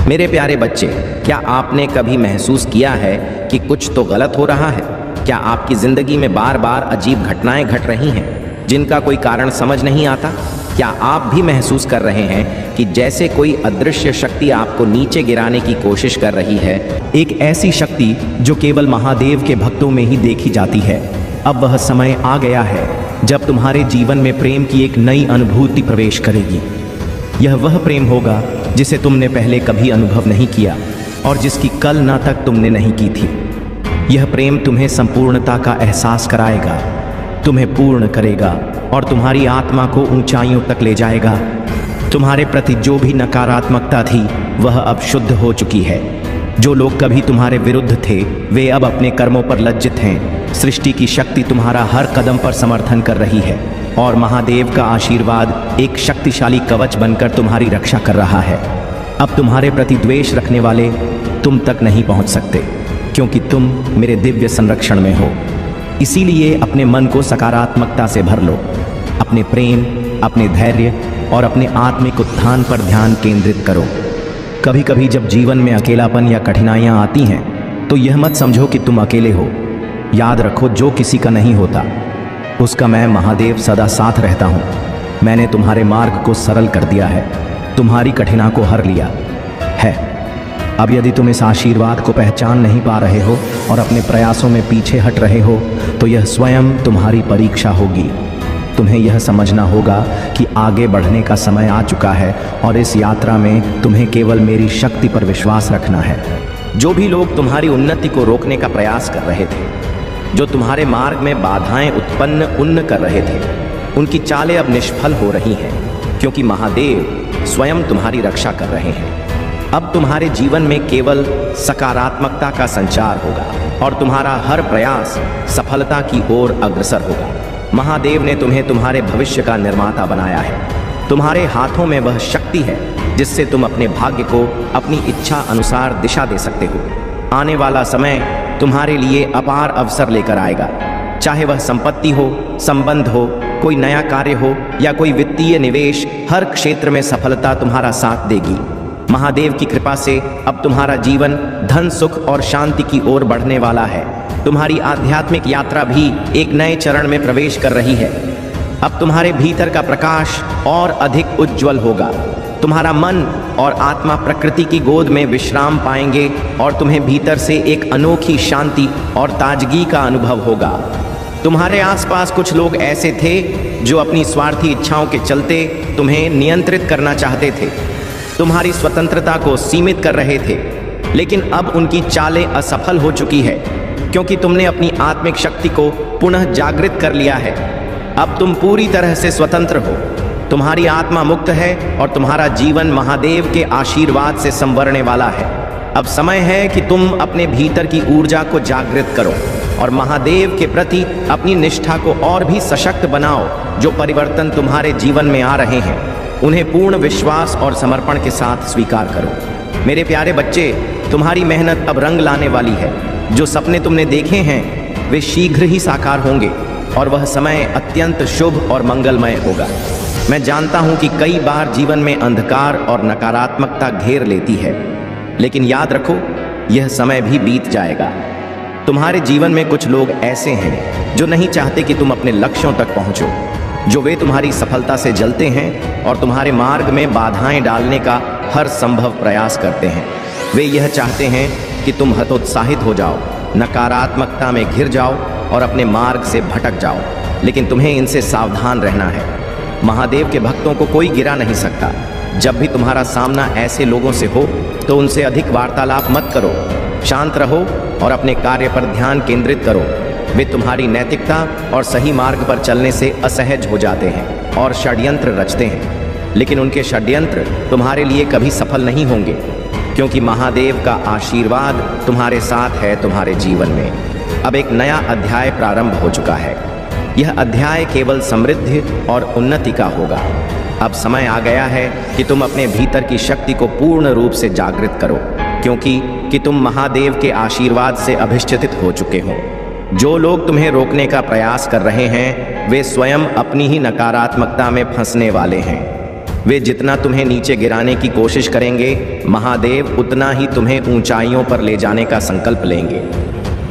मेरे प्यारे बच्चे, क्या आपने कभी महसूस किया है कि कुछ तो गलत हो रहा है? क्या आपकी ज़िंदगी में बार बार अजीब घटनाएं घट रही हैं जिनका कोई कारण समझ नहीं आता? क्या आप भी महसूस कर रहे हैं कि जैसे कोई अदृश्य शक्ति आपको नीचे गिराने की कोशिश कर रही है? एक ऐसी शक्ति जो केवल महादेव के भक्तों में ही देखी जाती है। अब वह समय आ गया है जब तुम्हारे जीवन में प्रेम की एक नई अनुभूति प्रवेश करेगी। यह वह प्रेम होगा जिसे तुमने पहले कभी अनुभव नहीं किया और जिसकी कल्पना तक तुमने नहीं की थी। यह प्रेम तुम्हें संपूर्णता का एहसास कराएगा, तुम्हें पूर्ण करेगा और तुम्हारी आत्मा को ऊंचाइयों तक ले जाएगा। तुम्हारे प्रति जो भी नकारात्मकता थी वह अब शुद्ध हो चुकी है। जो लोग कभी तुम्हारे विरुद्ध थे वे अब अपने कर्मों पर लज्जित हैं। सृष्टि की शक्ति तुम्हारा हर कदम पर समर्थन कर रही है और महादेव का आशीर्वाद एक शक्तिशाली कवच बनकर तुम्हारी रक्षा कर रहा है। अब तुम्हारे प्रति द्वेष रखने वाले तुम तक नहीं पहुंच सकते, क्योंकि तुम मेरे दिव्य संरक्षण में हो। इसीलिए अपने मन को सकारात्मकता से भर लो। अपने प्रेम, अपने धैर्य और अपने आत्मिक उत्थान पर ध्यान केंद्रित करो। कभी कभी जब जीवन में अकेलापन या कठिनाइयाँ आती हैं तो यह मत समझो कि तुम अकेले हो। याद रखो, जो किसी का नहीं होता उसका मैं महादेव सदा साथ रहता हूँ। मैंने तुम्हारे मार्ग को सरल कर दिया है, तुम्हारी कठिनाई को हर लिया है। अब यदि तुम इस आशीर्वाद को पहचान नहीं पा रहे हो और अपने प्रयासों में पीछे हट रहे हो तो यह स्वयं तुम्हारी परीक्षा होगी। तुम्हें यह समझना होगा कि आगे बढ़ने का समय आ चुका है और इस यात्रा में तुम्हें केवल मेरी शक्ति पर विश्वास रखना है। जो भी लोग तुम्हारी उन्नति को रोकने का प्रयास कर रहे थे, जो तुम्हारे मार्ग में बाधाएं उत्पन्न कर रहे थे, उनकी चालें अब निष्फल हो रही हैं, क्योंकि महादेव स्वयं तुम्हारी रक्षा कर रहे हैं। अब तुम्हारे जीवन में केवल सकारात्मकता का संचार होगा और तुम्हारा हर प्रयास सफलता की ओर अग्रसर होगा। महादेव ने तुम्हें तुम्हारे भविष्य का निर्माता बनाया है। तुम्हारे हाथों में वह शक्ति है जिससे तुम अपने भाग्य को अपनी इच्छा अनुसार दिशा दे सकते हो। आने वाला समय तुम्हारे लिए अपार अवसर लेकर आएगा, चाहे वह संपत्ति हो, संबंध हो, कोई नया कार्य हो या कोई वित्तीय निवेश। हर क्षेत्र में सफलता तुम्हारा साथ देगी। महादेव की कृपा से अब तुम्हारा जीवन धन, सुख और शांति की ओर बढ़ने वाला है। तुम्हारी आध्यात्मिक यात्रा भी एक नए चरण में प्रवेश कर रही है। अब तुम्हारे भीतर का प्रकाश और अधिक उज्जवल होगा। तुम्हारा मन और आत्मा प्रकृति की गोद में विश्राम पाएंगे और तुम्हें भीतर से एक अनोखी शांति और ताजगी का अनुभव होगा। तुम्हारे आसपास कुछ लोग ऐसे थे जो अपनी स्वार्थी इच्छाओं के चलते तुम्हें नियंत्रित करना चाहते थे, तुम्हारी स्वतंत्रता को सीमित कर रहे थे, लेकिन अब उनकी चालें असफल हो चुकी है, क्योंकि तुमने अपनी आत्मिक शक्ति को पुनः जागृत कर लिया है। अब तुम पूरी तरह से स्वतंत्र हो। तुम्हारी आत्मा मुक्त है और तुम्हारा जीवन महादेव के आशीर्वाद से संवरने वाला है। अब समय है कि तुम अपने भीतर की ऊर्जा को जागृत करो और महादेव के प्रति अपनी निष्ठा को और भी सशक्त बनाओ। जो परिवर्तन तुम्हारे जीवन में आ रहे हैं उन्हें पूर्ण विश्वास और समर्पण के साथ स्वीकार करो। मेरे प्यारे बच्चे, तुम्हारी मेहनत अब रंग लाने वाली है। जो सपने तुमने देखे हैं वे शीघ्र ही साकार होंगे और वह समय अत्यंत शुभ और मंगलमय होगा। मैं जानता हूं कि कई बार जीवन में अंधकार और नकारात्मकता घेर लेती है, लेकिन याद रखो, यह समय भी बीत जाएगा। तुम्हारे जीवन में कुछ लोग ऐसे हैं जो नहीं चाहते कि तुम अपने लक्ष्यों तक पहुंचो, जो वे तुम्हारी सफलता से जलते हैं और तुम्हारे मार्ग में बाधाएं डालने का हर संभव प्रयास करते हैं। वे यह चाहते हैं कि तुम हतोत्साहित हो जाओ, नकारात्मकता में घिर जाओ और अपने मार्ग से भटक जाओ, लेकिन तुम्हें इनसे सावधान रहना है। महादेव के भक्तों को कोई गिरा नहीं सकता। जब भी तुम्हारा सामना ऐसे लोगों से हो तो उनसे अधिक वार्तालाप मत करो। शांत रहो और अपने कार्य पर ध्यान केंद्रित करो। वे तुम्हारी नैतिकता और सही मार्ग पर चलने से असहज हो जाते हैं और षड्यंत्र रचते हैं, लेकिन उनके षड्यंत्र तुम्हारे लिए कभी सफल नहीं होंगे, क्योंकि महादेव का आशीर्वाद तुम्हारे साथ है। तुम्हारे जीवन में अब एक नया अध्याय प्रारंभ हो चुका है। यह अध्याय केवल समृद्धि और उन्नति का होगा। अब समय आ गया है कि तुम अपने भीतर की शक्ति को पूर्ण रूप से जागृत करो, क्योंकि तुम महादेव के आशीर्वाद से अभिषेचित हो चुके हो। जो लोग तुम्हें रोकने का प्रयास कर रहे हैं वे स्वयं अपनी ही नकारात्मकता में फंसने वाले हैं। वे जितना तुम्हें नीचे गिराने की कोशिश करेंगे, महादेव उतना ही तुम्हें ऊंचाइयों पर ले जाने का संकल्प लेंगे।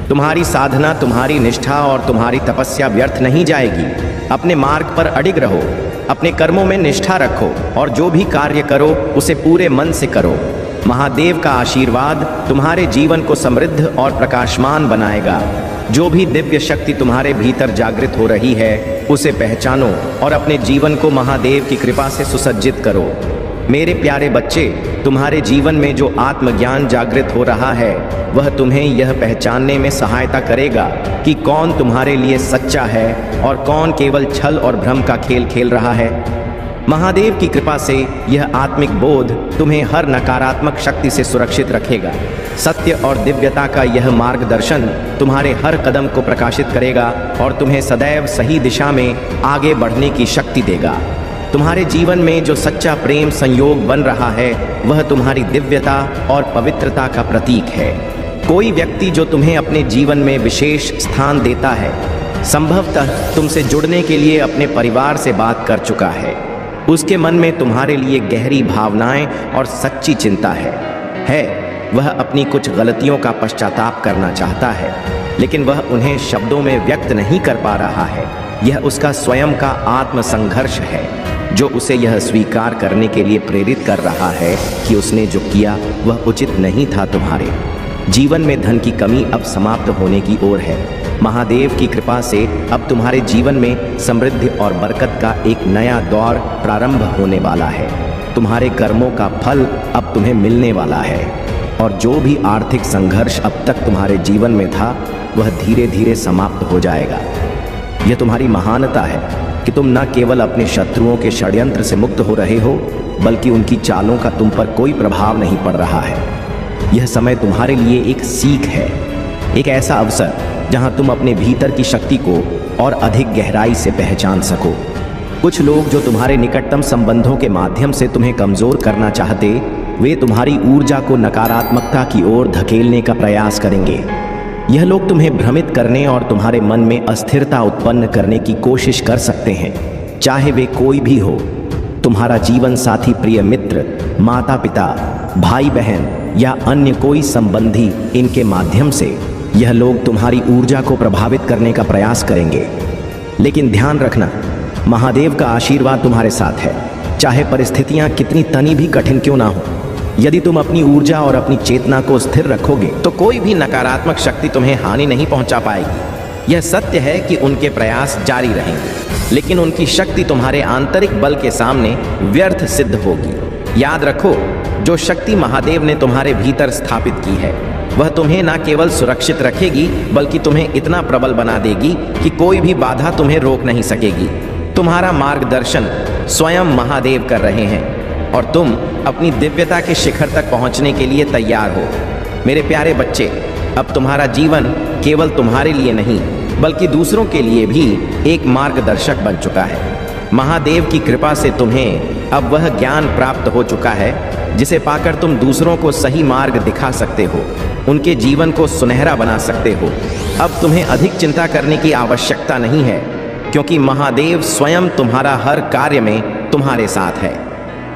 तुम्हारी साधना, तुम्हारी निष्ठा और तुम्हारी तपस्या व्यर्थ नहीं जाएगी। अपने मार्ग पर अडिग रहो, अपने कर्मों में निष्ठा रखो और जो भी कार्य करो उसे पूरे मन से करो। महादेव का आशीर्वाद तुम्हारे जीवन को समृद्ध और प्रकाशमान बनाएगा। जो भी दिव्य शक्ति तुम्हारे भीतर जागृत हो रही है उसे पहचानो और अपने जीवन को महादेव की कृपा से सुसज्जित करो। मेरे प्यारे बच्चे, तुम्हारे जीवन में जो आत्मज्ञान जागृत हो रहा है वह तुम्हें यह पहचानने में सहायता करेगा कि कौन तुम्हारे लिए सच्चा है और कौन केवल छल और भ्रम का खेल खेल रहा है। महादेव की कृपा से यह आत्मिक बोध तुम्हें हर नकारात्मक शक्ति से सुरक्षित रखेगा। सत्य और दिव्यता का यह मार्गदर्शन तुम्हारे हर कदम को प्रकाशित करेगा और तुम्हें सदैव सही दिशा में आगे बढ़ने की शक्ति देगा। तुम्हारे जीवन में जो सच्चा प्रेम संयोग बन रहा है वह तुम्हारी दिव्यता और पवित्रता का प्रतीक है। कोई व्यक्ति जो तुम्हें अपने जीवन में विशेष स्थान देता है, संभवतः तुमसे जुड़ने के लिए अपने परिवार से बात कर चुका है। उसके मन में तुम्हारे लिए गहरी भावनाएं और सच्ची चिंता है। वह अपनी कुछ गलतियों का पश्चाताप करना चाहता है, लेकिन वह उन्हें शब्दों में व्यक्त नहीं कर पा रहा है। यह उसका स्वयं का आत्मसंघर्ष है जो उसे यह स्वीकार करने के लिए प्रेरित कर रहा है कि उसने जो किया वह उचित नहीं था। तुम्हारे जीवन में धन की कमी अब समाप्त होने की ओर है। महादेव की कृपा से अब तुम्हारे जीवन में समृद्धि और बरकत का एक नया दौर प्रारंभ होने वाला है। तुम्हारे कर्मों का फल अब तुम्हें मिलने वाला है और जो भी आर्थिक संघर्ष अब तक तुम्हारे जीवन में था वह धीरे धीरे समाप्त हो जाएगा। यह तुम्हारी महानता है कि तुम न केवल अपने शत्रुओं के षड्यंत्र से मुक्त हो रहे हो, बल्कि उनकी चालों का तुम पर कोई प्रभाव नहीं पड़ रहा है। यह समय तुम्हारे लिए एक सीख है, एक ऐसा अवसर जहां तुम अपने भीतर की शक्ति को और अधिक गहराई से पहचान सको। कुछ लोग जो तुम्हारे निकटतम संबंधों के माध्यम से तुम्हें कमजोर करना चाहते, वे तुम्हारी ऊर्जा को नकारात्मकता की ओर धकेलने का प्रयास करेंगे। यह लोग तुम्हें भ्रमित करने और तुम्हारे मन में अस्थिरता उत्पन्न करने की कोशिश कर सकते हैं, चाहे वे कोई भी हो। तुम्हारा जीवन साथी, प्रिय मित्र, माता पिता, भाई बहन या अन्य कोई संबंधी, इनके माध्यम से यह लोग तुम्हारी ऊर्जा को प्रभावित करने का प्रयास करेंगे। लेकिन ध्यान रखना, महादेव का आशीर्वाद तुम्हारे साथ है, चाहे परिस्थितियां कितनी तनी भी कठिन क्यों ना हो। यदि तुम अपनी ऊर्जा और अपनी चेतना को स्थिर रखोगे तो कोई भी नकारात्मक शक्ति तुम्हें हानि नहीं पहुंचा पाएगी। यह सत्य है कि उनके प्रयास जारी रहेंगे, लेकिन उनकी शक्ति तुम्हारे आंतरिक बल के सामने व्यर्थ सिद्ध होगी। याद रखो, जो शक्ति महादेव ने तुम्हारे भीतर स्थापित की है वह तुम्हें न केवल सुरक्षित रखेगी बल्कि तुम्हें इतना प्रबल बना देगी कि कोई भी बाधा तुम्हें रोक नहीं सकेगी। तुम्हारा मार्गदर्शन स्वयं महादेव कर रहे हैं और तुम अपनी दिव्यता के शिखर तक पहुंचने के लिए तैयार हो। मेरे प्यारे बच्चे, अब तुम्हारा जीवन केवल तुम्हारे लिए नहीं बल्कि दूसरों के लिए भी एक मार्गदर्शक बन चुका है। महादेव की कृपा से तुम्हें अब वह ज्ञान प्राप्त हो चुका है जिसे पाकर तुम दूसरों को सही मार्ग दिखा सकते हो, उनके जीवन को सुनहरा बना सकते हो। अब तुम्हें अधिक चिंता करने की आवश्यकता नहीं है, क्योंकि महादेव स्वयं तुम्हारा हर कार्य में तुम्हारे साथ है।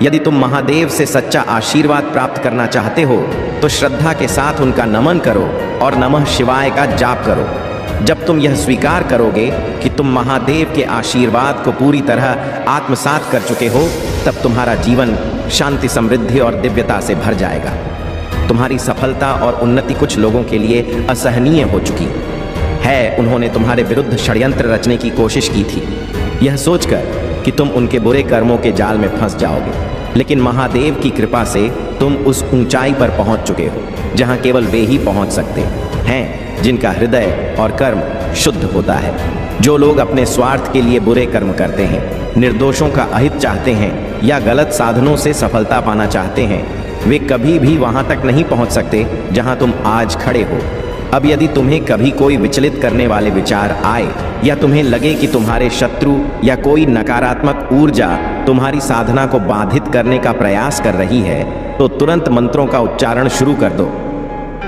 यदि तुम महादेव से सच्चा आशीर्वाद प्राप्त करना चाहते हो तो श्रद्धा के साथ उनका नमन करो और नमः शिवाय का जाप करो। जब तुम यह स्वीकार करोगे कि तुम महादेव के आशीर्वाद को पूरी तरह आत्मसात कर चुके हो, तब तुम्हारा जीवन शांति, समृद्धि और दिव्यता से भर जाएगा। तुम्हारी सफलता और उन्नति कुछ लोगों के लिए असहनीय हो चुकी है। उन्होंने तुम्हारे विरुद्ध षड्यंत्र रचने की कोशिश की थी, यह सोचकर कि तुम उनके बुरे कर्मों के जाल में फंस जाओगे। लेकिन महादेव की कृपा से तुम उस ऊंचाई पर पहुंच चुके हो जहां केवल वे ही पहुंच सकते हैं जिनका हृदय और कर्म शुद्ध होता है। जो लोग अपने स्वार्थ के लिए बुरे कर्म करते हैं, निर्दोषों का अहित चाहते हैं या गलत साधनों से सफलता पाना चाहते हैं, वे कभी भी वहां तक नहीं पहुंच सकते जहां तुम आज खड़े हो। अब यदि तुम्हें कभी कोई विचलित करने वाले विचार आए या तुम्हें लगे कि तुम्हारे शत्रु या कोई नकारात्मक ऊर्जा तुम्हारी साधना को बाधित करने का प्रयास कर रही है, तो तुरंत मंत्रों का उच्चारण शुरू कर दो।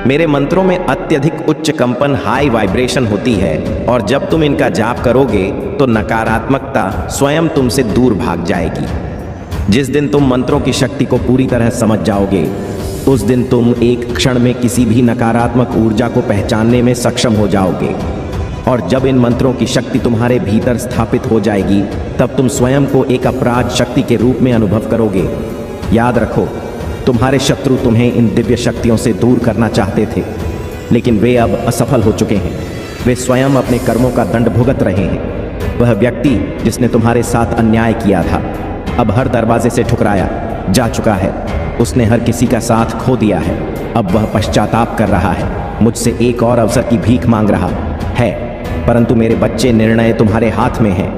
मेरे मंत्रों में अत्यधिक उच्च कंपन, हाई वाइब्रेशन होती है, और जब तुम इनका जाप करोगे तो नकारात्मकता स्वयं तुमसे दूर भाग जाएगी। जिस दिन तुम मंत्रों की शक्ति को पूरी तरह समझ जाओगे, उस दिन तुम एक क्षण में किसी भी नकारात्मक ऊर्जा को पहचानने में सक्षम हो जाओगे। और जब इन मंत्रों की शक्ति तुम्हारे भीतर स्थापित हो जाएगी, तब तुम स्वयं को एक अपराध शक्ति के रूप में अनुभव करोगे। याद रखो, तुम्हारे शत्रु तुम्हें इन दिव्य शक्तियों से दूर करना चाहते थे, लेकिन वे अब असफल हो चुके हैं। वे स्वयं अपने कर्मों का दंड भुगत रहे हैं। वह व्यक्ति जिसने तुम्हारे साथ अन्याय किया था, अब हर दरवाजे से ठुकराया जा चुका है। उसने हर किसी का साथ खो दिया है। अब वह पश्चाताप कर रहा है, मुझसे एक और अवसर की भीख मांग रहा है। परंतु मेरे बच्चे, निर्णय तुम्हारे हाथ में है।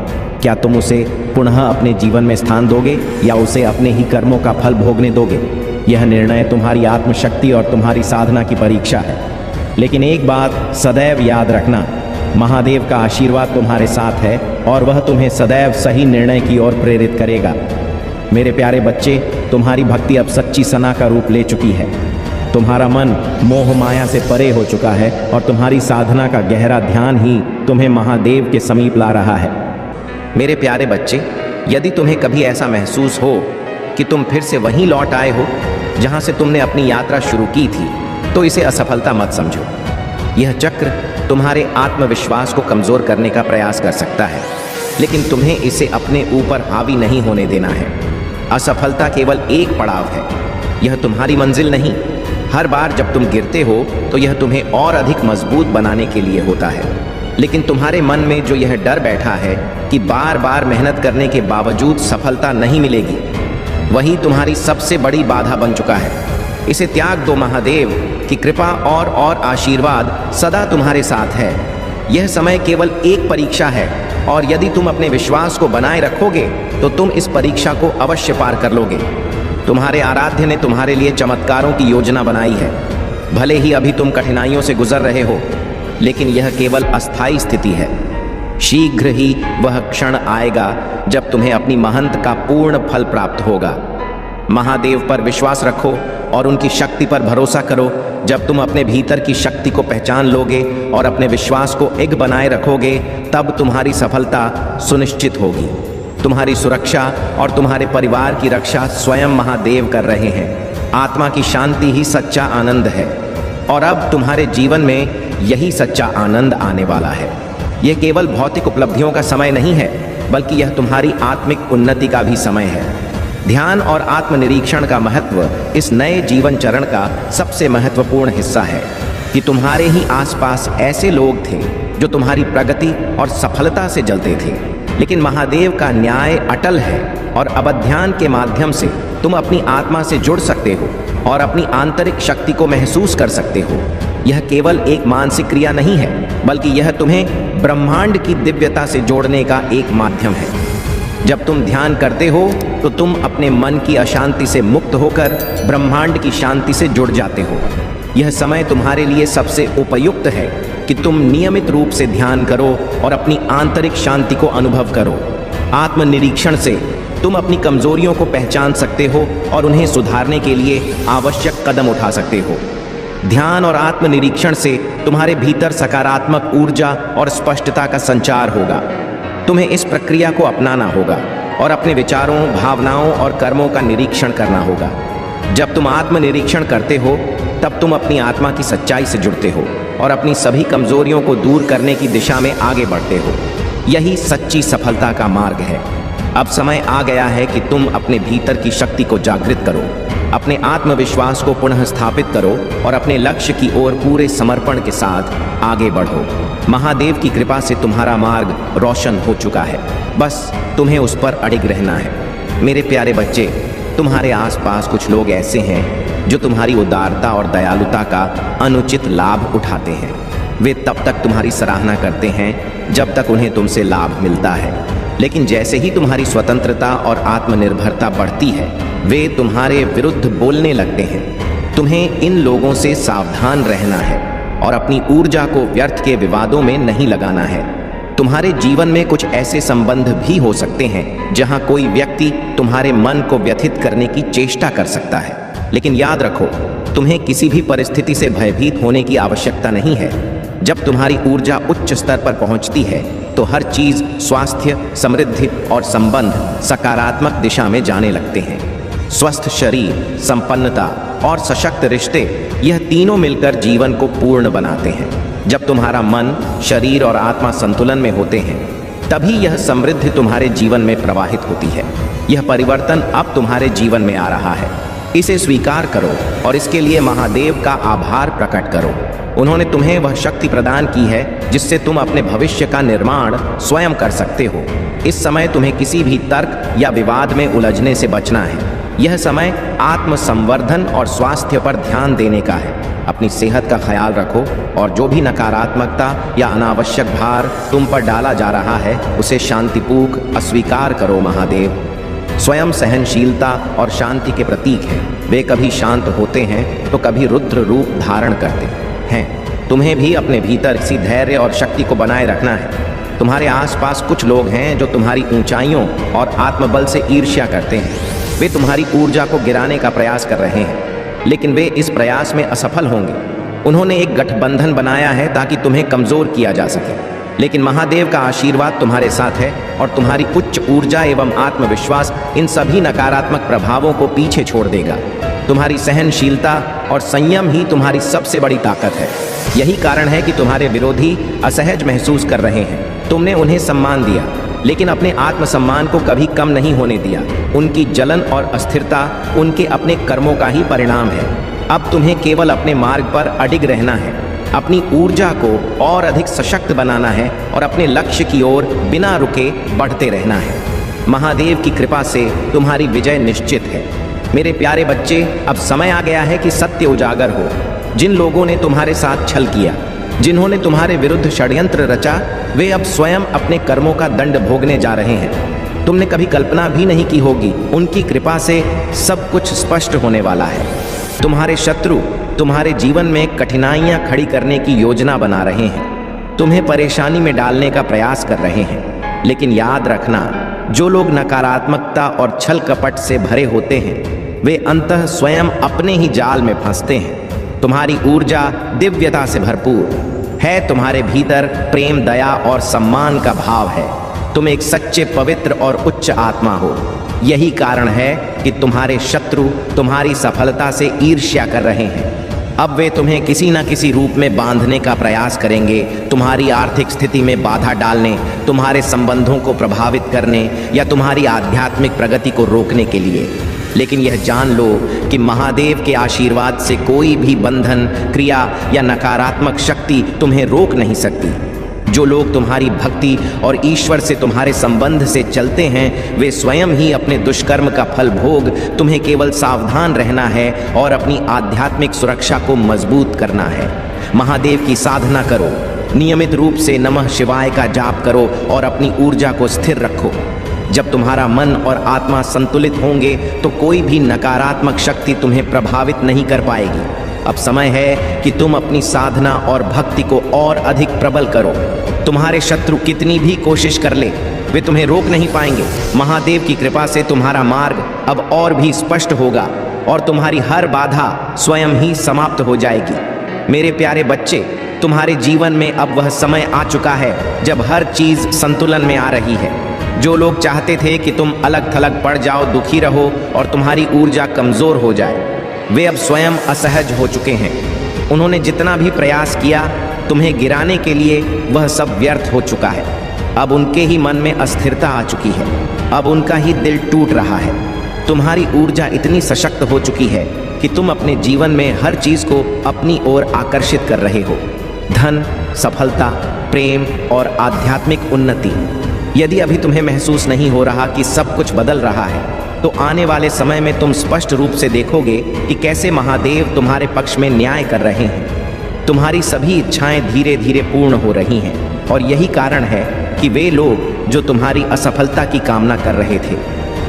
क्या तुम उसे पुनः अपने जीवन में स्थान दोगे या उसे अपने ही कर्मों का फल भोगने दोगे? यह निर्णय तुम्हारी आत्मशक्ति और तुम्हारी साधना की परीक्षा है। लेकिन एक बात सदैव याद रखना, महादेव का आशीर्वाद तुम्हारे साथ है और वह तुम्हें सदैव सही निर्णय की ओर प्रेरित करेगा। मेरे प्यारे बच्चे, तुम्हारी भक्ति अब सच्ची सना का रूप ले चुकी है। तुम्हारा मन मोह माया से परे हो चुका है और तुम्हारी साधना का गहरा ध्यान ही तुम्हें महादेव के समीप ला रहा है। मेरे प्यारे बच्चे, यदि तुम्हें कभी ऐसा महसूस हो कि तुम फिर से वहीं लौट आए हो जहां से तुमने अपनी यात्रा शुरू की थी, तो इसे असफलता मत समझो। यह चक्र तुम्हारे आत्मविश्वास को कमजोर करने का प्रयास कर सकता है, लेकिन तुम्हें इसे अपने ऊपर हावी नहीं होने देना है। असफलता केवल एक पड़ाव है, यह तुम्हारी मंजिल नहीं। हर बार जब तुम गिरते हो तो यह तुम्हें और अधिक मजबूत बनाने के लिए होता है। लेकिन तुम्हारे मन में जो यह डर बैठा है कि बार बार मेहनत करने के बावजूद सफलता नहीं मिलेगी, वही तुम्हारी सबसे बड़ी बाधा बन चुका है। इसे त्याग दो। महादेव की कृपा और आशीर्वाद सदा तुम्हारे साथ है। यह समय केवल एक परीक्षा है और यदि तुम अपने विश्वास को बनाए रखोगे तो तुम इस परीक्षा को अवश्य पार कर लोगे। तुम्हारे आराध्य ने तुम्हारे लिए चमत्कारों की योजना बनाई है। भले ही अभी तुम कठिनाइयों से गुजर रहे हो, लेकिन यह केवल अस्थायी स्थिति है। शीघ्र ही वह क्षण आएगा जब तुम्हें अपनी महंत का पूर्ण फल प्राप्त होगा। महादेव पर विश्वास रखो और उनकी शक्ति पर भरोसा करो। जब तुम अपने भीतर की शक्ति को पहचान लोगे और अपने विश्वास को एक बनाए रखोगे, तब तुम्हारी सफलता सुनिश्चित होगी। तुम्हारी सुरक्षा और तुम्हारे परिवार की रक्षा स्वयं महादेव कर रहे हैं। आत्मा की शांति ही सच्चा आनंद है और अब तुम्हारे जीवन में यही सच्चा आनंद आने वाला है। यह केवल भौतिक उपलब्धियों का समय नहीं है, बल्कि यह तुम्हारी आत्मिक उन्नति का भी समय है। ध्यान और आत्मनिरीक्षण का महत्व इस नए जीवन चरण का सबसे महत्वपूर्ण हिस्सा है कि तुम्हारे ही आसपास ऐसे लोग थे जो तुम्हारी प्रगति और सफलता से जलते थे, लेकिन महादेव का न्याय अटल है और अब ध्यान के माध्यम से तुम अपनी आत्मा से जुड़ सकते हो और अपनी आंतरिक शक्ति को महसूस कर सकते हो। यह केवल एक मानसिक क्रिया नहीं है, बल्कि यह तुम्हें ब्रह्मांड की दिव्यता से जोड़ने का एक माध्यम है। जब तुम ध्यान करते हो तो तुम अपने मन की अशांति से मुक्त होकर ब्रह्मांड की शांति से जुड़ जाते हो। यह समय तुम्हारे लिए सबसे उपयुक्त है कि तुम नियमित रूप से ध्यान करो और अपनी आंतरिक शांति को अनुभव करो। आत्मनिरीक्षण से तुम अपनी कमजोरियों को पहचान सकते हो और उन्हें सुधारने के लिए आवश्यक कदम उठा सकते हो। ध्यान और आत्मनिरीक्षण से तुम्हारे भीतर सकारात्मक ऊर्जा और स्पष्टता का संचार होगा। तुम्हें इस प्रक्रिया को अपनाना होगा और अपने विचारों, भावनाओं और कर्मों का निरीक्षण करना होगा। जब तुम आत्मनिरीक्षण करते हो, तब तुम अपनी आत्मा की सच्चाई से जुड़ते हो और अपनी सभी कमजोरियों को दूर करने की दिशा में आगे बढ़ते हो। यही सच्ची सफलता का मार्ग है। अब समय आ गया है कि तुम अपने भीतर की शक्ति को जागृत करो, अपने आत्मविश्वास को पुनः स्थापित करो और अपने लक्ष्य की ओर पूरे समर्पण के साथ आगे बढ़ो। महादेव की कृपा से तुम्हारा मार्ग रोशन हो चुका है, बस तुम्हें उस पर अडिग रहना है। मेरे प्यारे बच्चे, तुम्हारे आसपास कुछ लोग ऐसे हैं जो तुम्हारी उदारता और दयालुता का अनुचित लाभ उठाते हैं। वे तब तक तुम्हारी सराहना करते हैं जब तक उन्हें तुमसे लाभ मिलता है, लेकिन जैसे ही तुम्हारी स्वतंत्रता और आत्मनिर्भरता बढ़ती है, वे तुम्हारे विरुद्ध बोलने लगते हैं। तुम्हें इन लोगों से सावधान रहना है और अपनी ऊर्जा को व्यर्थ के विवादों में नहीं लगाना है। तुम्हारे जीवन में कुछ ऐसे संबंध भी हो सकते हैं जहां कोई व्यक्ति तुम्हारे मन को व्यथित करने की चेष्टा कर सकता है, लेकिन याद रखो, तुम्हें किसी भी परिस्थिति से भयभीत होने की आवश्यकता नहीं है। जब तुम्हारी ऊर्जा उच्च स्तर पर पहुंचती है, तो हर चीज, स्वास्थ्य, समृद्धि और संबंध सकारात्मक दिशा में जाने लगते हैं। स्वस्थ शरीर, संपन्नता और सशक्त रिश्ते, यह तीनों मिलकर जीवन को पूर्ण बनाते हैं। जब तुम्हारा मन, शरीर और आत्मा संतुलन में होते हैं, तभी यह समृद्धि तुम्हारे जीवन में प्रवाहित होती है। यह परिवर्तन अब तुम्हारे जीवन में आ रहा है। इसे स्वीकार करो और इसके लिए महादेव का आभार प्रकट करो। उन्होंने तुम्हें वह शक्ति प्रदान की है जिससे तुम अपने भविष्य का निर्माण स्वयं कर सकते हो। इस समय तुम्हें किसी भी तर्क या विवाद में उलझने से बचना है। यह समय आत्म संवर्धन और स्वास्थ्य पर ध्यान देने का है। अपनी सेहत का ख्याल रखो और जो भी नकारात्मकता या अनावश्यक भार तुम पर डाला जा रहा है, उसे शांतिपूर्वक अस्वीकार करो। महादेव स्वयं सहनशीलता और शांति के प्रतीक हैं। वे कभी शांत होते हैं तो कभी रुद्र रूप धारण करते हैं। तुम्हें भी अपने भीतर इसी धैर्य और शक्ति को बनाए रखना है। तुम्हारे आसपास कुछ लोग हैं जो तुम्हारी ऊंचाइयों और आत्मबल से ईर्ष्या करते हैं। वे तुम्हारी ऊर्जा को गिराने का प्रयास कर रहे हैं, लेकिन वे इस प्रयास में असफल होंगे। उन्होंने एक गठबंधन बनाया है ताकि तुम्हें कमजोर किया जा सके, लेकिन महादेव का आशीर्वाद तुम्हारे साथ है और तुम्हारी उच्च ऊर्जा एवं आत्मविश्वास इन सभी नकारात्मक प्रभावों को पीछे छोड़ देगा। तुम्हारी सहनशीलता और संयम ही तुम्हारी सबसे बड़ी ताकत है। यही कारण है कि तुम्हारे विरोधी असहज महसूस कर रहे हैं। तुमने उन्हें सम्मान दिया, लेकिन अपने आत्मसम्मान को कभी कम नहीं होने दिया। उनकी जलन और अस्थिरता उनके अपने कर्मों का ही परिणाम है। अब तुम्हें केवल अपने मार्ग पर अडिग रहना है, अपनी ऊर्जा को और अधिक सशक्त बनाना है और अपने लक्ष्य की ओर बिना रुके बढ़ते रहना है। महादेव की कृपा से तुम्हारी विजय निश्चित है। मेरे प्यारे बच्चे, अब समय आ गया है कि सत्य उजागर हो। जिन लोगों ने तुम्हारे साथ छल किया, जिन्होंने तुम्हारे विरुद्ध षड्यंत्र रचा, वे अब स्वयं अपने कर्मों का दंड भोगने जा रहे हैं। तुमने कभी कल्पना भी नहीं की होगी। उनकी कृपा से सब कुछ स्पष्ट होने वाला है। तुम्हारे शत्रु तुम्हारे जीवन में कठिनाइयां खड़ी करने की योजना बना रहे हैं, तुम्हें परेशानी में डालने का प्रयास कर रहे हैं। लेकिन याद रखना, जो लोग नकारात्मकता और छल कपट से भरे होते हैं, वे अंततः स्वयं अपने ही जाल में फंसते हैं। तुम्हारी ऊर्जा दिव्यता से भरपूर है। तुम्हारे भीतर प्रेम, दया और सम्मान का भाव है। तुम एक सच्चे, पवित्र और उच्च आत्मा हो। यही कारण है कि तुम्हारे शत्रु तुम्हारी सफलता से ईर्ष्या कर रहे हैं। अब वे तुम्हें किसी न किसी रूप में बांधने का प्रयास करेंगे, तुम्हारी आर्थिक स्थिति में बाधा डालने, तुम्हारे संबंधों को प्रभावित करने या तुम्हारी आध्यात्मिक प्रगति को रोकने के लिए। लेकिन यह जान लो कि महादेव के आशीर्वाद से कोई भी बंधन, क्रिया या नकारात्मक शक्ति तुम्हें रोक नहीं सकती। जो लोग तुम्हारी भक्ति और ईश्वर से तुम्हारे संबंध से चलते हैं, वे स्वयं ही अपने दुष्कर्म का फल भोग। तुम्हें केवल सावधान रहना है और अपनी आध्यात्मिक सुरक्षा को मजबूत करना है। महादेव की साधना करो, नियमित रूप से नमः शिवाय का जाप करो और अपनी ऊर्जा को स्थिर रखो। जब तुम्हारा मन और आत्मा संतुलित होंगे तो कोई भी नकारात्मक शक्ति तुम्हें प्रभावित नहीं कर पाएगी। अब समय है कि तुम अपनी साधना और भक्ति को और अधिक प्रबल करो। तुम्हारे शत्रु कितनी भी कोशिश कर ले, वे तुम्हें रोक नहीं पाएंगे। महादेव की कृपा से तुम्हारा मार्ग अब और भी स्पष्ट होगा और तुम्हारी हर बाधा स्वयं ही समाप्त हो जाएगी। मेरे प्यारे बच्चे, तुम्हारे जीवन में अब वह समय आ चुका है जब हर चीज संतुलन में आ रही है। जो लोग चाहते थे कि तुम अलग थलग पड़ जाओ, दुखी रहो और तुम्हारी ऊर्जा कमजोर हो जाए, वे अब स्वयं असहज हो चुके हैं। उन्होंने जितना भी प्रयास किया तुम्हें गिराने के लिए, वह सब व्यर्थ हो चुका है। अब उनके ही मन में अस्थिरता आ चुकी है। अब उनका ही दिल टूट रहा है। तुम्हारी ऊर्जा इतनी सशक्त हो चुकी है कि तुम अपने जीवन में हर चीज को अपनी ओर आकर्षित कर रहे हो। धन, सफलता, प्रेम और आध्यात्मिक उन्नति। यदि अभी तुम्हें महसूस नहीं हो रहा कि सब कुछ बदल रहा है, तो आने वाले समय में तुम स्पष्ट रूप से देखोगे कि कैसे महादेव तुम्हारे पक्ष में न्याय कर रहे हैं। तुम्हारी सभी इच्छाएं धीरे धीरे पूर्ण हो रही हैं और यही कारण है कि वे लोग जो तुम्हारी असफलता की कामना कर रहे थे,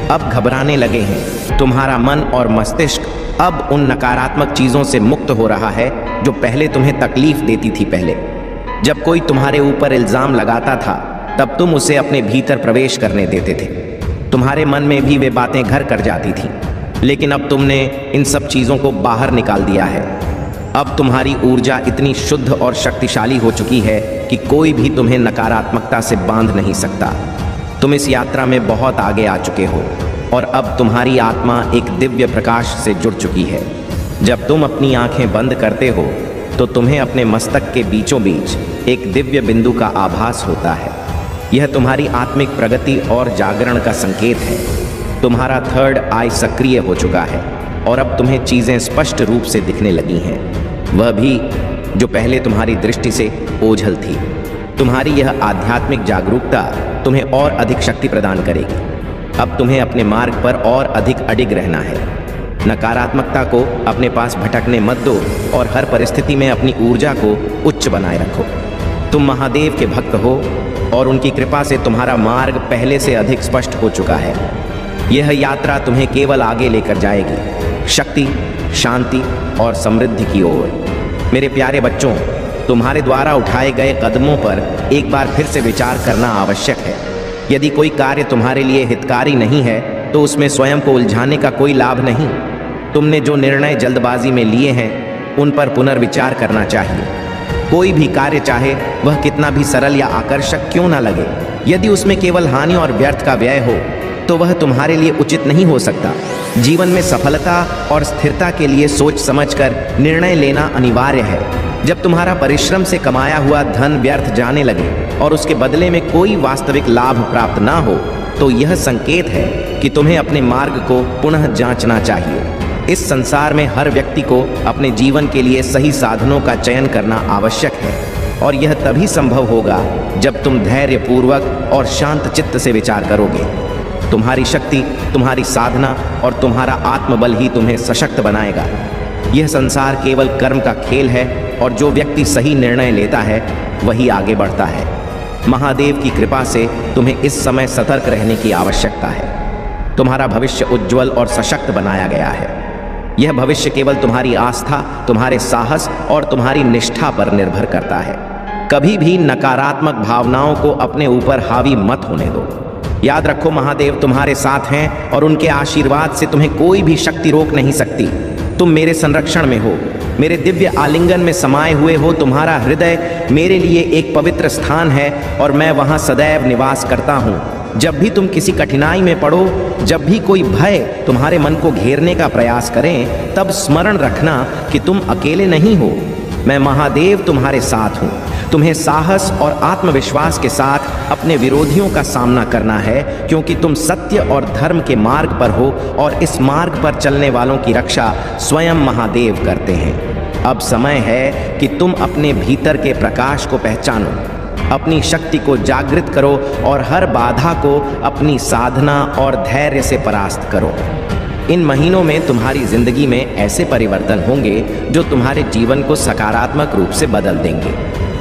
अब घबराने लगे हैं। तुम्हारा मन और मस्तिष्क अब उन नकारात्मक चीज़ों से मुक्त हो रहा है जो पहले तुम्हें तकलीफ देती थी। पहले जब कोई तुम्हारे ऊपर इल्ज़ाम लगाता था, तब तुम उसे अपने भीतर प्रवेश करने देते थे। तुम्हारे मन में भी वे बातें घर कर जाती थीं, लेकिन अब तुमने इन सब चीज़ों को बाहर निकाल दिया है। अब तुम्हारी ऊर्जा इतनी शुद्ध और शक्तिशाली हो चुकी है कि कोई भी तुम्हें नकारात्मकता से बांध नहीं सकता। तुम इस यात्रा में बहुत आगे आ चुके हो और अब तुम्हारी आत्मा एक दिव्य प्रकाश से जुड़ चुकी है। जब तुम अपनी आंखें बंद करते हो तो तुम्हें अपने मस्तक के बीचों बीच एक दिव्य बिंदु का आभास होता है। यह तुम्हारी आत्मिक प्रगति और जागरण का संकेत है। तुम्हारा थर्ड आई सक्रिय हो चुका है और अब तुम्हें चीज़ें स्पष्ट रूप से दिखने लगी हैं, वह भी जो पहले तुम्हारी दृष्टि से ओझल थी। तुम्हारी यह आध्यात्मिक जागरूकता तुम्हें और अधिक शक्ति प्रदान करेगी। अब तुम्हें अपने मार्ग पर और अधिक अडिग रहना है। नकारात्मकता को अपने पास भटकने मत दो और हर परिस्थिति में अपनी ऊर्जा को उच्च बनाए रखो। तुम महादेव के भक्त हो और उनकी कृपा से तुम्हारा मार्ग पहले से अधिक स्पष्ट हो चुका है। यह यात्रा तुम्हें केवल आगे लेकर जाएगी, शक्ति, शांति और समृद्धि की ओर। मेरे प्यारे बच्चों, तुम्हारे द्वारा उठाए गए कदमों पर एक बार फिर से विचार करना आवश्यक है। यदि कोई कार्य तुम्हारे लिए हितकारी नहीं है तो उसमें स्वयं को उलझाने का कोई लाभ नहीं। तुमने जो निर्णय जल्दबाजी में लिए हैं उन पर पुनर्विचार करना चाहिए। कोई भी कार्य, चाहे वह कितना भी सरल या आकर्षक क्यों ना लगे, यदि उसमें केवल हानि और व्यर्थ का व्यय हो तो वह तुम्हारे लिए उचित नहीं हो सकता। जीवन में सफलता और स्थिरता के लिए सोच समझकर निर्णय लेना अनिवार्य है। जब तुम्हारा परिश्रम से कमाया हुआ धन व्यर्थ जाने लगे और उसके बदले में कोई वास्तविक लाभ प्राप्त ना हो तो यह संकेत है कि तुम्हें अपने मार्ग को पुनः जांचना चाहिए। इस संसार में हर व्यक्ति को अपने जीवन के लिए सही साधनों का चयन करना आवश्यक है और यह तभी संभव होगा जब तुम धैर्यपूर्वक और शांत चित्त से विचार करोगे। तुम्हारी शक्ति, तुम्हारी साधना और तुम्हारा आत्मबल ही तुम्हें सशक्त बनाएगा। यह संसार केवल कर्म का खेल है और जो व्यक्ति सही निर्णय लेता है वही आगे बढ़ता है। महादेव की कृपा से तुम्हें इस समय सतर्क रहने की आवश्यकता है। तुम्हारा भविष्य उज्जवल और सशक्त बनाया गया है। यह भविष्य केवल तुम्हारी आस्था, तुम्हारे साहस और तुम्हारी निष्ठा पर निर्भर करता है। कभी भी नकारात्मक भावनाओं को अपने ऊपर हावी मत होने दो। याद रखो, महादेव तुम्हारे साथ हैं और उनके आशीर्वाद से तुम्हें कोई भी शक्ति रोक नहीं सकती। तुम मेरे संरक्षण में हो, मेरे दिव्य आलिंगन में समाये हुए हो। तुम्हारा हृदय मेरे लिए एक पवित्र स्थान है और मैं वहाँ सदैव निवास करता हूँ। जब भी तुम किसी कठिनाई में पड़ो, जब भी कोई भय तुम्हारे मन को घेरने का प्रयास करें, तब स्मरण रखना कि तुम अकेले नहीं हो। मैं महादेव तुम्हारे साथ हूँ। तुम्हें साहस और आत्मविश्वास के साथ अपने विरोधियों का सामना करना है, क्योंकि तुम सत्य और धर्म के मार्ग पर हो और इस मार्ग पर चलने वालों की रक्षा स्वयं महादेव करते हैं। अब समय है कि तुम अपने भीतर के प्रकाश को पहचानो, अपनी शक्ति को जागृत करो और हर बाधा को अपनी साधना और धैर्य से परास्त करो। इन महीनों में तुम्हारी जिंदगी में ऐसे परिवर्तन होंगे जो तुम्हारे जीवन को सकारात्मक रूप से बदल देंगे।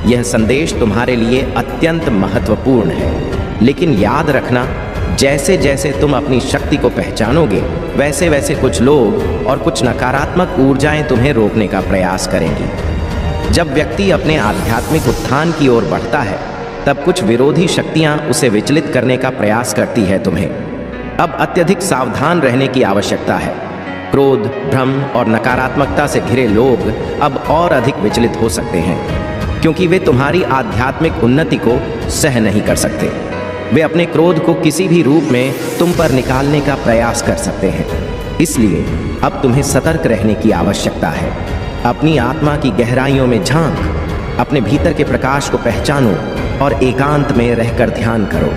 यह संदेश तुम्हारे लिए अत्यंत महत्वपूर्ण है। लेकिन याद रखना, जैसे जैसे तुम अपनी शक्ति को पहचानोगे, वैसे वैसे कुछ लोग और कुछ नकारात्मक ऊर्जाएं तुम्हें रोकने का प्रयास करेंगी। जब व्यक्ति अपने आध्यात्मिक उत्थान की ओर बढ़ता है, तब कुछ विरोधी शक्तियां उसे विचलित करने का प्रयास करती है। तुम्हें अब अत्यधिक सावधान रहने की आवश्यकता है। क्रोध, भ्रम और नकारात्मकता से घिरे लोग अब और अधिक विचलित हो सकते हैं, क्योंकि वे तुम्हारी आध्यात्मिक उन्नति को सह नहीं कर सकते। वे अपने क्रोध को किसी भी रूप में तुम पर निकालने का प्रयास कर सकते हैं। इसलिए अब तुम्हें सतर्क रहने की आवश्यकता है। अपनी आत्मा की गहराइयों में झांक, अपने भीतर के प्रकाश को पहचानो और एकांत में रहकर ध्यान करो।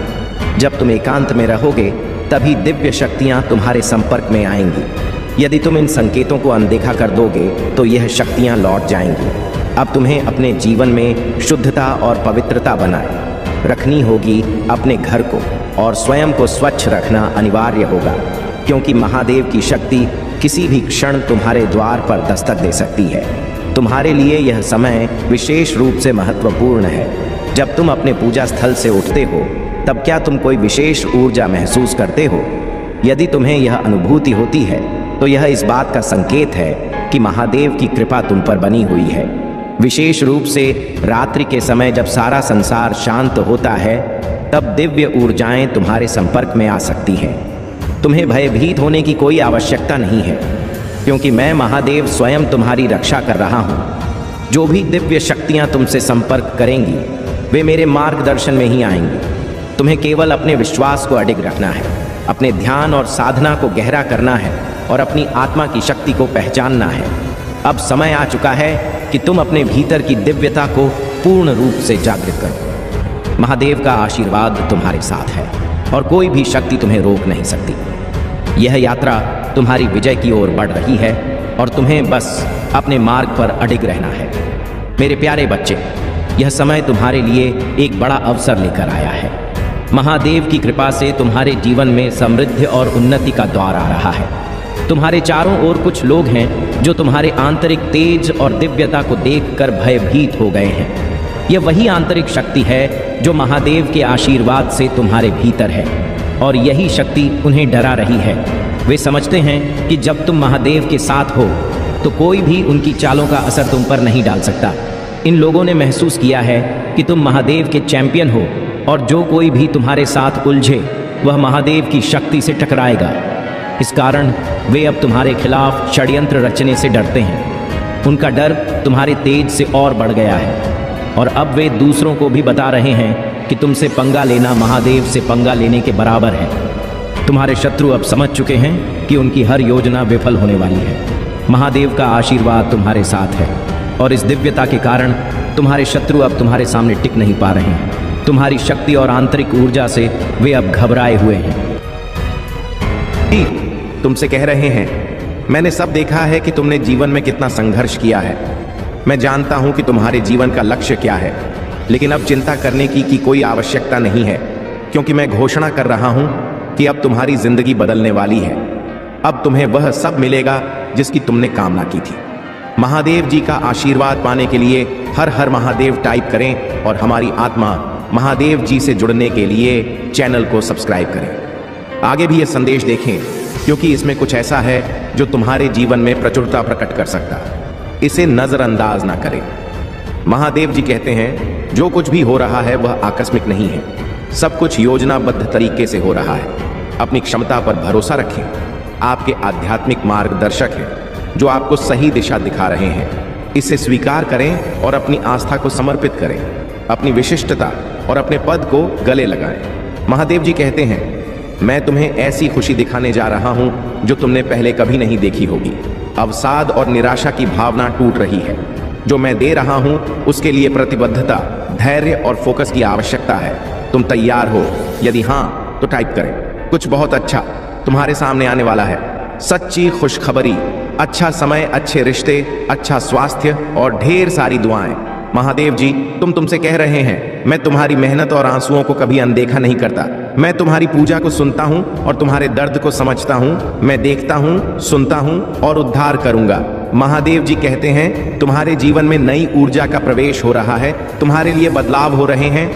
जब तुम एकांत में रहोगे, तभी दिव्य शक्तियाँ तुम्हारे संपर्क में आएंगी। यदि तुम इन संकेतों को अनदेखा कर दोगे तो यह शक्तियाँ लौट जाएंगी। अब तुम्हें अपने जीवन में शुद्धता और पवित्रता बनाए रखनी होगी। अपने घर को और स्वयं को स्वच्छ रखना अनिवार्य होगा, क्योंकि महादेव की शक्ति किसी भी क्षण तुम्हारे द्वार पर दस्तक दे सकती है। तुम्हारे लिए यह समय विशेष रूप से महत्वपूर्ण है। जब तुम अपने पूजा स्थल से उठते हो, तब क्या तुम कोई विशेष ऊर्जा महसूस करते हो? यदि तुम्हें यह अनुभूति होती है तो यह इस बात का संकेत है कि महादेव की कृपा तुम पर बनी हुई है। विशेष रूप से रात्रि के समय जब सारा संसार शांत होता है, तब दिव्य ऊर्जाएं तुम्हारे संपर्क में आ सकती हैं। तुम्हें भयभीत होने की कोई आवश्यकता नहीं है, क्योंकि मैं महादेव स्वयं तुम्हारी रक्षा कर रहा हूँ। जो भी दिव्य शक्तियाँ तुमसे संपर्क करेंगी, वे मेरे मार्गदर्शन में ही आएंगी। तुम्हें केवल अपने विश्वास को अडिग रखना है, अपने ध्यान और साधना को गहरा करना है और अपनी आत्मा की शक्ति को पहचानना है। अब समय आ चुका है कि तुम अपने भीतर की दिव्यता को पूर्ण रूप से जागृत करो। महादेव का आशीर्वाद तुम्हारे साथ है और कोई भी शक्ति तुम्हें रोक नहीं सकती। यह यात्रा तुम्हारी विजय की ओर बढ़ रही है और तुम्हें बस अपने मार्ग पर अडिग रहना है। मेरे प्यारे बच्चे, यह समय तुम्हारे लिए एक बड़ा अवसर लेकर आया है। महादेव की कृपा से तुम्हारे जीवन में समृद्धि और उन्नति का द्वार आ रहा है। तुम्हारे चारों ओर कुछ लोग हैं जो तुम्हारे आंतरिक तेज और दिव्यता को देखकर भयभीत हो गए हैं। यह वही आंतरिक शक्ति है जो महादेव के आशीर्वाद से तुम्हारे भीतर है और यही शक्ति उन्हें डरा रही है। वे समझते हैं कि जब तुम महादेव के साथ हो तो कोई भी उनकी चालों का असर तुम पर नहीं डाल सकता। इन लोगों ने महसूस किया है कि तुम महादेव के चैंपियन हो और जो कोई भी तुम्हारे साथ उलझे वह महादेव की शक्ति से टकराएगा। इस कारण वे अब तुम्हारे खिलाफ षड्यंत्र रचने से डरते हैं। उनका डर तुम्हारे तेज से और बढ़ गया है और अब वे दूसरों को भी बता रहे हैं कि तुमसे पंगा लेना महादेव से पंगा लेने के बराबर है। तुम्हारे शत्रु अब समझ चुके हैं कि उनकी हर योजना विफल होने वाली है। महादेव का आशीर्वाद तुम्हारे साथ है और इस दिव्यता के कारण तुम्हारे शत्रु अब तुम्हारे सामने टिक नहीं पा रहे हैं। तुम्हारी शक्ति और आंतरिक ऊर्जा से वे अब घबराए हुए हैं। तुमसे कह रहे हैं, मैंने सब देखा है कि तुमने जीवन में कितना संघर्ष किया है। मैं जानता हूं कि तुम्हारे जीवन का लक्ष्य क्या है, लेकिन अब चिंता करने की कोई आवश्यकता नहीं है, क्योंकि मैं घोषणा कर रहा हूं कि अब तुम्हारी जिंदगी बदलने वाली है। अब तुम्हें वह सब मिलेगा जिसकी तुमने कामना की थी। महादेव जी का आशीर्वाद पाने के लिए हर हर महादेव टाइप करें और हमारी आत्मा महादेव जी से जुड़ने के लिए चैनल को सब्सक्राइब करें। आगे भी ये संदेश देखें, क्योंकि इसमें कुछ ऐसा है जो तुम्हारे जीवन में प्रचुरता प्रकट कर सकता है। इसे नजरअंदाज ना करें। महादेव जी कहते हैं, जो कुछ भी हो रहा है वह आकस्मिक नहीं है, सब कुछ योजनाबद्ध तरीके से हो रहा है। अपनी क्षमता पर भरोसा रखें। आपके आध्यात्मिक मार्गदर्शक हैं जो आपको सही दिशा दिखा रहे हैं। इसे स्वीकार करें और अपनी आस्था को समर्पित करें। अपनी विशिष्टता और अपने पद को गले लगाएं। महादेव जी कहते हैं, मैं तुम्हें ऐसी खुशी दिखाने जा रहा हूं जो तुमने पहले कभी नहीं देखी होगी। अवसाद और निराशा की भावना टूट रही है। जो मैं दे रहा हूं उसके लिए प्रतिबद्धता, धैर्य और फोकस की आवश्यकता है। तुम तैयार हो? यदि हां तो टाइप करें। कुछ बहुत अच्छा तुम्हारे सामने आने वाला है। सच्ची खुशखबरी, अच्छा समय, अच्छे रिश्ते, अच्छा स्वास्थ्य और ढेर सारी दुआएं। महादेव जी तुमसे कह रहे हैं, मैं तुम्हारी मेहनत और आंसुओं को कभी अनदेखा नहीं करता। मैं तुम्हारी पूजा को सुनता हूं और तुम्हारे दर्द को समझता हूं। मैं देखता हूं, सुनता हूं और उद्धार करूंगा। महादेव जी कहते हैं, तुम्हारे जीवन में नई ऊर्जा का प्रवेश हो रहा है। तुम्हारे लिए बदलाव हो रहे हैं,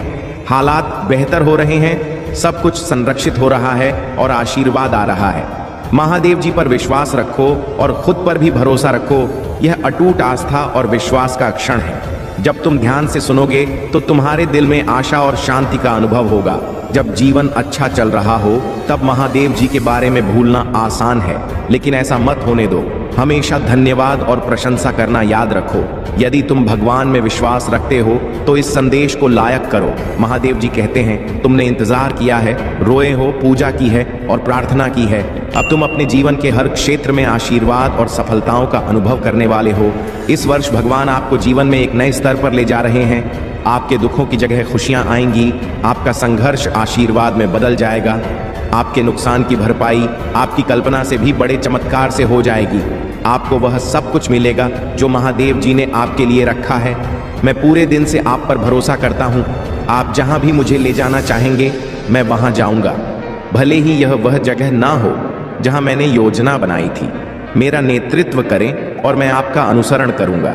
हालात बेहतर हो रहे हैं, सब कुछ संरक्षित हो रहा है और आशीर्वाद आ रहा है। महादेव जी पर विश्वास रखो और खुद पर भी भरोसा रखो। यह अटूट आस्था और विश्वास का क्षण है। जब तुम ध्यान से सुनोगे तो तुम्हारे दिल में आशा और शांति का अनुभव होगा। जब जीवन अच्छा चल रहा हो तब महादेव जी के बारे में भूलना आसान है, लेकिन ऐसा मत होने दो। हमेशा धन्यवाद और प्रशंसा करना याद रखो। यदि तुम भगवान में विश्वास रखते हो तो इस संदेश को लायक करो। महादेव जी कहते हैं, तुमने इंतजार किया है, रोए हो, पूजा की है और प्रार्थना की है। अब तुम अपने जीवन के हर क्षेत्र में आशीर्वाद और सफलताओं का अनुभव करने वाले हो। इस वर्ष भगवान आपको जीवन में एक नए स्तर पर ले जा रहे हैं। आपके दुखों की जगह खुशियां आएंगी। आपका संघर्ष आशीर्वाद में बदल जाएगा। आपके नुकसान की भरपाई आपकी कल्पना से भी बड़े चमत्कार से हो जाएगी। आपको वह सब कुछ मिलेगा जो महादेव जी ने आपके लिए रखा है। मैं पूरे दिन से आप पर भरोसा करता हूँ। आप जहाँ भी मुझे ले जाना चाहेंगे मैं वहाँ जाऊँगा, भले ही यह वह जगह ना हो जहाँ मैंने योजना बनाई थी। मेरा नेतृत्व करें और मैं आपका अनुसरण करूँगा।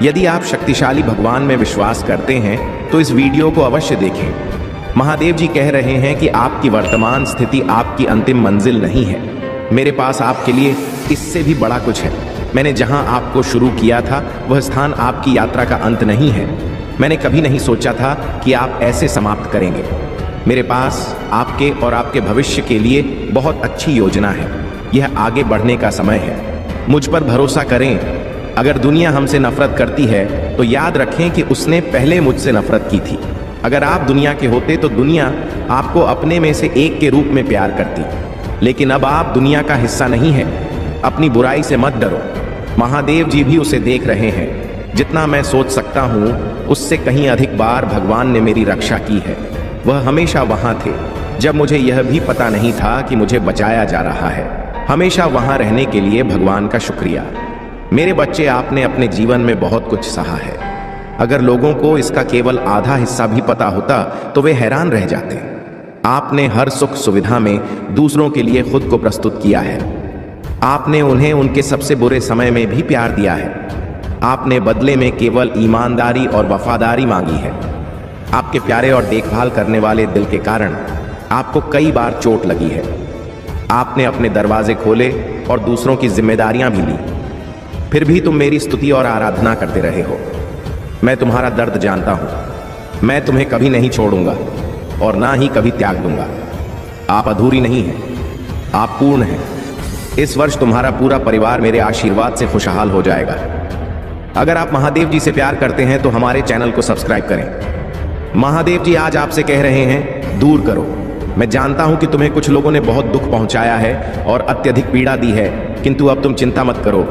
यदि आप शक्तिशाली भगवान में विश्वास करते हैं तो इस वीडियो को अवश्य देखें। महादेव जी कह रहे हैं कि आपकी वर्तमान स्थिति आपकी अंतिम मंजिल नहीं है। मेरे पास आपके लिए इससे भी बड़ा कुछ है। मैंने जहां आपको शुरू किया था वह स्थान आपकी यात्रा का अंत नहीं है। मैंने कभी नहीं सोचा था कि आप ऐसे समाप्त करेंगे। मेरे पास आपके और आपके भविष्य के लिए बहुत अच्छी योजना है। यह आगे बढ़ने का समय है। मुझ पर भरोसा करें। अगर दुनिया हमसे नफरत करती है तो याद रखें कि उसने पहले मुझसे नफरत की थी। अगर आप दुनिया के होते तो दुनिया आपको अपने में से एक के रूप में प्यार करती, लेकिन अब आप दुनिया का हिस्सा नहीं है। अपनी बुराई से मत डरो, महादेव जी भी उसे देख रहे हैं। जितना मैं सोच सकता हूँ उससे कहीं अधिक बार भगवान ने मेरी रक्षा की है। वह हमेशा वहाँ थे जब मुझे यह भी पता नहीं था कि मुझे बचाया जा रहा है। हमेशा वहाँ रहने के लिए भगवान का शुक्रिया। मेरे बच्चे, आपने अपने जीवन में बहुत कुछ सहा है। अगर लोगों को इसका केवल आधा हिस्सा भी पता होता तो वे हैरान रह जाते। आपने हर सुख सुविधा में दूसरों के लिए खुद को प्रस्तुत किया है। आपने उन्हें उनके सबसे बुरे समय में भी प्यार दिया है। आपने बदले में केवल ईमानदारी और वफादारी मांगी है। आपके प्यारे और देखभाल करने वाले दिल के कारण आपको कई बार चोट लगी है। आपने अपने दरवाजे खोले और दूसरों की जिम्मेदारियां भी ली, फिर भी तुम मेरी स्तुति और आराधना करते रहे हो। मैं तुम्हारा दर्द जानता हूं। मैं तुम्हें कभी नहीं छोड़ूंगा और ना ही कभी त्याग दूंगा। आप अधूरी नहीं हैं, आप पूर्ण हैं। इस वर्ष तुम्हारा पूरा परिवार मेरे आशीर्वाद से खुशहाल हो जाएगा। अगर आप महादेव जी से प्यार करते हैं तो हमारे चैनल को सब्सक्राइब करें। महादेव जी आज आपसे कह रहे हैं, दूर करो। मैं जानता हूं कि तुम्हें कुछ लोगों ने बहुत दुख पहुंचाया है और अत्यधिक पीड़ा दी है, किंतु अब तुम चिंता मत करो,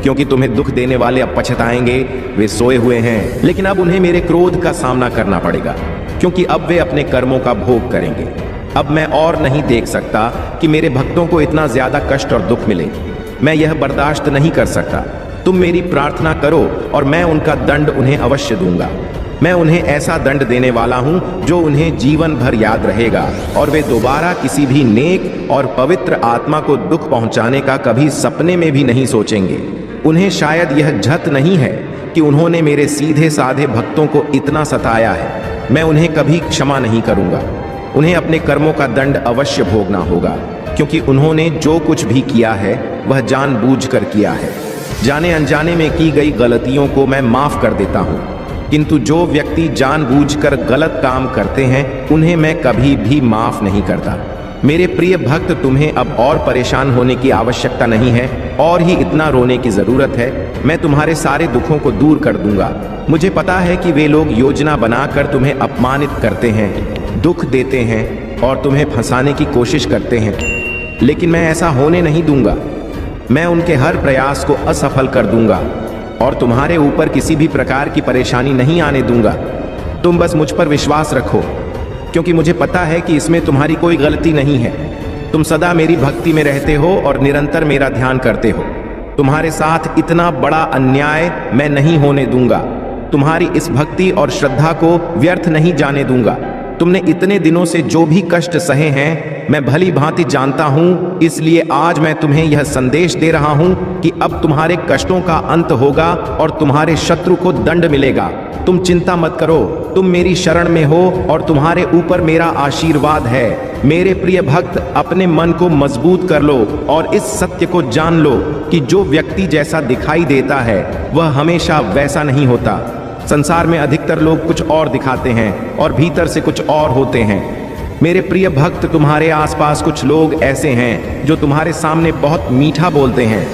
क्योंकि तुम्हें दुख देने वाले अब पछताएंगे। वे सोए हुए हैं, लेकिन अब उन्हें मेरे क्रोध का सामना करना पड़ेगा, क्योंकि अब वे अपने कर्मों का भोग करेंगे। अब मैं और नहीं देख सकता कि मेरे भक्तों को इतना ज्यादा कष्ट और दुख मिले। मैं यह बर्दाश्त नहीं कर सकता। तुम मेरी प्रार्थना करो और मैं उनका दंड उन्हें अवश्य दूंगा। मैं उन्हें ऐसा दंड देने वाला हूं जो उन्हें जीवन भर याद रहेगा और वे दोबारा किसी भी नेक और पवित्र आत्मा को दुख पहुंचाने का कभी सपने में भी नहीं सोचेंगे। उन्हें शायद यह झट नहीं है कि उन्होंने मेरे सीधे साधे भक्तों को इतना सताया है। मैं उन्हें कभी क्षमा नहीं करूंगा। उन्हें अपने कर्मों का दंड अवश्य भोगना होगा, क्योंकि उन्होंने जो कुछ भी किया है वह जानबूझकर किया है। जाने अनजाने में की गई गलतियों को मैं माफ कर देता हूँ, किंतु जो व्यक्ति जानबूझकर गलत काम करते हैं उन्हें मैं कभी भी माफ नहीं करता। मेरे प्रिय भक्त, तुम्हें अब और परेशान होने की आवश्यकता नहीं है और ही इतना रोने की जरूरत है। मैं तुम्हारे सारे दुखों को दूर कर दूंगा। मुझे पता है कि वे लोग योजना बनाकर तुम्हें अपमानित करते हैं, दुख देते हैं और तुम्हें फंसाने की कोशिश करते हैं, लेकिन मैं ऐसा होने नहीं दूंगा। मैं उनके हर प्रयास को असफल कर दूंगा और तुम्हारे ऊपर किसी भी प्रकार की परेशानी नहीं आने दूंगा। तुम बस मुझ पर विश्वास रखो, क्योंकि मुझे पता है कि इसमें तुम्हारी कोई गलती नहीं है। तुम सदा मेरी भक्ति में रहते हो और निरंतर मेरा ध्यान करते हो। तुम्हारे साथ इतना बड़ा अन्याय मैं नहीं होने दूंगा। तुम्हारी इस भक्ति और श्रद्धा को व्यर्थ नहीं जाने दूंगा। तुमने इतने दिनों से जो भी कष्ट सहे हैं मैं भली भांति जानता हूं, इसलिए आज मैं तुम्हें यह संदेश दे रहा हूं कि अब तुम्हारे कष्टों का अंत होगा और तुम्हारे शत्रु को दंड मिलेगा। तुम चिंता मत करो, तुम मेरी शरण में हो और तुम्हारे ऊपर मेरा आशीर्वाद है। मेरे प्रिय भक्त, अपने मन को मजबूत कर लो और इस सत्य को जान लो कि जो व्यक्ति जैसा दिखाई देता है वह हमेशा वैसा नहीं होता। संसार में अधिकतर लोग कुछ और दिखाते हैं और भीतर से कुछ और होते हैं। मेरे प्रिय भक्त, तुम्हारे आसपास कुछ लोग ऐसे हैं जो तुम्हारे सामने बहुत मीठा बोलते हैं,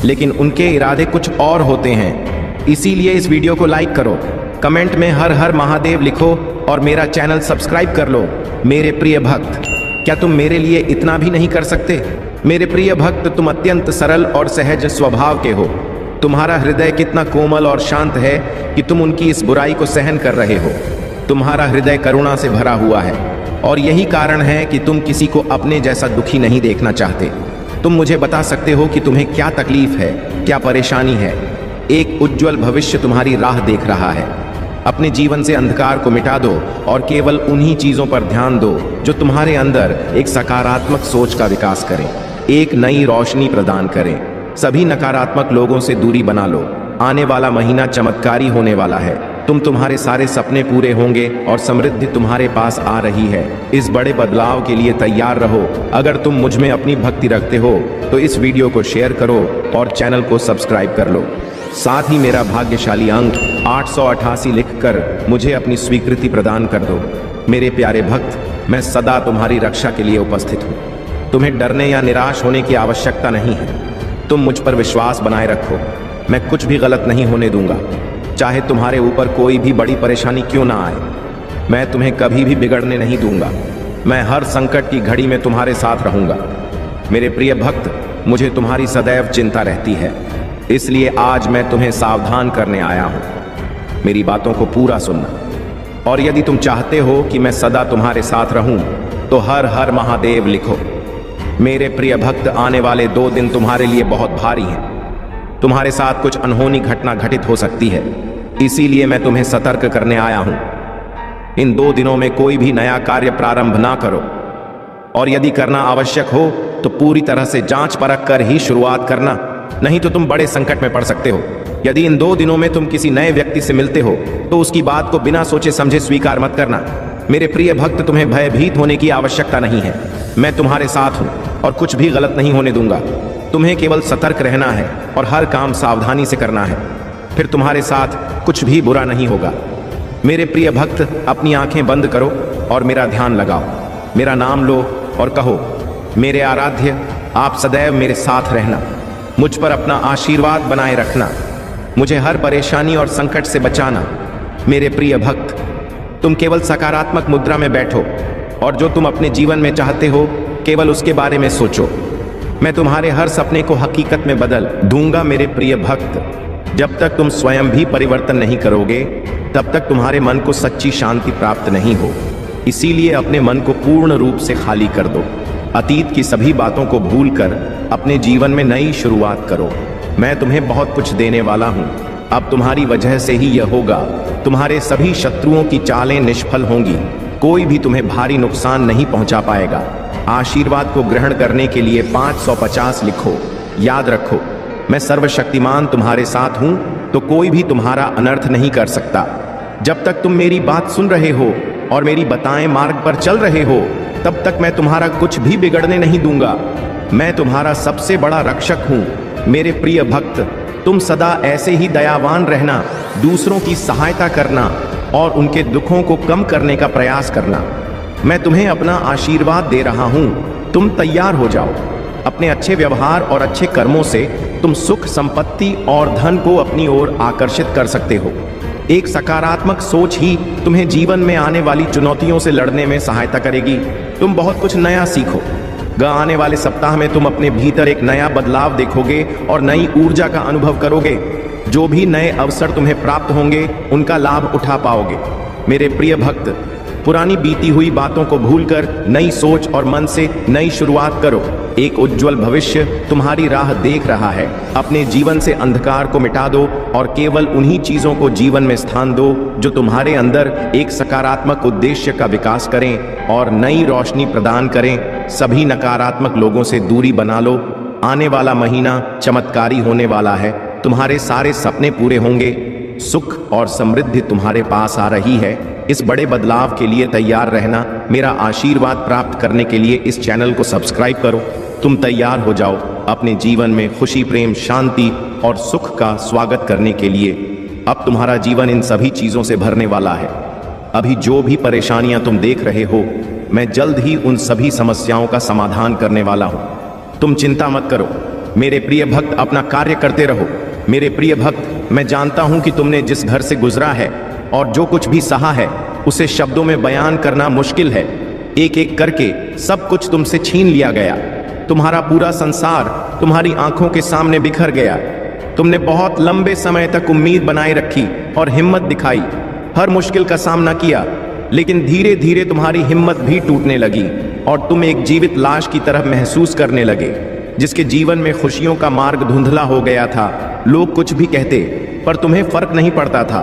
लेकिन उनके इरादे कुछ और होते हैं। इसीलिए इस वीडियो को लाइक करो, कमेंट में हर हर महादेव लिखो और मेरा चैनल सब्सक्राइब कर लो। मेरे प्रिय भक्त, क्या तुम मेरे लिए इतना भी नहीं कर सकते? मेरे प्रिय भक्त, तुम अत्यंत सरल और सहज स्वभाव के हो। तुम्हारा हृदय कितना कोमल और शांत है कि तुम उनकी इस बुराई को सहन कर रहे हो। तुम्हारा हृदय करुणा से भरा हुआ है और यही कारण है कि तुम किसी को अपने जैसा दुखी नहीं देखना चाहते। तुम मुझे बता सकते हो कि तुम्हें क्या तकलीफ है, क्या परेशानी है। एक उज्जवल भविष्य तुम्हारी राह देख रहा है। अपने जीवन से अंधकार को मिटा दो और केवल उन्हीं चीजों पर ध्यान दो जो तुम्हारे अंदर एक सकारात्मक सोच का विकास करें, एक नई रोशनी प्रदान करें। सभी नकारात्मक लोगों से दूरी बना लो। आने वाला महीना चमत्कारी होने वाला है। तुम्हारे सारे सपने पूरे होंगे और समृद्धि तुम्हारे पास आ रही है। इस बड़े बदलाव के लिए तैयार रहो। अगर तुम मुझ में अपनी भक्ति रखते हो तो इस वीडियो को शेयर करो और चैनल को सब्सक्राइब कर लो। साथ ही मेरा भाग्यशाली अंक 888 लिखकर मुझे अपनी स्वीकृति प्रदान कर दो। मेरे प्यारे भक्त, मैं सदा तुम्हारी रक्षा के लिए उपस्थित हूँ। तुम्हें डरने या निराश होने की आवश्यकता नहीं है। तुम मुझ पर विश्वास बनाए रखो। मैं कुछ भी गलत नहीं होने दूंगा, चाहे तुम्हारे ऊपर कोई भी बड़ी परेशानी क्यों ना आए। मैं तुम्हें कभी भी बिगड़ने नहीं दूंगा। मैं हर संकट की घड़ी में तुम्हारे साथ रहूंगा। मेरे प्रिय भक्त, मुझे तुम्हारी सदैव चिंता रहती है, इसलिए आज मैं तुम्हें सावधान करने आया हूं। मेरी बातों को पूरा सुनना, और यदि तुम चाहते हो कि मैं सदा तुम्हारे साथ रहूं तो हर हर महादेव लिखो। मेरे प्रिय भक्त, आने वाले 2 दिन तुम्हारे लिए बहुत भारी हैं। तुम्हारे साथ कुछ अनहोनी घटना घटित हो सकती है, इसीलिए मैं तुम्हें सतर्क करने आया हूं। इन 2 दिनों में कोई भी नया कार्य प्रारंभ ना करो, और यदि करना आवश्यक हो तो पूरी तरह से जांच परख कर ही शुरुआत करना, नहीं तो तुम बड़े संकट में पड़ सकते हो। यदि इन 2 दिनों में तुम किसी नए व्यक्ति से मिलते हो तो उसकी बात को बिना सोचे समझे स्वीकार मत करना। मेरे प्रिय भक्त, तुम्हें भयभीत होने की आवश्यकता नहीं है। मैं तुम्हारे साथ हूं और कुछ भी गलत नहीं होने दूंगा। तुम्हें केवल सतर्क रहना है और हर काम सावधानी से करना है, फिर तुम्हारे साथ कुछ भी बुरा नहीं होगा। मेरे प्रिय भक्त, अपनी आंखें बंद करो और मेरा ध्यान लगाओ। मेरा नाम लो और कहो, मेरे आराध्य, आप सदैव मेरे साथ रहना, मुझ पर अपना आशीर्वाद बनाए रखना, मुझे हर परेशानी और संकट से बचाना। मेरे प्रिय भक्त, तुम केवल सकारात्मक मुद्रा में बैठो और जो तुम अपने जीवन में चाहते हो केवल उसके बारे में सोचो। मैं तुम्हारे हर सपने को हकीकत में बदल दूंगा। मेरे प्रिय भक्त, जब तक तुम स्वयं भी परिवर्तन नहीं करोगे तब तक तुम्हारे मन को सच्ची शांति प्राप्त नहीं हो। इसीलिए अपने मन को पूर्ण रूप से खाली कर दो। अतीत की सभी बातों को भूलकर अपने जीवन में नई शुरुआत करो। मैं तुम्हें बहुत कुछ देने वाला हूं। अब तुम्हारी वजह से ही यह होगा। तुम्हारे सभी शत्रुओं की चालें निष्फल होंगी। कोई भी तुम्हें भारी नुकसान नहीं पहुंचा पाएगा। आशीर्वाद को ग्रहण करने के लिए 550 लिखो। याद रखो, मैं सर्वशक्तिमान तुम्हारे साथ हूं, तो कोई भी तुम्हारा अनर्थ नहीं कर सकता। जब तक तुम मेरी बात सुन रहे हो और मेरी बताएं मार्ग पर चल रहे हो, तब तक मैं तुम्हारा कुछ भी बिगड़ने नहीं दूंगा। मैं तुम्हारा सबसे बड़ा रक्षक हूं। मेरे प्रिय भक्त, तुम सदा ऐसे ही दयावान रहना, दूसरों की सहायता करना और उनके दुखों को कम करने का प्रयास करना। मैं तुम्हें अपना आशीर्वाद दे रहा हूं। तुम तैयार हो जाओ। अपने अच्छे व्यवहार और अच्छे कर्मों से तुम सुख, संपत्ति और धन को अपनी ओर आकर्षित कर सकते हो। एक सकारात्मक सोच ही तुम्हें जीवन में आने वाली चुनौतियों से लड़ने में सहायता करेगी। तुम बहुत कुछ नया सीखो। आने वाले सप्ताह में तुम अपने भीतर एक नया बदलाव देखोगे और नई ऊर्जा का अनुभव करोगे। जो भी नए अवसर तुम्हें प्राप्त होंगे उनका लाभ उठा पाओगे। मेरे प्रिय भक्त, पुरानी बीती हुई बातों को भूलकर नई सोच और मन से नई शुरुआत करो। एक उज्जवल भविष्य तुम्हारी राह देख रहा है। अपने जीवन से अंधकार को मिटा दो और केवल उन्हीं चीजों को जीवन में स्थान दो जो तुम्हारे अंदर एक सकारात्मक उद्देश्य का विकास करें और नई रोशनी प्रदान करें। सभी नकारात्मक लोगों से दूरी बना लो। आने वाला महीना चमत्कारी होने वाला है। तुम्हारे सारे सपने पूरे होंगे। सुख और समृद्धि तुम्हारे पास आ रही है। इस बड़े बदलाव के लिए तैयार रहना। मेरा आशीर्वाद प्राप्त करने के लिए इस चैनल को सब्सक्राइब करो। तुम तैयार हो जाओ अपने जीवन में खुशी, प्रेम, शांति और सुख का स्वागत करने के लिए। अब तुम्हारा जीवन इन सभी चीजों से भरने वाला है। अभी जो भी परेशानियां तुम देख रहे हो, मैं जल्द ही उन सभी समस्याओं का समाधान करने वाला हूं। तुम चिंता मत करो। मेरे प्रिय भक्त, अपना कार्य करते रहो। मेरे प्रिय भक्त, मैं जानता हूं कि तुमने जिस घर से गुजरा है और जो कुछ भी सहा है उसे शब्दों में बयान करना मुश्किल है। एक एक करके सब कुछ तुमसे छीन लिया गया। तुम्हारा पूरा संसार तुम्हारी आंखों के सामने बिखर गया। तुमने बहुत लंबे समय तक उम्मीद बनाए रखी और हिम्मत दिखाई, हर मुश्किल का सामना किया, लेकिन धीरे धीरे तुम्हारी हिम्मत भी टूटने लगी और तुम एक जीवित लाश की तरह महसूस करने लगे, जिसके जीवन में खुशियों का मार्ग धुंधला हो गया था। लोग कुछ भी कहते पर तुम्हें फर्क नहीं पड़ता था।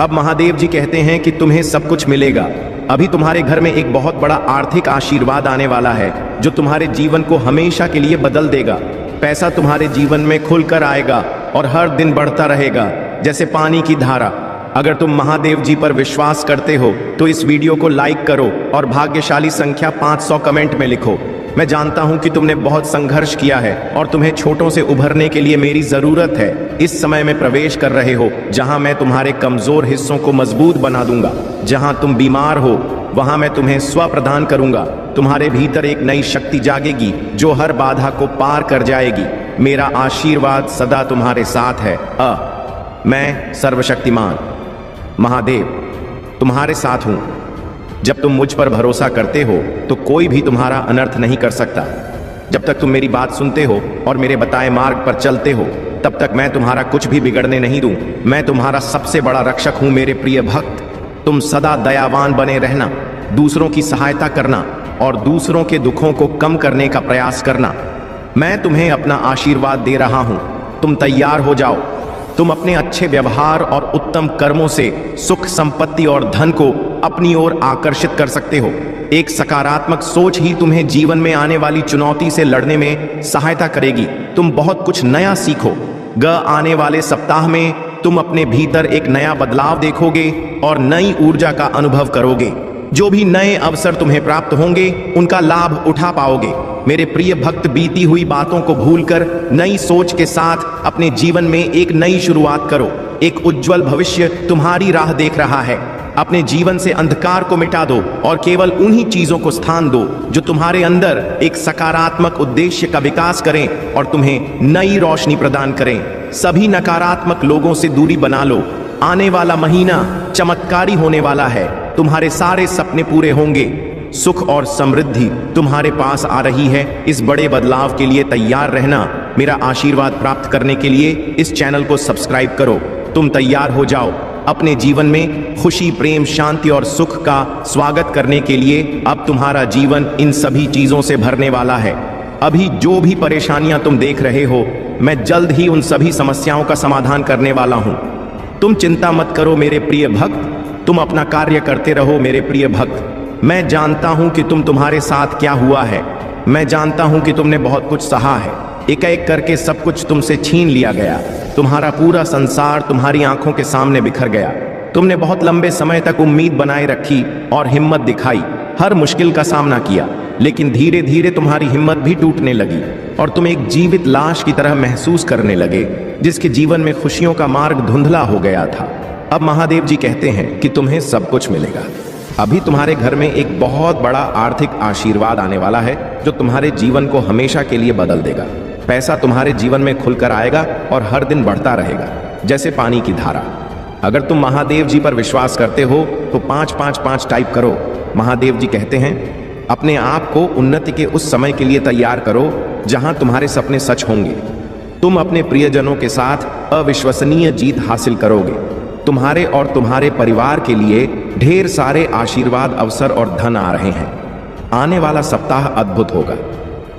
अब महादेव जी कहते हैं कि तुम्हें सब कुछ मिलेगा। अभी तुम्हारे घर में एक बहुत बड़ा आर्थिक आशीर्वाद आने वाला है जो तुम्हारे जीवन को हमेशा के लिए बदल देगा। पैसा तुम्हारे जीवन में खुलकर आएगा और हर दिन बढ़ता रहेगा जैसे पानी की धारा। अगर तुम महादेव जी पर विश्वास करते हो तो इस वीडियो को लाइक करो और भाग्यशाली संख्या 500 कमेंट में लिखो। मैं जानता हूं कि तुमने बहुत संघर्ष किया है और तुम्हें छोटों से उभरने के लिए मेरी जरूरत है। इस समय में प्रवेश कर रहे हो जहां मैं तुम्हारे कमजोर हिस्सों को मजबूत बना दूंगा। जहां तुम बीमार हो वहां मैं तुम्हें स्व प्रदान करूंगा। तुम्हारे भीतर एक नई शक्ति जागेगी जो हर बाधा को पार कर जाएगी। मेरा आशीर्वाद सदा तुम्हारे साथ है। मैं सर्वशक्तिमान महादेव तुम्हारे साथ हूं। जब तुम मुझ पर भरोसा करते हो तो कोई भी तुम्हारा अनर्थ नहीं कर सकता। जब तक तुम मेरी बात सुनते हो और मेरे बताए मार्ग पर चलते हो तब तक मैं तुम्हारा कुछ भी बिगड़ने नहीं दूं। मैं तुम्हारा सबसे बड़ा रक्षक हूं मेरे प्रिय भक्त। तुम सदा दयावान बने रहना, दूसरों की सहायता करना और दूसरों के दुखों को कम करने का प्रयास करना। मैं तुम्हें अपना आशीर्वाद दे रहा हूं, तुम तैयार हो जाओ। तुम अपने अच्छे व्यवहार और उत्तम कर्मों से सुख, संपत्ति और धन को अपनी ओर आकर्षित कर सकते हो। एक सकारात्मक सोच ही तुम्हें जीवन में आने वाली चुनौती से लड़ने में सहायता करेगी। तुम बहुत कुछ नया सीखो। आने वाले सप्ताह में तुम अपने भीतर एक नया बदलाव देखोगे और नई ऊर्जा का अनुभव करोगे। जो भी नए अवसर तुम्हें प्राप्त होंगे उनका लाभ उठा पाओगे। मेरे प्रिय भक्त, बीती हुई बातों को भूलकर नई सोच के साथ अपने जीवन में एक नई शुरुआत करो। एक उज्जवल भविष्य तुम्हारी राह देख रहा है। अपने जीवन से अंधकार को मिटा दो और केवल उन्हीं चीजों को स्थान दो जो तुम्हारे अंदर एक सकारात्मक उद्देश्य का विकास करें और तुम्हें नई रोशनी प्रदान करें। सभी नकारात्मक लोगों से दूरी बना लो। आने वाला महीना चमत्कारी होने वाला है। तुम्हारे सारे सपने पूरे होंगे। सुख और समृद्धि तुम्हारे पास आ रही है। इस बड़े बदलाव के लिए तैयार रहना। मेरा आशीर्वाद प्राप्त करने के लिए इस चैनल को सब्सक्राइब करो। तुम तैयार हो जाओ अपने जीवन में खुशी, प्रेम, शांति और सुख का स्वागत करने के लिए। अब तुम्हारा जीवन इन सभी चीजों से भरने वाला है। अभी जो भी परेशानियां तुम देख रहे हो, मैं जल्द ही उन सभी समस्याओं का समाधान करने वाला हूं। तुम चिंता मत करो मेरे प्रिय भक्त, तुम अपना कार्य करते रहो मेरे प्रिय भक्त। मैं जानता हूं कि तुम्हारे साथ क्या हुआ है। मैं जानता हूं कि तुमने बहुत कुछ सहा है। एक एक करके सब कुछ तुमसे छीन लिया गया। तुम्हारा पूरा संसार तुम्हारी आंखों के सामने बिखर गया। तुमने बहुत लंबे समय तक उम्मीद बनाए रखी और हिम्मत दिखाई, हर मुश्किल का सामना किया, लेकिन धीरे धीरे तुम्हारी हिम्मत भी टूटने लगी और तुम एक जीवित लाश की तरह महसूस करने लगे जिसके जीवन में खुशियों का मार्ग धुंधला हो गया था। अब महादेव जी कहते हैं कि तुम्हें सब कुछ मिलेगा। अभी तुम्हारे घर में एक बहुत बड़ा आर्थिक आशीर्वाद आने वाला है जो तुम्हारे जीवन को हमेशा के लिए बदल देगा। पैसा तुम्हारे जीवन में खुलकर आएगा और हर दिन बढ़ता रहेगा जैसे पानी की धारा। अगर तुम महादेव जी पर विश्वास करते हो तो 555 टाइप करो। महादेव जी कहते हैं अपने आप को उन्नति के उस समय के लिए तैयार करो जहां तुम्हारे सपने सच होंगे। तुम अपने प्रियजनों के साथ अविश्वसनीय जीत हासिल करोगे। तुम्हारे और तुम्हारे परिवार के लिए ढेर सारे आशीर्वाद, अवसर और धन आ रहे हैं। आने वाला सप्ताह अद्भुत होगा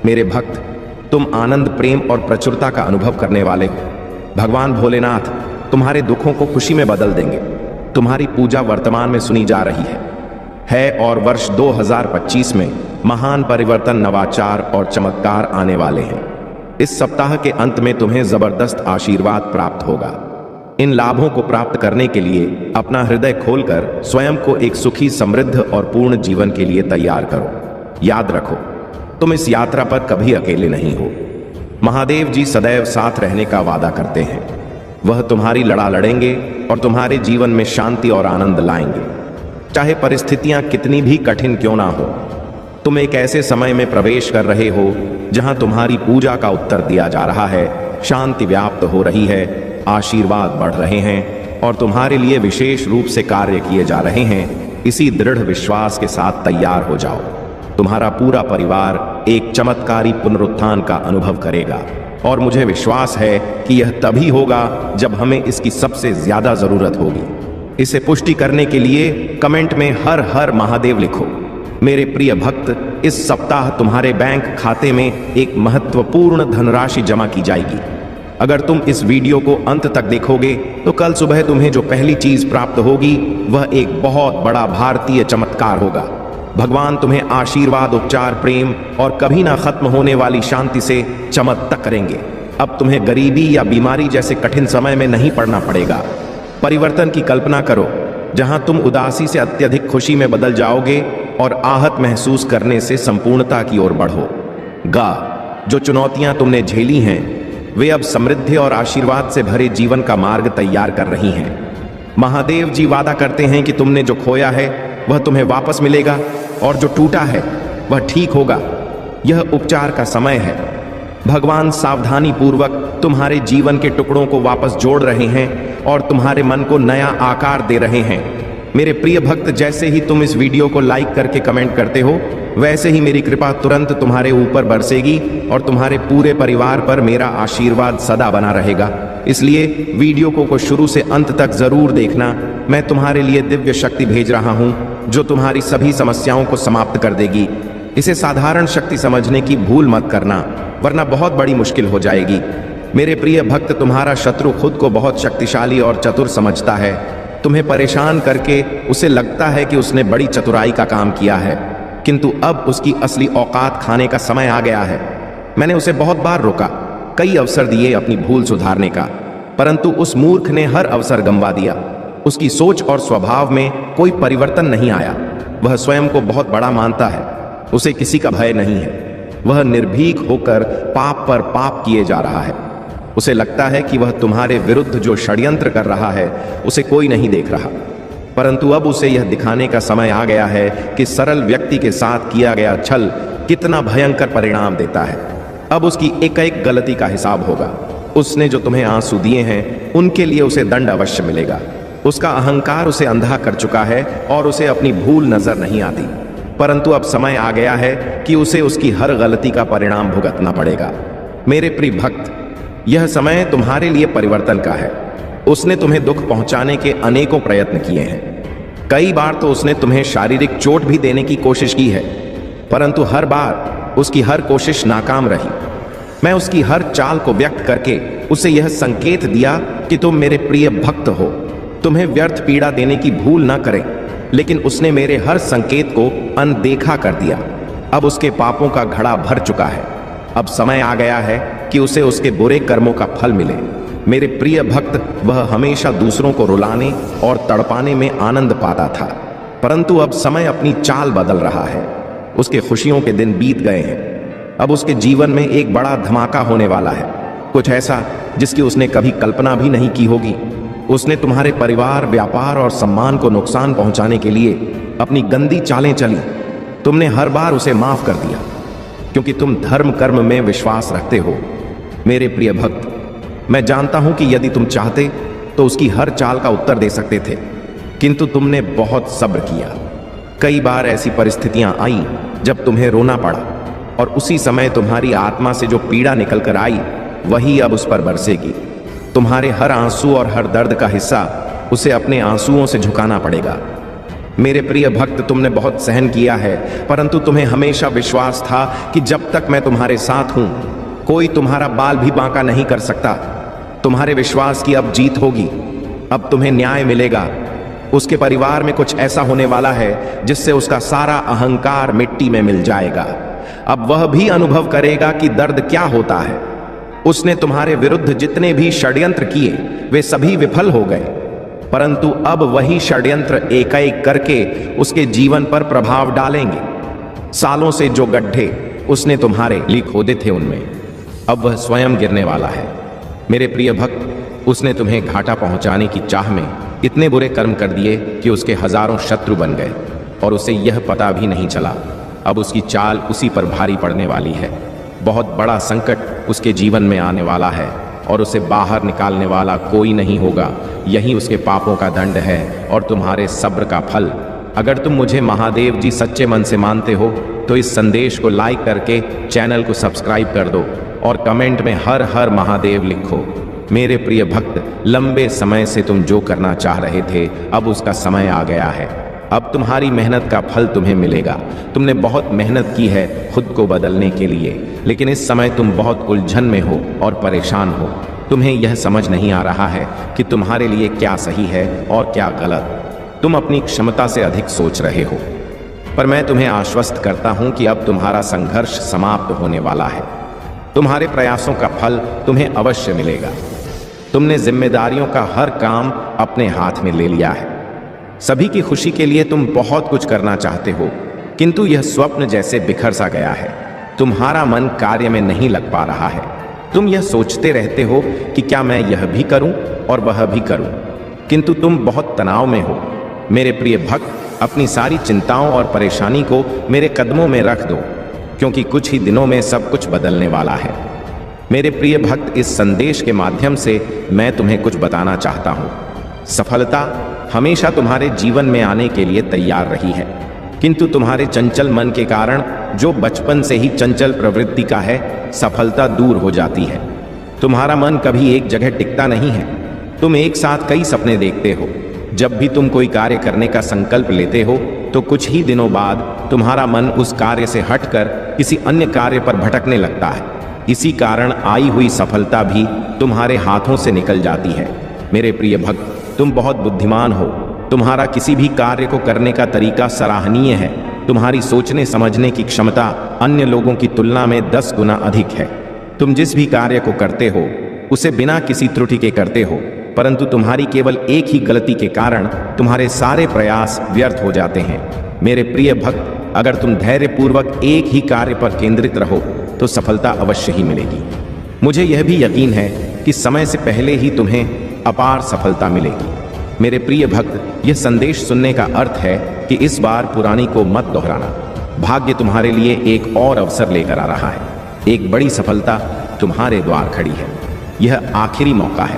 मेरे भक्त। तुम आनंद, प्रेम और प्रचुरता का अनुभव करने वाले हो। भगवान भोलेनाथ तुम्हारे दुखों को खुशी में बदल देंगे। तुम्हारी पूजा वर्तमान में सुनी जा रही है और वर्ष 2025 में महान परिवर्तन, नवाचार और चमत्कार आने वाले हैं। इस सप्ताह के अंत में तुम्हें जबरदस्त आशीर्वाद प्राप्त होगा। इन लाभों को प्राप्त करने के लिए अपना हृदय खोलकर स्वयं को एक सुखी, समृद्ध और पूर्ण जीवन के लिए तैयार करो। याद रखो, तुम इस यात्रा पर कभी अकेले नहीं हो। महादेव जी सदैव साथ रहने का वादा करते हैं। वह तुम्हारी लड़ा लड़ेंगे और तुम्हारे जीवन में शांति और आनंद लाएंगे, चाहे परिस्थितियां कितनी भी कठिन क्यों ना हो। तुम एक ऐसे समय में प्रवेश कर रहे हो जहां तुम्हारी पूजा का उत्तर दिया जा रहा है, शांति व्याप्त हो रही है, आशीर्वाद बढ़ रहे हैं और तुम्हारे लिए विशेष रूप से कार्य किए जा रहे हैं। इसी दृढ़ विश्वास के साथ तैयार हो जाओ। तुम्हारा पूरा परिवार एक चमत्कारी पुनरुत्थान का अनुभव करेगा और मुझे विश्वास है कि यह तभी होगा जब हमें इसकी सबसे ज्यादा जरूरत होगी। इसे पुष्टि करने के लिए कमेंट में हर हर महादेव लिखो। मेरे प्रिय भक्त, इस सप्ताह तुम्हारे बैंक खाते में एक महत्वपूर्ण धनराशि जमा की जाएगी। अगर तुम इस वीडियो को अंत तक देखोगे तो कल सुबह तुम्हें जो पहली चीज प्राप्त होगी वह एक बहुत बड़ा भारतीय चमत्कार होगा। भगवान तुम्हें आशीर्वाद, उपचार, प्रेम और कभी ना खत्म होने वाली शांति से चमत्कार करेंगे। अब तुम्हें गरीबी या बीमारी जैसे कठिन समय में नहीं पड़ना पड़ेगा। परिवर्तन की कल्पना करो जहां तुम उदासी से अत्यधिक खुशी में बदल जाओगे और आहत महसूस करने से संपूर्णता की ओर बढ़ो। जो चुनौतियां तुमने झेली हैं वे अब समृद्धि और आशीर्वाद से भरे जीवन का मार्ग तैयार कर रही हैं। महादेव जी वादा करते हैं कि तुमने जो खोया है वह तुम्हें वापस मिलेगा और जो टूटा है वह ठीक होगा। यह उपचार का समय है। भगवान सावधानी पूर्वक तुम्हारे जीवन के टुकड़ों को वापस जोड़ रहे हैं और तुम्हारे मन को नया आकार दे रहे हैं। मेरे प्रिय भक्त, जैसे ही तुम इस वीडियो को लाइक करके कमेंट करते हो, वैसे ही मेरी कृपा तुरंत तुम्हारे ऊपर बरसेगी और तुम्हारे पूरे परिवार पर मेरा आशीर्वाद सदा बना रहेगा। इसलिए वीडियो को शुरू से अंत तक जरूर देखना। मैं तुम्हारे लिए दिव्य शक्ति भेज रहा हूं जो तुम्हारी सभी समस्याओं को समाप्त कर देगी। इसे साधारण शक्ति समझने की भूल मत करना, वरना बहुत बड़ी मुश्किल हो जाएगी। मेरे प्रिय भक्त, तुम्हारा शत्रु खुद को बहुत शक्तिशाली और चतुर समझता है। तुम्हें परेशान करके उसे लगता है कि उसने बड़ी चतुराई का काम किया है, किंतु अब उसकी असली औकात खाने का समय आ गया है। मैंने उसे बहुत बार रोका, कई अवसर दिए अपनी भूल सुधारने का, परंतु उस मूर्ख ने हर अवसर गंवा दिया। उसकी सोच और स्वभाव में कोई परिवर्तन नहीं आया। वह स्वयं को बहुत बड़ा मानता है, उसे किसी का भय नहीं है। वह निर्भीक होकर पाप पर पाप किए जा रहा है। उसे लगता है कि वह तुम्हारे विरुद्ध जो षड्यंत्र कर रहा है उसे कोई नहीं देख रहा, परंतु अब उसे यह दिखाने का समय आ गया है कि सरल व्यक्ति के साथ किया गया छल कितना भयंकर परिणाम देता है। अब उसकी एक एक गलती का हिसाब होगा। उसने जो तुम्हें आंसू दिए हैं उनके लिए उसे दंड अवश्य मिलेगा। उसका अहंकार उसे अंधा कर चुका है और उसे अपनी भूल नजर नहीं आती, परंतु अब समय आ गया है कि उसे उसकी हर गलती का परिणाम भुगतना पड़ेगा। मेरे प्रिय भक्त, यह समय तुम्हारे लिए परिवर्तन का है। उसने तुम्हें दुख पहुंचाने के अनेकों प्रयत्न किए हैं। कई बार तो उसने तुम्हें शारीरिक चोट भी देने की कोशिश की है, परंतु हर बार उसकी हर कोशिश नाकाम रही। मैं उसकी हर चाल को व्यक्त करके उसे यह संकेत दिया कि तुम मेरे प्रिय भक्त हो, तुम्हें व्यर्थ पीड़ा देने की भूल ना करें, लेकिन उसने मेरे हर संकेत को अनदेखा कर दिया। अब उसके पापों का घड़ा भर चुका है। अब समय आ गया है कि उसे उसके बुरे कर्मों का फल मिले। मेरे प्रिय भक्त, वह हमेशा दूसरों को रुलाने और तड़पाने में आनंद पाता था, परंतु अब समय अपनी चाल बदल रहा है। उसके खुशियों के दिन बीत गए हैं। अब उसके जीवन में एक बड़ा धमाका होने वाला है, कुछ ऐसा जिसकी उसने कभी कल्पना भी नहीं की होगी। उसने तुम्हारे परिवार, व्यापार और सम्मान को नुकसान पहुंचाने के लिए अपनी गंदी चालें चली। तुमने हर बार उसे माफ कर दिया, क्योंकि तुम धर्म कर्म में विश्वास रखते हो। मेरे प्रिय भक्त, मैं जानता हूं कि यदि तुम चाहते तो उसकी हर चाल का उत्तर दे सकते थे, किंतु तुमने बहुत सब्र किया। कई बार ऐसी परिस्थितियां आई जब तुम्हें रोना पड़ा, और उसी समय तुम्हारी आत्मा से जो पीड़ा निकल कर आई वही अब उस पर बरसेगी। तुम्हारे हर आंसू और हर दर्द का हिस्सा उसे अपने आंसुओं से झुकाना पड़ेगा। मेरे प्रिय भक्त, तुमने बहुत सहन किया है, परंतु तुम्हें हमेशा विश्वास था कि जब तक मैं तुम्हारे साथ हूं कोई तुम्हारा बाल भी बांका नहीं कर सकता। तुम्हारे विश्वास की अब जीत होगी। अब तुम्हें न्याय मिलेगा। उसके परिवार में कुछ ऐसा होने वाला है जिससे उसका सारा अहंकार मिट्टी में मिल जाएगा। अब वह भी अनुभव करेगा कि दर्द क्या होता है। उसने तुम्हारे विरुद्ध जितने भी षड्यंत्र किए वे सभी विफल हो गए, परंतु अब वही षड्यंत्र एक एक करके उसके जीवन पर प्रभाव डालेंगे। सालों से जो गड्ढे उसने तुम्हारे लिए खोदे थे उनमें अब वह स्वयं गिरने वाला है। मेरे प्रिय भक्त, उसने तुम्हें घाटा पहुंचाने की चाह में इतने बुरे कर्म कर दिए कि उसके हजारों शत्रु बन गए और उसे यह पता भी नहीं चला। अब उसकी चाल उसी पर भारी पड़ने वाली है। बहुत बड़ा संकट उसके जीवन में आने वाला है और उसे बाहर निकालने वाला कोई नहीं होगा। यही उसके पापों का दंड है और तुम्हारे सब्र का फल। अगर तुम मुझे महादेव जी सच्चे मन से मानते हो तो इस संदेश को लाइक करके चैनल को सब्सक्राइब कर दो और कमेंट में हर हर महादेव लिखो। मेरे प्रिय भक्त, लंबे समय से तुम जो करना चाह रहे थे अब उसका समय आ गया है। अब तुम्हारी मेहनत का फल तुम्हें मिलेगा। तुमने बहुत मेहनत की है खुद को बदलने के लिए, लेकिन इस समय तुम बहुत उलझन में हो और परेशान हो। तुम्हें यह समझ नहीं आ रहा है कि तुम्हारे लिए क्या सही है और क्या गलत। तुम अपनी क्षमता से अधिक सोच रहे हो, पर मैं तुम्हें आश्वस्त करता हूं कि अब तुम्हारा संघर्ष समाप्त होने वाला है। तुम्हारे प्रयासों का फल तुम्हें अवश्य मिलेगा। तुमने जिम्मेदारियों का हर काम अपने हाथ में ले लिया है। सभी की खुशी के लिए तुम बहुत कुछ करना चाहते हो, किंतु यह स्वप्न जैसे बिखर सा गया है। तुम्हारा मन कार्य में नहीं लग पा रहा है। तुम यह सोचते रहते हो कि क्या मैं यह भी करूं और वह भी करूं, किंतु तुम बहुत तनाव में हो। मेरे प्रिय भक्त, अपनी सारी चिंताओं और परेशानी को मेरे कदमों में रख दो, क्योंकि कुछ ही दिनों में सब कुछ बदलने वाला है। मेरे प्रिय भक्त, इस संदेश के माध्यम से मैं तुम्हें कुछ बताना चाहता हूं। सफलता हमेशा तुम्हारे जीवन में आने के लिए तैयार रही है, किंतु तुम्हारे चंचल मन के कारण, जो बचपन से ही चंचल प्रवृत्ति का है, सफलता दूर हो जाती है। तुम्हारा मन कभी एक जगह टिकता नहीं है। तुम एक साथ कई सपने देखते हो। जब भी तुम कोई कार्य करने का संकल्प लेते हो तो कुछ ही दिनों बाद तुम्हारा मन उस कार्य से हटकर किसी अन्य कार्य पर भटकने लगता है। इसी कारण आई हुई सफलता भी तुम्हारे हाथों से निकल जाती है। मेरे प्रिय भक्त, तुम बहुत बुद्धिमान हो। तुम्हारा किसी भी कार्य को करने का तरीका सराहनीय है। तुम्हारी सोचने समझने की क्षमता अन्य लोगों की तुलना में 10 गुना अधिक है। तुम जिस भी कार्य को करते हो उसे बिना किसी त्रुटि के करते हो, परंतु तुम्हारी केवल एक ही गलती के कारण तुम्हारे सारे प्रयास व्यर्थ हो जाते हैं। मेरे प्रिय भक्त, अगर तुम धैर्यपूर्वक एक ही कार्य पर केंद्रित रहो तो सफलता अवश्य ही मिलेगी। मुझे यह भी यकीन है कि समय से पहले ही तुम्हें अपार सफलता मिलेगी। मेरे प्रिय भक्त, यह संदेश सुनने का अर्थ है कि इस बार पुरानी को मत दोहराना। भाग्य तुम्हारे लिए एक और अवसर लेकर आ रहा है। एक बड़ी सफलता तुम्हारे द्वार खड़ी है। यह आखिरी मौका है।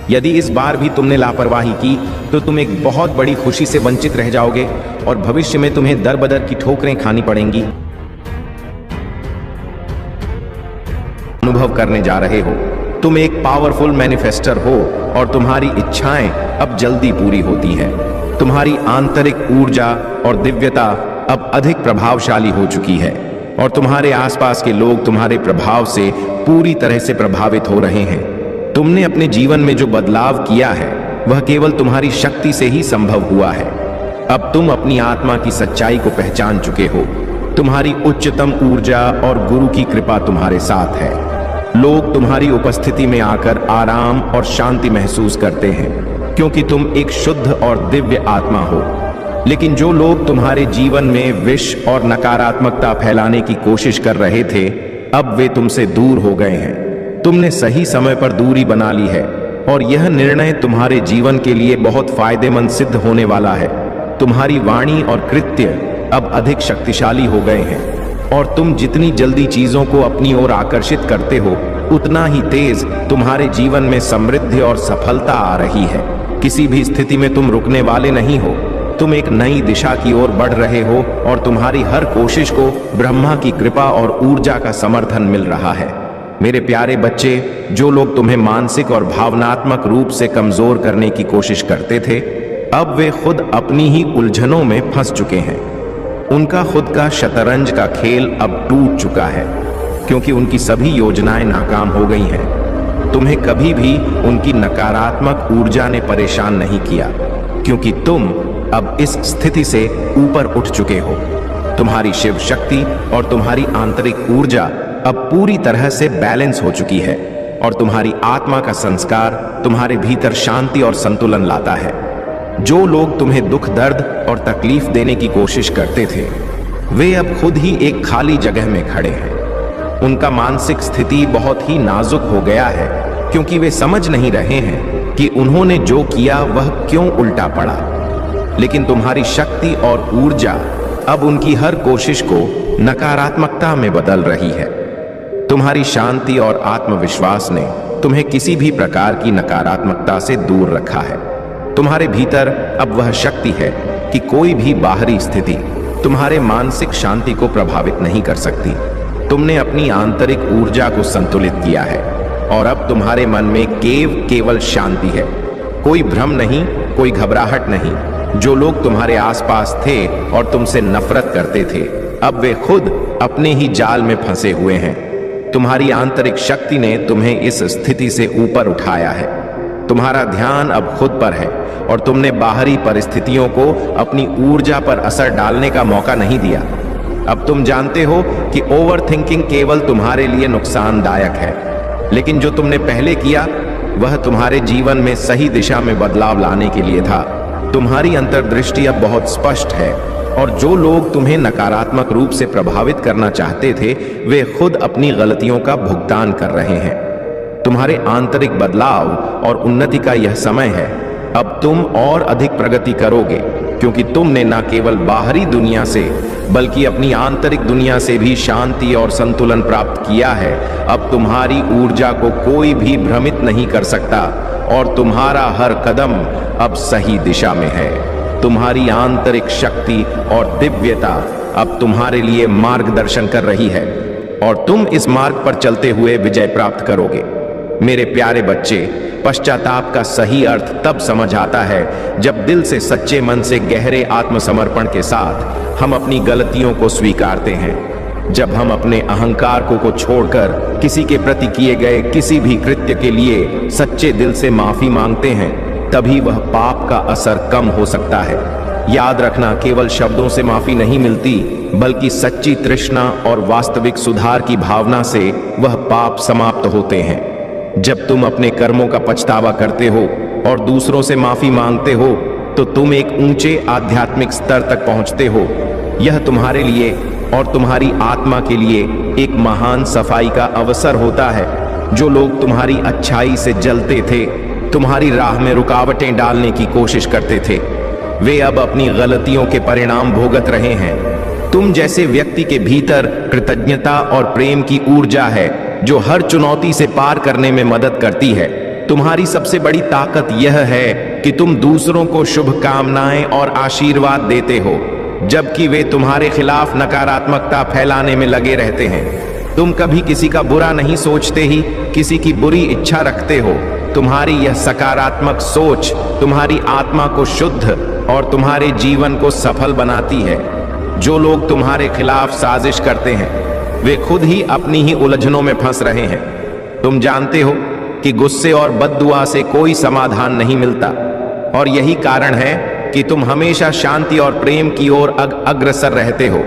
यदि इस बार भी तुमने लापरवाही की तो तुम एक बहुत बड़ी खुशी से वंचित रह जाओगे और भविष्य में तुम्हें दर बदर की ठोकरें खानी पड़ेंगी। अनुभव करने जा रहे हो। तुम एक पावरफुल मैनिफेस्टर हो और तुम्हारी इच्छाएं अब जल्दी पूरी होती हैं। तुम्हारी आंतरिक ऊर्जा और दिव्यता अब अधिक प्रभावशाली हो चुकी है और तुम्हारे आसपास के लोग तुम्हारे प्रभाव से पूरी तरह से प्रभावित हो रहे हैं। तुमने अपने जीवन में जो बदलाव किया है वह केवल तुम्हारी शक्ति से ही संभव हुआ है। अब तुम अपनी आत्मा की सच्चाई को पहचान चुके हो। तुम्हारी उच्चतम ऊर्जा और गुरु की कृपा तुम्हारे साथ है। लोग तुम्हारी उपस्थिति में आकर आराम और शांति महसूस करते हैं क्योंकि तुम एक शुद्ध और दिव्य आत्मा हो। लेकिन जो लोग तुम्हारे जीवन में विष और नकारात्मकता फैलाने की कोशिश कर रहे थे, अब वे तुमसे दूर हो गए हैं। तुमने सही समय पर दूरी बना ली है और यह निर्णय तुम्हारे जीवन के लिए बहुत फायदेमंद सिद्ध होने वाला है। तुम्हारी वाणी और कृत्य अब अधिक शक्तिशाली हो गए हैं और तुम जितनी जल्दी चीजों को अपनी ओर आकर्षित करते हो, उतना ही तेज तुम्हारे जीवन में समृद्धि और सफलता आ रही है। किसी भी स्थिति में तुम रुकने वाले नहीं हो। तुम एक नई दिशा की ओर बढ़ रहे हो और तुम्हारी हर कोशिश को ब्रह्मा की कृपा और ऊर्जा का समर्थन मिल रहा है। मेरे प्यारे बच्चे, जो लोग तुम्हें मानसिक और भावनात्मक रूप से कमजोर करने की कोशिश करते थे, अब वे खुद अपनी ही उलझनों में फंस चुके हैं। उनका खुद का शतरंज का खेल अब टूट चुका है क्योंकि उनकी सभी योजनाएं नाकाम हो गई हैं। तुम्हें कभी भी उनकी नकारात्मक ऊर्जा ने परेशान नहीं किया क्योंकि तुम अब इस स्थिति से ऊपर उठ चुके हो। तुम्हारी शिव शक्ति और तुम्हारी आंतरिक ऊर्जा अब पूरी तरह से बैलेंस हो चुकी है और तुम्हारी आत्मा का संस्कार तुम्हारे भीतर शांति और संतुलन लाता है। जो लोग तुम्हें दुख, दर्द और तकलीफ देने की कोशिश करते थे, वे अब खुद ही एक खाली जगह में खड़े हैं। उनका मानसिक स्थिति बहुत ही नाजुक हो गया है क्योंकि वे समझ नहीं रहे हैं कि उन्होंने जो किया वह क्यों उल्टा पड़ा। लेकिन तुम्हारी शक्ति और ऊर्जा अब उनकी हर कोशिश को नकारात्मकता में बदल रही है। तुम्हारी शांति और आत्मविश्वास ने तुम्हें किसी भी प्रकार की नकारात्मकता से दूर रखा है। तुम्हारे भीतर अब वह शक्ति है कि कोई भी बाहरी स्थिति तुम्हारे मानसिक शांति को प्रभावित नहीं कर सकती। तुमने अपनी आंतरिक ऊर्जा को संतुलित किया है और अब तुम्हारे मन में केवल शांति है। कोई भ्रम नहीं, कोई घबराहट नहीं। जो लोग तुम्हारे आसपास थे और तुमसे नफरत करते थे, अब वे खुद अपने ही जाल में फंसे हुए हैं। तुम्हारी आंतरिक शक्ति ने तुम्हें इस स्थिति से ऊपर उठाया है। तुम्हारा ध्यान अब खुद पर है और तुमने बाहरी परिस्थितियों को अपनी ऊर्जा पर असर डालने का मौका नहीं दिया। अब तुम जानते हो कि ओवरथिंकिंग केवल तुम्हारे लिए नुकसानदायक है, लेकिन जो तुमने पहले किया वह तुम्हारे जीवन में सही दिशा में बदलाव लाने के लिए था। तुम्हारी अंतर्दृष्टि अब बहुत स्पष्ट है और जो लोग तुम्हें नकारात्मक रूप से प्रभावित करना चाहते थे, वे खुद अपनी गलतियों का भुगतान कर रहे हैं। तुम्हारे आंतरिक बदलाव और उन्नति का यह समय है। अब तुम और अधिक प्रगति करोगे क्योंकि तुमने न केवल बाहरी दुनिया से बल्कि अपनी आंतरिक दुनिया से भी शांति और संतुलन प्राप्त किया है। अब तुम्हारी ऊर्जा को कोई भी भ्रमित नहीं कर सकता और तुम्हारा हर कदम अब सही दिशा में है। तुम्हारी आंतरिक शक्ति और दिव्यता अब तुम्हारे लिए मार्गदर्शन कर रही है और तुम इस मार्ग पर चलते हुए विजय प्राप्त करोगे। मेरे प्यारे बच्चे, पश्चाताप का सही अर्थ तब समझ आता है जब दिल से, सच्चे मन से, गहरे आत्मसमर्पण के साथ हम अपनी गलतियों को स्वीकारते हैं। जब हम अपने अहंकार को छोड़कर किसी के प्रति किए गए किसी भी कृत्य के लिए सच्चे दिल से माफी मांगते हैं, तभी वह पाप का असर कम हो सकता है। याद रखना, केवल शब्दों से माफी नहीं मिलती, बल्कि सच्ची तृष्णा और वास्तविक सुधार की भावना से वह पाप समाप्त होते हैं। जब तुम अपने कर्मों का पछतावा करते हो और दूसरों से माफी मांगते हो, तो तुम एक ऊंचे आध्यात्मिक स्तर तक पहुंचते हो। यह तुम्हारे लिए और तुम्हारी आत्मा के लिए एक महान सफाई का अवसर होता है। जो लोग तुम्हारी अच्छाई से जलते थे, तुम्हारी राह में रुकावटें डालने की कोशिश करते थे, वे अब अपनी गलतियों के परिणाम भोगत रहे हैं। तुम जैसे व्यक्ति के भीतर कृतज्ञता और प्रेम की ऊर्जा है जो हर चुनौती से पार करने में मदद करती है। तुम्हारी सबसे बड़ी ताकत यह है कि तुम दूसरों को शुभकामनाएं और आशीर्वाद देते हो, जबकि वे तुम्हारे खिलाफ नकारात्मकता फैलाने में लगे रहते हैं। तुम कभी किसी का बुरा नहीं सोचते ही किसी की बुरी इच्छा रखते हो। तुम्हारी यह सकारात्मक सोच तुम्हारी आत्मा को शुद्ध और तुम्हारे जीवन को सफल बनाती है। जो लोग तुम्हारे खिलाफ साजिश करते हैं, वे खुद ही अपनी ही उलझनों में फंस रहे हैं। तुम जानते हो कि गुस्से और बद्दुआ से कोई समाधान नहीं मिलता, और यही कारण है कि तुम हमेशा शांति और प्रेम की ओर अग्रसर रहते हो।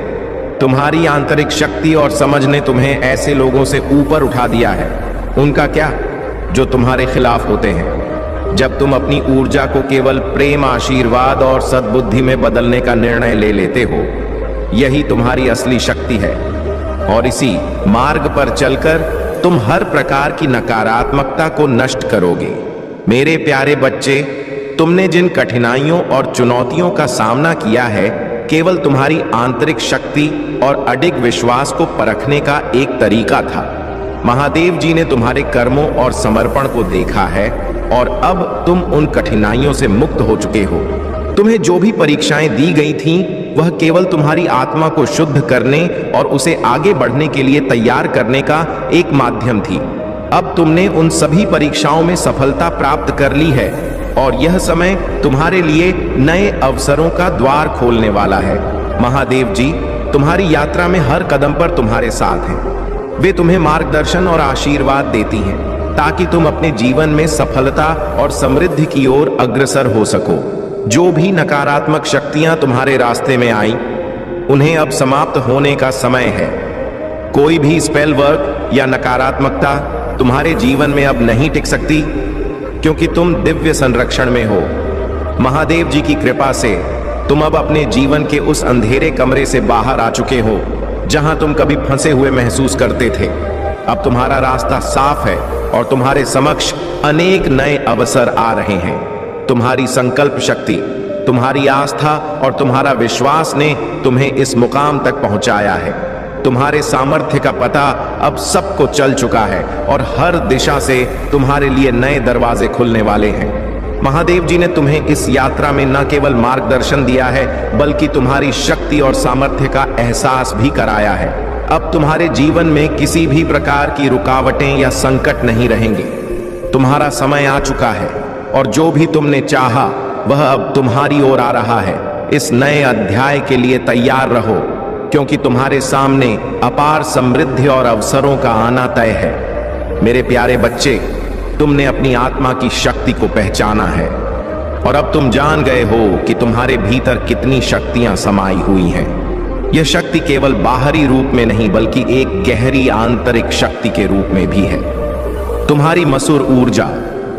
तुम्हारी आंतरिक शक्ति और समझ ने तुम्हें ऐसे लोगों से ऊपर उठा दिया है। उनका क्या, जो तुम्हारे खिलाफ होते हैं। जब तुम अपनी ऊर्जा को केवल प्रेम, आशीर्वाद और सद्बुद्धि में बदलने का निर्णय ले लेते हो, यही तुम्हारी असली शक्ति है। और इसी मार्ग पर चलकर तुम हर प्रकार की नकारात्मकता को नष्ट करोगे। मेरे प्यारे बच्चे, तुमने जिन कठिनाइयों और चुनौतियों का सामना किया है, केवल तुम्हारी आंतरिक शक्ति और अडिग विश्वास को परखने का एक तरीका था। महादेव जी ने तुम्हारे कर्मों और समर्पण को देखा है और अब तुम उन कठिनाइयों से मुक्त हो चुके हो। तुम्हें जो भी परीक्षाएं दी गई थीं, वह केवल तुम्हारी आत्मा को शुद्ध करने और उसे आगे बढ़ने के लिए तैयार करने का एक माध्यम थी। अब तुमने उन सभी परीक्षाओं में सफलता प्राप्त कर ली है और यह समय तुम्हारे लिए नए अवसरों का द्वार खोलने वाला है। महादेव जी तुम्हारी यात्रा में हर कदम पर तुम्हारे साथ हैं। वे तुम्हें मार्गदर्शन और आशीर्वाद देती हैं ताकि तुम अपने जीवन में सफलता और समृद्धि की ओर अग्रसर हो सको। जो भी नकारात्मक शक्तियां तुम्हारे रास्ते में आई, उन्हें अब समाप्त होने का समय है। कोई भी स्पेल वर्क या नकारात्मकता तुम्हारे जीवन में अब नहीं टिक सकती, क्योंकि तुम दिव्य संरक्षण में हो। महादेव जी की कृपा से तुम अब अपने जीवन के उस अंधेरे कमरे से बाहर आ चुके हो जहां तुम कभी फंसे हुए महसूस करते थे। अब तुम्हारा रास्ता साफ है और तुम्हारे समक्ष अनेक नए अवसर आ रहे हैं। तुम्हारी संकल्प शक्ति, तुम्हारी आस्था और तुम्हारा विश्वास ने तुम्हें इस मुकाम तक पहुंचाया है। तुम्हारे सामर्थ्य का पता अब सबको चल चुका है और हर दिशा से तुम्हारे लिए नए दरवाजे खुलने वाले हैं। महादेव जी ने तुम्हें इस यात्रा में न केवल मार्गदर्शन दिया है, बल्कि तुम्हारी शक्ति और सामर्थ्य का एहसास भी कराया है। अब तुम्हारे जीवन में किसी भी प्रकार की रुकावटें या संकट नहीं रहेंगे। तुम्हारा समय आ चुका है और जो भी तुमने चाहा वह अब तुम्हारी ओर आ रहा है। इस नए अध्याय के लिए तैयार रहो, क्योंकि तुम्हारे सामने अपार समृद्धि और अवसरों का आना तय है। मेरे प्यारे बच्चे, तुमने अपनी आत्मा की शक्ति को पहचाना है और अब तुम जान गए हो कि तुम्हारे भीतर कितनी शक्तियां समाई हुई हैं। यह शक्ति केवल बाहरी रूप में नहीं, बल्कि एक गहरी आंतरिक शक्ति के रूप में भी है। तुम्हारी मसूर ऊर्जा,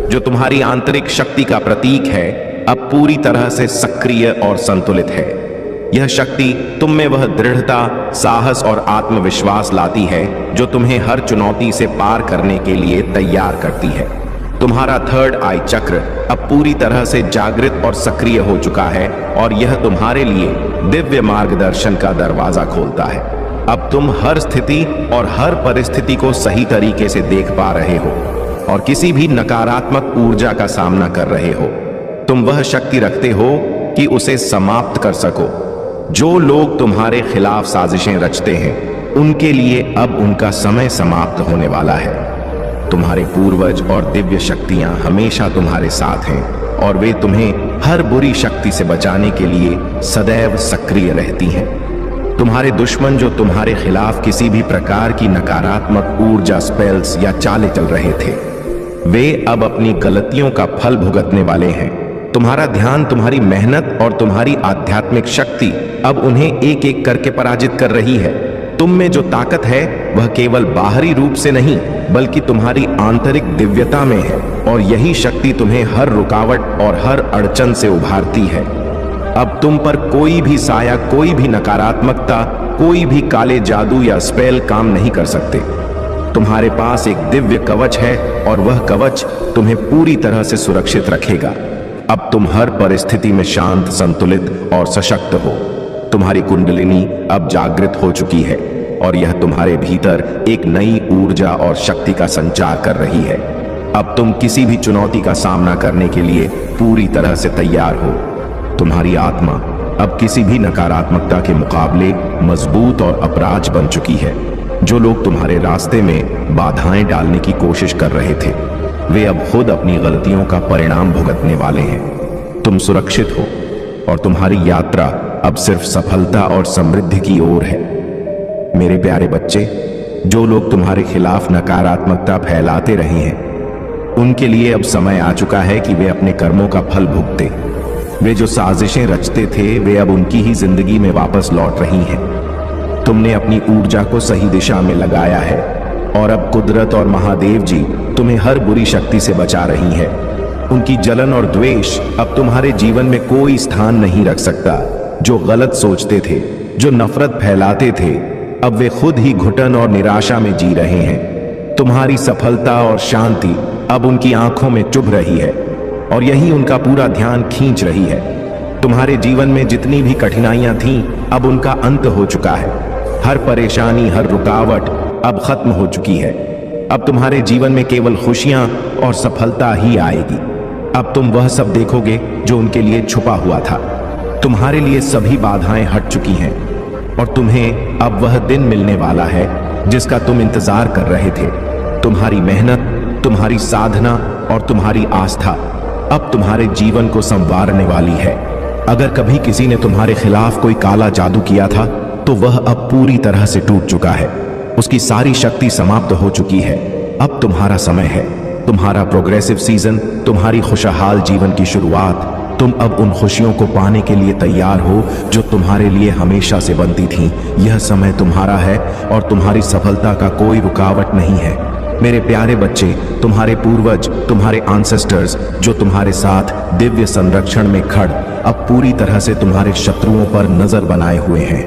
जो तुम्हारी आंतरिक शक्ति का प्रतीक है, अब पूरी तरह से सक्रिय और संतुलित है। यह शक्ति तुम में वह दृढ़ता, साहस और आत्मविश्वास लाती है जो तुम्हें हर चुनौती से पार करने के लिए तैयार करती है। तुम्हारा थर्ड आई चक्र अब पूरी तरह से जागृत और सक्रिय हो चुका है और यह तुम्हारे लिए दिव्य मार्गदर्शन का दरवाजा खोलता है। अब तुम हर स्थिति और हर परिस्थिति को सही तरीके से देख पा रहे हो। और किसी भी नकारात्मक ऊर्जा का सामना कर रहे हो, तुम वह शक्ति रखते हो कि उसे समाप्त कर सको। जो लोग तुम्हारे खिलाफ साजिशें रचते हैं, उनके लिए अब उनका समय समाप्त होने वाला है। तुम्हारे पूर्वज और दिव्य शक्तियां हमेशा तुम्हारे साथ हैं और वे तुम्हें हर बुरी शक्ति से बचाने के लिए सदैव सक्रिय रहती हैं। तुम्हारे दुश्मन जो तुम्हारे खिलाफ किसी भी प्रकार की नकारात्मक ऊर्जा, स्पेल्स या चालें चल रहे थे, वे अब अपनी गलतियों का फल भुगतने वाले हैं। तुम्हारा ध्यान, तुम्हारी मेहनत और तुम्हारी आध्यात्मिक शक्ति अब उन्हें एक एक करके पराजित कर रही है। तुम में जो ताकत है वह केवल बाहरी रूप से नहीं बल्कि तुम्हारी आंतरिक दिव्यता में है, और यही शक्ति तुम्हें हर रुकावट और हर अड़चन से उभारती है। अब तुम पर कोई भी साया, कोई भी नकारात्मकता, कोई भी काले जादू या स्पेल काम नहीं कर सकते। तुम्हारे पास एक दिव्य कवच है और वह कवच तुम्हें पूरी तरह से सुरक्षित रखेगा। अब तुम हर परिस्थिति में शांत, संतुलित और सशक्त हो। तुम्हारी कुंडलिनी अब जागृत हो चुकी है और यह तुम्हारे भीतर एक नई ऊर्जा और शक्ति का संचार कर रही है। अब तुम किसी भी चुनौती का सामना करने के लिए पूरी तरह से तैयार हो। तुम्हारी आत्मा अब किसी भी नकारात्मकता के मुकाबले मजबूत और अपराज बन चुकी है। जो लोग तुम्हारे रास्ते में बाधाएं डालने की कोशिश कर रहे थे, वे अब खुद अपनी गलतियों का परिणाम भुगतने वाले हैं। तुम सुरक्षित हो और तुम्हारी यात्रा अब सिर्फ सफलता और समृद्धि की ओर है। मेरे प्यारे बच्चे, जो लोग तुम्हारे खिलाफ नकारात्मकता फैलाते रहे हैं, उनके लिए अब समय आ चुका है कि वे अपने कर्मों का फल भुगते। वे जो साजिशें रचते थे, वे अब उनकी ही जिंदगी में वापस लौट रही हैं। तुमने अपनी ऊर्जा को सही दिशा में लगाया है और अब कुदरत और महादेव जी तुम्हें हर बुरी शक्ति से बचा रही है। उनकी जलन और द्वेष अब तुम्हारे जीवन में कोई स्थान नहीं रख सकता। जो गलत सोचते थे, जो नफरत फैलाते थे, अब वे खुद ही घुटन और निराशा में जी रहे हैं। तुम्हारी सफलता और शांति अब उनकी आंखों में चुभ रही है और यही उनका पूरा ध्यान खींच रही है। तुम्हारे जीवन में जितनी भी कठिनाइयां थीं, अब उनका अंत हो चुका है। हर परेशानी, हर रुकावट अब खत्म हो चुकी है। अब तुम्हारे जीवन में केवल खुशियां और सफलता ही आएगी। अब तुम वह सब देखोगे जो उनके लिए छुपा हुआ था। तुम्हारे लिए सभी बाधाएं हट चुकी हैं और तुम्हें अब वह दिन मिलने वाला है जिसका तुम इंतजार कर रहे थे। तुम्हारी मेहनत, तुम्हारी साधना और तुम्हारी आस्था अब तुम्हारे जीवन को संवारने वाली है। अगर कभी किसी ने तुम्हारे खिलाफ कोई काला जादू किया था, तो वह अब पूरी तरह से टूट चुका है। उसकी सारी शक्ति समाप्त हो चुकी है। अब तुम्हारा समय है, तुम्हारा प्रोग्रेसिव सीजन, तुम्हारी खुशहाल जीवन की शुरुआत। तुम अब उन खुशियों को पाने के लिए तैयार हो जो तुम्हारे लिए हमेशा से बनती थीं। यह समय तुम्हारा है और तुम्हारी सफलता का कोई रुकावट नहीं है। मेरे प्यारे बच्चे, तुम्हारे पूर्वज, तुम्हारे एंसेस्टर्स जो तुम्हारे साथ दिव्य संरक्षण में खड़ अब पूरी तरह से तुम्हारे शत्रुओं पर नजर बनाए हुए हैं।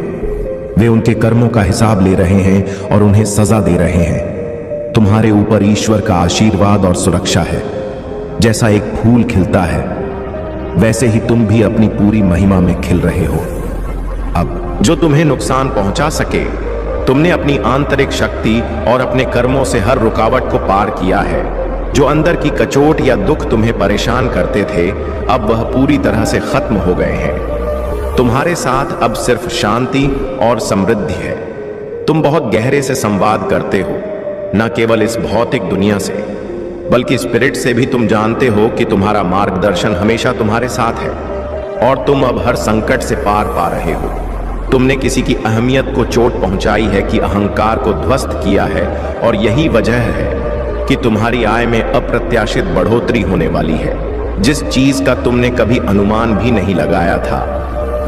वे उनके कर्मों का हिसाब ले रहे हैं और उन्हें सजा दे रहे हैं। तुम्हारे ऊपर ईश्वर का आशीर्वाद और सुरक्षा है। जैसा एक फूल खिलता है, वैसे ही तुम भी अपनी पूरी महिमा में खिल रहे हो। अब जो तुम्हें नुकसान पहुंचा सके, तुमने अपनी आंतरिक शक्ति और अपने कर्मों से हर रुकावट को पार किया है। जो अंदर की कचोट या दुख तुम्हें परेशान करते थे, अब वह पूरी तरह से खत्म हो गए हैं। तुम्हारे साथ अब सिर्फ शांति और समृद्धि है। तुम बहुत गहरे से संवाद करते हो, न केवल इस भौतिक दुनिया से, बल्कि स्पिरिट से भी। तुम जानते हो कि तुम्हारा मार्गदर्शन हमेशा तुम्हारे साथ है और तुम अब हर संकट से पार पा रहे हो। तुमने किसी की अहमियत को चोट पहुंचाई है, कि अहंकार को ध्वस्त किया है, और यही वजह है कि तुम्हारी आय में अप्रत्याशित बढ़ोतरी होने वाली है। जिस चीज का तुमने कभी अनुमान भी नहीं लगाया था,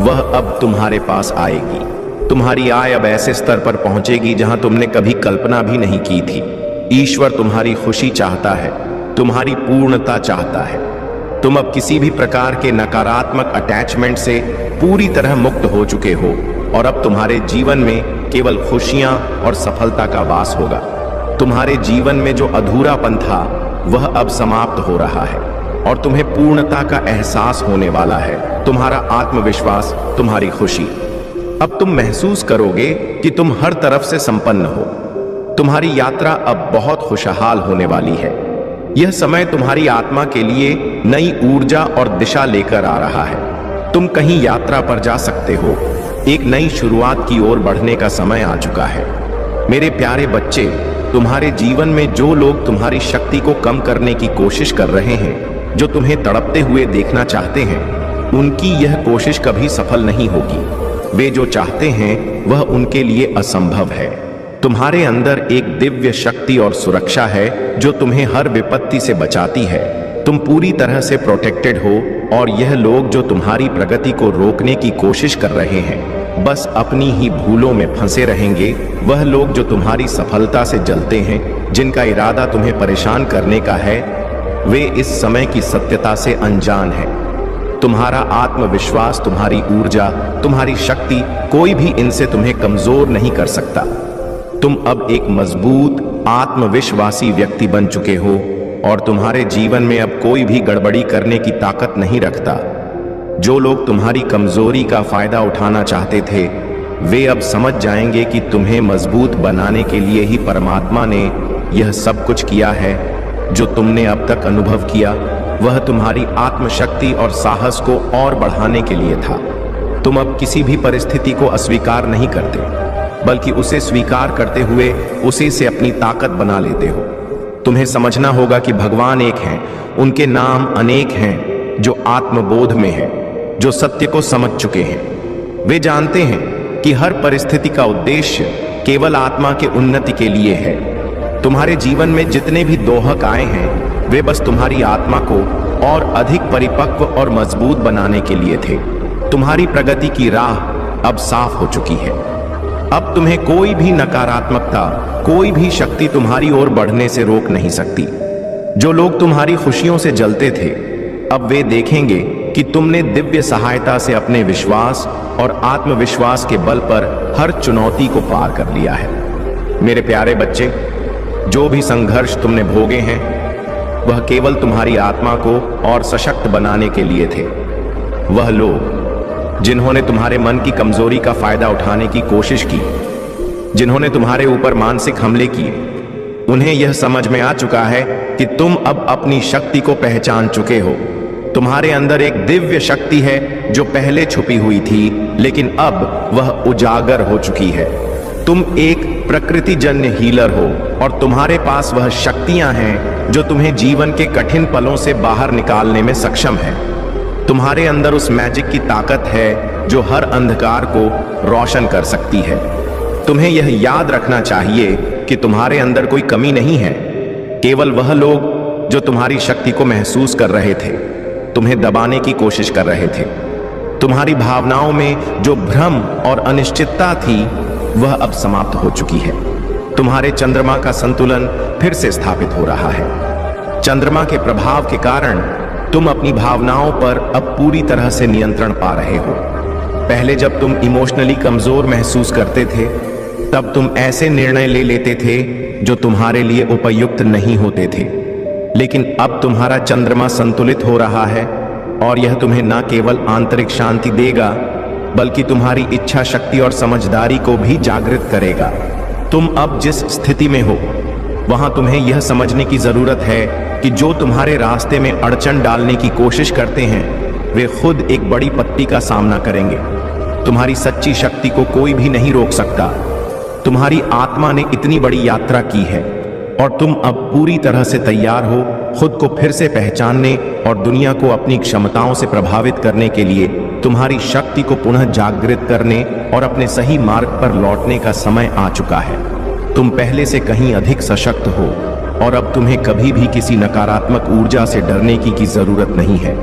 वह अब तुम्हारे पास आएगी। तुम्हारी आय अब ऐसे स्तर पर पहुंचेगी जहां तुमने कभी कल्पना भी नहीं की थी। ईश्वर तुम्हारी खुशी चाहता है, तुम्हारी पूर्णता चाहता है। तुम अब किसी भी प्रकार के नकारात्मक अटैचमेंट से पूरी तरह मुक्त हो चुके हो और अब तुम्हारे जीवन में केवल खुशियां और सफलता का वास होगा। तुम्हारे जीवन में जो अधूरापन था, वह अब समाप्त हो रहा है और तुम्हें पूर्णता का एहसास होने वाला है। तुम्हारा आत्मविश्वास, तुम्हारी खुशी। अब तुम महसूस करोगे कि तुम हर तरफ से संपन्न हो। तुम्हारी यात्रा अब बहुत खुशहाल होने वाली है। यह समय तुम्हारी आत्मा के लिए नई ऊर्जा और दिशा लेकर आ रहा है। तुम कहीं यात्रा पर जा सकते हो। एक नई शुरुआत की ओर बढ़ने का समय आ चुका है। मेरे प्यारे बच्चे, तुम्हारे जीवन में जो लोग तुम्हारी शक्ति को कम करने की कोशिश कर रहे हैं, जो तुम्हें तड़पते हुए देखना चाहते हैं, उनकी यह कोशिश कभी सफल नहीं होगी। वे जो चाहते हैं वह उनके लिए असंभव है। तुम्हारे अंदर एक दिव्य शक्ति और सुरक्षा है जो तुम्हें हर विपत्ति से बचाती है। तुम पूरी तरह से प्रोटेक्टेड हो और यह लोग जो तुम्हारी प्रगति को रोकने की कोशिश कर रहे हैं बस अपनी ही भूलों में फंसे रहेंगे। वह लोग जो तुम्हारी सफलता से जलते हैं, जिनका इरादा तुम्हें परेशान करने का है, वे इस समय की सत्यता से अनजान हैं। तुम्हारा आत्मविश्वास, तुम्हारी ऊर्जा, तुम्हारी शक्ति, कोई भी इनसे तुम्हें कमजोर नहीं कर सकता। तुम अब एक मजबूत आत्मविश्वासी व्यक्ति बन चुके हो और तुम्हारे जीवन में अब कोई भी गड़बड़ी करने की ताकत नहीं रखता। जो लोग तुम्हारी कमजोरी का फायदा उठाना चाहते थे, वे अब समझ जाएंगे कि तुम्हें मजबूत बनाने के लिए ही परमात्मा ने यह सब कुछ किया है। जो तुमने अब तक अनुभव किया वह तुम्हारी आत्मशक्ति और साहस को और बढ़ाने के लिए था। तुम अब किसी भी परिस्थिति को अस्वीकार नहीं करते, बल्कि उसे स्वीकार करते हुए उसी से अपनी ताकत बना लेते हो। तुम्हें समझना होगा कि भगवान एक हैं, उनके नाम अनेक हैं, जो आत्मबोध में हैं, जो सत्य को समझ चुके हैं। वे जानते हैं कि हर परिस्थिति का उद्देश्य केवल आत्मा के उन्नति के लिए है। तुम्हारे जीवन में जितने भी दोहक आए हैं, वे बस तुम्हारी आत्मा को और अधिक परिपक्व और मजबूत बनाने के लिए थे। तुम्हारी प्रगति की राह अब साफ हो चुकी है। अब तुम्हें कोई भी नकारात्मकता, कोई भी शक्ति तुम्हारी ओर बढ़ने से रोक नहीं सकती। जो लोग तुम्हारी खुशियों से जलते थे, अब वे देखेंगे कि तुमने दिव्य सहायता से अपने विश्वास और आत्मविश्वास के बल पर हर चुनौती को पार कर लिया है। मेरे प्यारे बच्चे, जो भी संघर्ष तुमने भोगे हैं वह केवल तुम्हारी आत्मा को और सशक्त बनाने के लिए थे। वह लोग जिन्होंने तुम्हारे मन की कमजोरी का फायदा उठाने की कोशिश की, जिन्होंने तुम्हारे ऊपर मानसिक हमले किए, उन्हें यह समझ में आ चुका है कि तुम अब अपनी शक्ति को पहचान चुके हो। तुम्हारे अंदर एक दिव्य शक्ति है जो पहले छुपी हुई थी, लेकिन अब वह उजागर हो चुकी है। तुम एक प्रकृतिजन्य हीलर हो और तुम्हारे पास वह शक्तियां हैं जो तुम्हें जीवन के कठिन पलों से बाहर निकालने में सक्षम है। तुम्हारे अंदर उस मैजिक की ताकत है जो हर अंधकार को रोशन कर सकती है। तुम्हें यह याद रखना चाहिए कि तुम्हारे अंदर कोई कमी नहीं है। केवल वह लोग जो तुम्हारी शक्ति को महसूस कर रहे थे, तुम्हें दबाने की कोशिश कर रहे थे। तुम्हारी भावनाओं में जो भ्रम और अनिश्चितता थी, वह अब समाप्त हो चुकी है। तुम्हारे चंद्रमा का संतुलन फिर से स्थापित हो रहा है। चंद्रमा के प्रभाव के कारण तुम अपनी भावनाओं पर अब पूरी तरह से नियंत्रण पा रहे हो। पहले जब तुम इमोशनली कमजोर महसूस करते थे, तब तुम ऐसे निर्णय ले लेते थे जो तुम्हारे लिए उपयुक्त नहीं होते थे। लेकिन अब तुम्हारा चंद्रमा संतुलित हो रहा है और यह तुम्हें न केवल आंतरिक शांति देगा, बल्कि तुम्हारी इच्छा शक्ति और समझदारी को भी जागृत करेगा। तुम अब जिस स्थिति में हो, वहां तुम्हें यह समझने की जरूरत है कि जो तुम्हारे रास्ते में अड़चन डालने की कोशिश करते हैं, वे खुद एक बड़ी पत्ती का सामना करेंगे। तुम्हारी सच्ची शक्ति को कोई भी नहीं रोक सकता। तुम्हारी आत्मा ने इतनी बड़ी यात्रा की है और तुम अब पूरी तरह से तैयार हो खुद को फिर से पहचानने और दुनिया को अपनी क्षमताओं से प्रभावित करने के लिए। तुम्हारी शक्ति को पुनः जागृत करने और अपने सही मार्ग पर लौटने का समय आ चुका है। तुम पहले से कहीं अधिक सशक्त हो और अब तुम्हें कभी भी किसी नकारात्मक ऊर्जा से डरने की जरूरत नहीं है।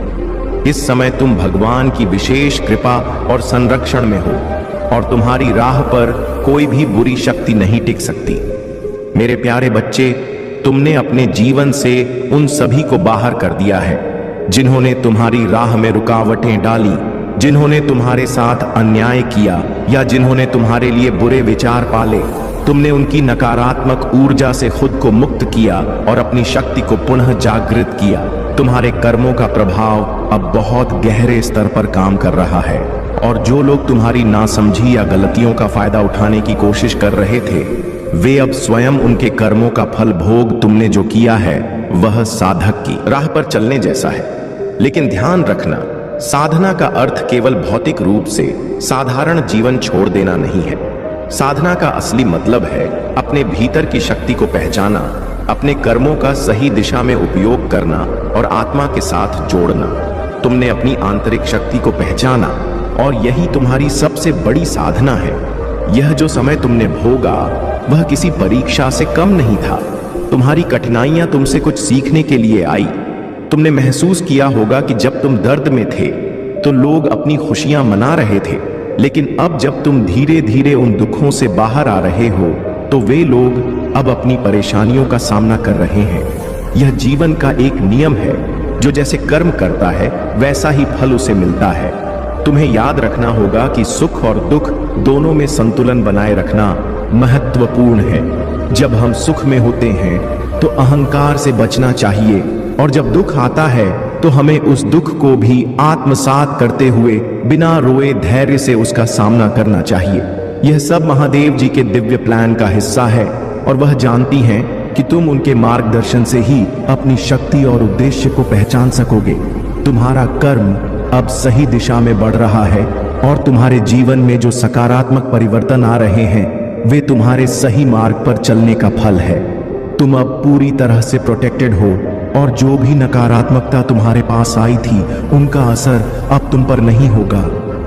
इस समय तुम भगवान की विशेष कृपा और संरक्षण में हो और तुम्हारी राह पर कोई भी बुरी शक्ति नहीं टिक सकती। मेरे प्यारे बच्चे, तुमने अपने जीवन से उन सभी को बाहर कर दिया है जिन्होंने तुम्हारी राह में रुकावटें डाली, जिन्होंने तुम्हारे साथ अन्याय किया या जिन्होंने तुम्हारे लिए बुरे विचार पाले। तुमने उनकी नकारात्मक ऊर्जा से खुद को मुक्त किया और अपनी शक्ति को पुनः जागृत किया। तुम्हारे कर्मों का प्रभाव अब बहुत गहरे स्तर पर काम कर रहा है और जो लोग तुम्हारी नासमझी या गलतियों का फायदा उठाने की कोशिश कर रहे थे, वे अब स्वयं उनके कर्मों का फल भोग तुमने जो किया है वह साधक की राह पर चलने जैसा है। लेकिन ध्यान रखना, साधना का अर्थ केवल भौतिक रूप से साधारण जीवन छोड़ देना नहीं है। साधना का असली मतलब है अपने भीतर की शक्ति को पहचाना, अपने कर्मों का सही दिशा में उपयोग करना और आत्मा के साथ जोड़ना। तुमने अपनी आंतरिक शक्ति को पहचाना और यही तुम्हारी सबसे बड़ी साधना है। यह जो समय तुमने भोगा वह किसी परीक्षा से कम नहीं था। तुम्हारी कठिनाइयां तुमसे कुछ सीखने के लिए आई। तुमने महसूस किया होगा कि जब तुम दर्द में थे तो लोग अपनी खुशियां मना रहे थे, लेकिन अब जब तुम धीरे धीरे उन दुखों से बाहर आ रहे हो तो वे लोग अब अपनी परेशानियों का सामना कर रहे हैं। यह जीवन का एक नियम है, जो जैसे कर्म करता है वैसा ही फल उसे मिलता है। तुम्हें याद रखना होगा कि सुख और दुख दोनों में संतुलन बनाए रखना महत्वपूर्ण है। जब हम सुख में होते हैं तो अहंकार से बचना चाहिए, और जब दुख आता है तो हमें उस दुख को भी आत्मसात करते हुए बिना रोए धैर्य से उसका सामना करना चाहिए। यह सब महादेव जी के दिव्य प्लान का हिस्सा है, और वह जानती हैं कि तुम उनके मार्गदर्शन से ही अपनी शक्ति और उद्देश्य को पहचान सकोगे। तुम्हारा कर्म अब सही दिशा में बढ़ रहा है, और तुम्हारे जीवन में जो सकारात्मक परिवर्तन आ रहे हैं वे तुम्हारे सही मार्ग पर चलने का फल है। तुम अब पूरी तरह से प्रोटेक्टेड हो, और जो भी नकारात्मकता तुम्हारे पास आई थी उनका असर अब तुम पर नहीं होगा।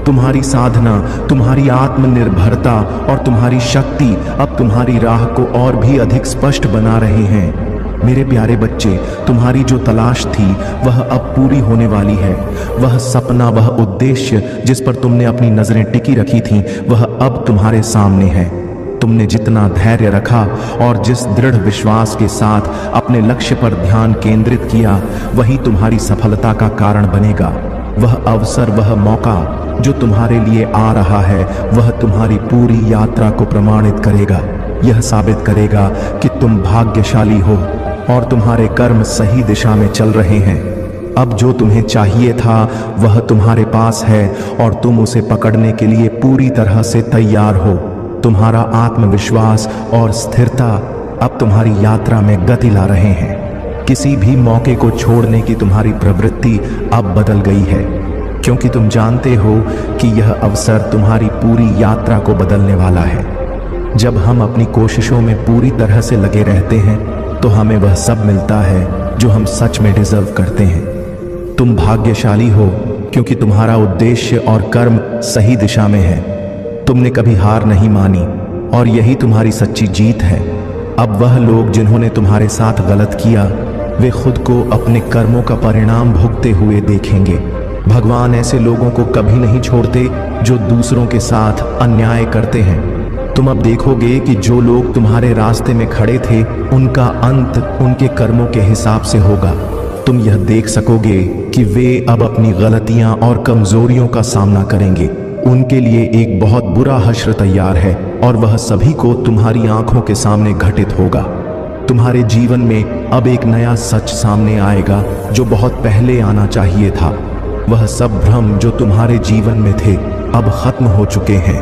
तुम्हारी साधना, तुम्हारी आत्मनिर्भरता और तुम्हारी शक्ति अब तुम्हारी राह को और भी अधिक स्पष्ट बना रहे हैं। मेरे प्यारे बच्चे, तुम्हारी जो तलाश थी वह अब पूरी होने वाली है। वह सपना, वह उद्देश्य जिस पर तुमने अपनी नजरें टिकी रखी थीं, वह अब तुम्हारे सामने है। तुमने जितना धैर्य रखा और जिस दृढ़ विश्वास के साथ अपने लक्ष्य पर ध्यान केंद्रित किया, वही तुम्हारी सफलता का कारण बनेगा। वह अवसर, वह मौका जो तुम्हारे लिए आ रहा है, वह तुम्हारी पूरी यात्रा को प्रमाणित करेगा। यह साबित करेगा कि तुम भाग्यशाली हो और तुम्हारे कर्म सही दिशा में चल रहे हैं। अब जो तुम्हें चाहिए था वह तुम्हारे पास है, और तुम उसे पकड़ने के लिए पूरी तरह से तैयार हो। तुम्हारा आत्मविश्वास और स्थिरता अब तुम्हारी यात्रा में गति ला रहे हैं। किसी भी मौके को छोड़ने की तुम्हारी प्रवृत्ति अब बदल गई है, क्योंकि तुम जानते हो कि यह अवसर तुम्हारी पूरी यात्रा को बदलने वाला है। जब हम अपनी कोशिशों में पूरी तरह से लगे रहते हैं तो हमें वह सब मिलता है जो हम सच में डिजर्व करते हैं। तुम भाग्यशाली हो क्योंकि तुम्हारा उद्देश्य और कर्म सही दिशा में है। तुमने कभी हार नहीं मानी, और यही तुम्हारी सच्ची जीत है। अब वह लोग जिन्होंने तुम्हारे साथ गलत किया, वे खुद को अपने कर्मों का परिणाम भुगते हुए देखेंगे। भगवान ऐसे लोगों को कभी नहीं छोड़ते जो दूसरों के साथ अन्याय करते हैं। तुम अब देखोगे कि जो लोग तुम्हारे रास्ते में खड़े थे, उनका अंत उनके कर्मों के हिसाब से होगा। तुम यह देख सकोगे कि वे अब अपनी गलतियां और कमजोरियों का सामना करेंगे। उनके लिए एक बहुत बुरा हश्र तैयार है, और वह सभी को तुम्हारी आंखों के सामने घटित होगा। तुम्हारे जीवन में अब एक नया सच सामने आएगा जो बहुत पहले आना चाहिए था। वह सब भ्रम जो तुम्हारे जीवन में थे अब खत्म हो चुके हैं।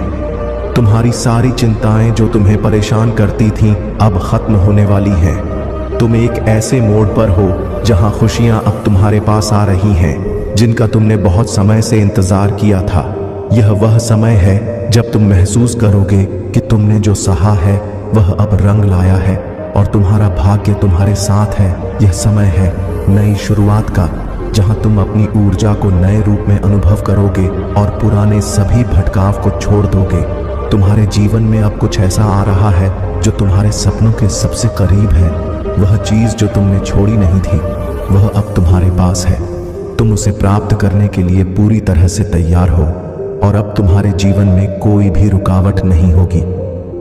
तुम्हारी सारी चिंताएं जो तुम्हें परेशान करती थीं अब खत्म होने वाली हैं। तुम एक ऐसे मोड़ पर हो जहां खुशियां अब तुम्हारे पास आ रही हैं, जिनका तुमने बहुत समय से इंतजार किया था। यह वह समय है जब तुम महसूस करोगे कि तुमने जो सहा है वह अब रंग लाया है, और तुम्हारा भाग्य तुम्हारे साथ है। यह समय है नई शुरुआत का, जहां तुम अपनी ऊर्जा को नए रूप में अनुभव करोगे और पुराने सभी भटकाव को छोड़ दोगे। तुम्हारे जीवन में अब कुछ ऐसा आ रहा है जो तुम्हारे सपनों के सबसे करीब है। वह चीज जो तुमने छोड़ी नहीं थी वह अब तुम्हारे पास है। तुम उसे प्राप्त करने के लिए पूरी तरह से तैयार हो, और अब तुम्हारे जीवन में कोई भी रुकावट नहीं होगी।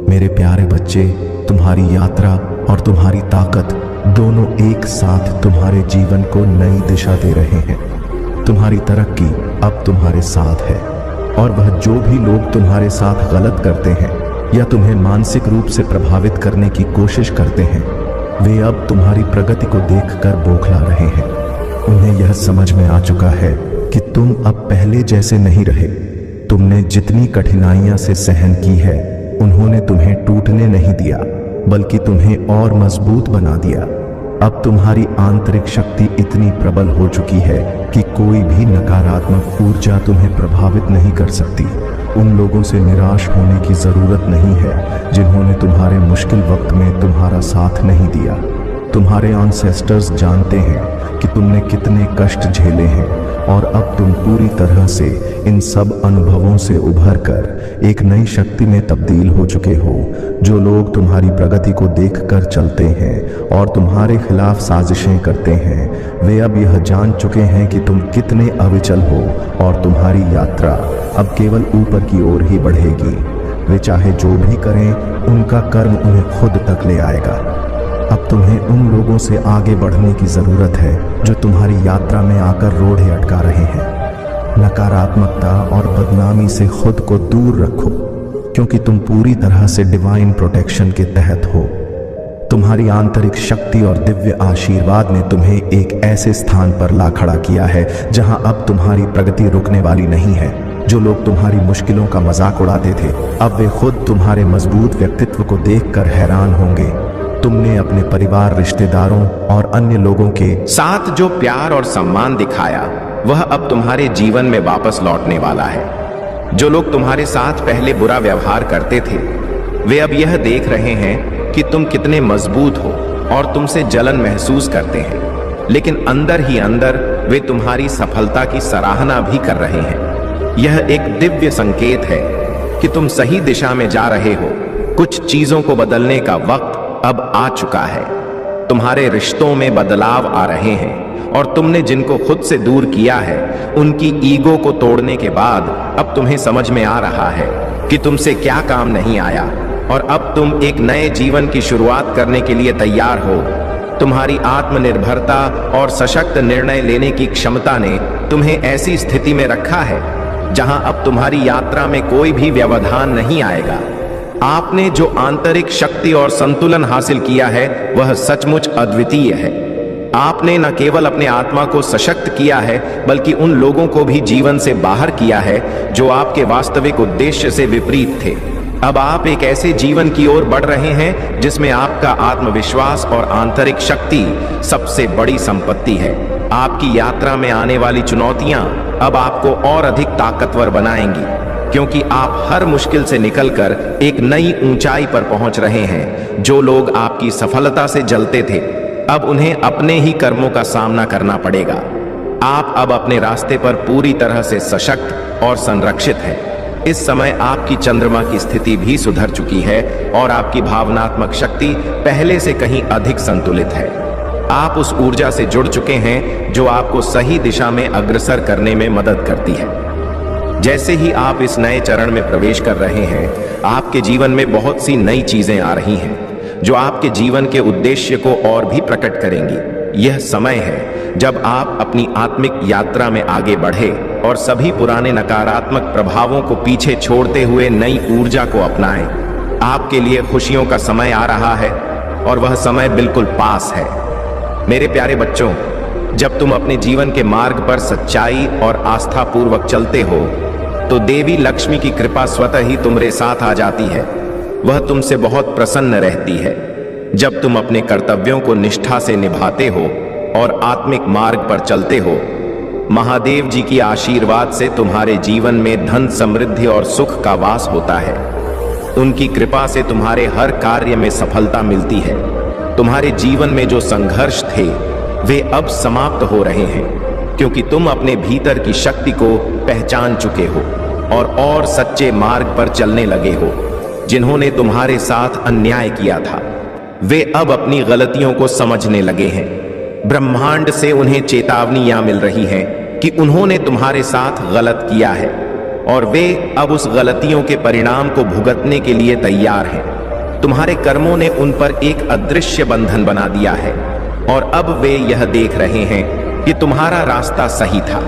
मेरे प्यारे बच्चे, तुम्हारी यात्रा और तुम्हारी ताकत दोनों एक साथ तुम्हारे जीवन को नई दिशा दे रहे हैं। तुम्हारी तरक्की अब तुम्हारे साथ है, और वह जो भी लोग तुम्हारे साथ गलत करते हैं या तुम्हें मानसिक रूप से प्रभावित करने की कोशिश करते हैं, वे अब तुम्हारी प्रगति को देखकर बौखला रहे हैं। उन्हें यह समझ में आ चुका है कि तुम अब पहले जैसे नहीं रहे। तुमने जितनी कठिनाइयां से सहन की है, उन्होंने तुम्हें टूटने नहीं दिया, बल्कि तुम्हें और मजबूत बना दिया। अब तुम्हारी आंतरिक शक्ति इतनी प्रबल हो चुकी है कि कोई भी नकारात्मक ऊर्जा तुम्हें प्रभावित नहीं कर सकती। उन लोगों से निराश होने की जरूरत नहीं है जिन्होंने तुम्हारे मुश्किल वक्त में तुम्हारा साथ नहीं दिया। तुम्हारे एंसेस्टर्स जानते हैं कि तुमने कितने कष्ट झेले हैं और अब तुम पूरी तरह से इन सब अनुभवों से उभर कर एक नई शक्ति में तब्दील हो चुके हो। जो लोग तुम्हारी प्रगति को देखकर चलते हैं और तुम्हारे खिलाफ साजिशें करते हैं, वे अब यह जान चुके हैं कि तुम कितने अविचल हो और तुम्हारी यात्रा अब केवल ऊपर की ओर ही बढ़ेगी। वे चाहे जो भी करें, उनका कर्म उन्हें खुद तक ले आएगा। अब तुम्हें उन लोगों से आगे बढ़ने की जरूरत है जो तुम्हारी यात्रा में आकर रोड़े अटका रहे हैं। नकारात्मकता और बदनामी से खुद को दूर रखो, क्योंकि तुम पूरी तरह से डिवाइन प्रोटेक्शन के तहत हो। तुम्हारी आंतरिक शक्ति और दिव्य आशीर्वाद ने तुम्हें एक ऐसे स्थान पर ला खड़ा किया है जहां अब तुम्हारी प्रगति रुकने वाली नहीं है। जो लोग तुम्हारी मुश्किलों का मजाक उड़ाते थे, अब वे खुद तुम्हारे मजबूत व्यक्तित्व को देखकर हैरान होंगे। तुमने अपने परिवार, रिश्तेदारों और अन्य लोगों के साथ जो प्यार और सम्मान दिखाया, वह अब तुम्हारे जीवन में वापस लौटने वाला है। जो लोग तुम्हारे साथ पहले बुरा व्यवहार करते थे, वे अब यह देख रहे हैं कि तुम कितने मजबूत हो और तुमसे जलन महसूस करते हैं, लेकिन अंदर ही अंदर वे तुम्हारी सफलता की सराहना भी कर रहे हैं। यह एक दिव्य संकेत है कि तुम सही दिशा में जा रहे हो। कुछ चीजों को बदलने का वक्त अब आ चुका है। तुम्हारे रिश्तों में बदलाव आ रहे हैं और तुमने जिनको खुद से दूर किया है, उनकी ईगो को तोड़ने के बाद अब तुम्हें समझ में आ रहा है कि तुमसे क्या काम नहीं आया और अब तुम एक नए जीवन की शुरुआत करने के लिए तैयार हो। तुम्हारी आत्मनिर्भरता और सशक्त निर्णय लेने की क्षमता ने तुम्हें ऐसी स्थिति में रखा है जहां अब तुम्हारी यात्रा में कोई भी व्यवधान नहीं आएगा। आपने जो आंतरिक शक्ति और संतुलन हासिल किया है, वह सचमुच अद्वितीय है। आपने न केवल अपने आत्मा को सशक्त किया है, बल्कि उन लोगों को भी जीवन से बाहर किया है जो आपके वास्तविक उद्देश्य से विपरीत थे। अब आप एक ऐसे जीवन की ओर बढ़ रहे हैं जिसमें आपका आत्मविश्वास और आंतरिक शक्ति सबसे बड़ी संपत्ति है। आपकी यात्रा में आने वाली चुनौतियां अब आपको और अधिक ताकतवर बनाएंगी, क्योंकि आप हर मुश्किल से निकलकर एक नई ऊंचाई पर पहुंच रहे हैं। जो लोग आपकी सफलता से जलते थे, अब उन्हें अपने ही कर्मों का सामना करना पड़ेगा। आप अब अपने रास्ते पर पूरी तरह से सशक्त और संरक्षित हैं। इस समय आपकी चंद्रमा की स्थिति भी सुधर चुकी है और आपकी भावनात्मक शक्ति पहले से कहीं अधिक संतुलित है। आप उस ऊर्जा से जुड़ चुके हैं जो आपको सही दिशा में अग्रसर करने में मदद करती है। जैसे ही आप इस नए चरण में प्रवेश कर रहे हैं, आपके जीवन में बहुत सी नई चीजें आ रही हैं जो आपके जीवन के उद्देश्य को और भी प्रकट करेंगी। यह समय है जब आप अपनी आत्मिक यात्रा में आगे बढ़े और सभी पुराने नकारात्मक प्रभावों को पीछे छोड़ते हुए नई ऊर्जा को अपनाएं। आपके लिए खुशियों का समय आ रहा है और वह समय बिल्कुल पास है। मेरे प्यारे बच्चों, जब तुम अपने जीवन के मार्ग पर सच्चाई और आस्था पूर्वक चलते हो, तो देवी लक्ष्मी की कृपा स्वतः ही तुम्हारे साथ आ जाती है। वह तुमसे बहुत प्रसन्न रहती है। जब तुम अपने कर्तव्यों को निष्ठा से निभाते हो और आत्मिक मार्ग पर चलते हो, महादेव जी की आशीर्वाद से तुम्हारे जीवन में धन, समृद्धि और सुख का वास होता है। उनकी कृपा से तुम्हारे हर कार्य में सफलता मिलती है। तुम्हारे जीवन में जो संघर्ष थे, वे अब समाप्त हो रहे हैं, क्योंकि तुम अपने भीतर की शक्ति को पहचान चुके हो और सच्चे मार्ग पर चलने लगे हो। जिन्होंने तुम्हारे साथ अन्याय किया था, वे अब अपनी गलतियों को समझने लगे हैं। ब्रह्मांड से उन्हें चेतावनियां मिल रही हैं कि उन्होंने तुम्हारे साथ गलत किया है और वे अब उस गलतियों के परिणाम को भुगतने के लिए तैयार हैं। तुम्हारे कर्मों ने उन पर एक अदृश्य बंधन बना दिया है और अब वे यह देख रहे हैं कि तुम्हारा रास्ता सही था।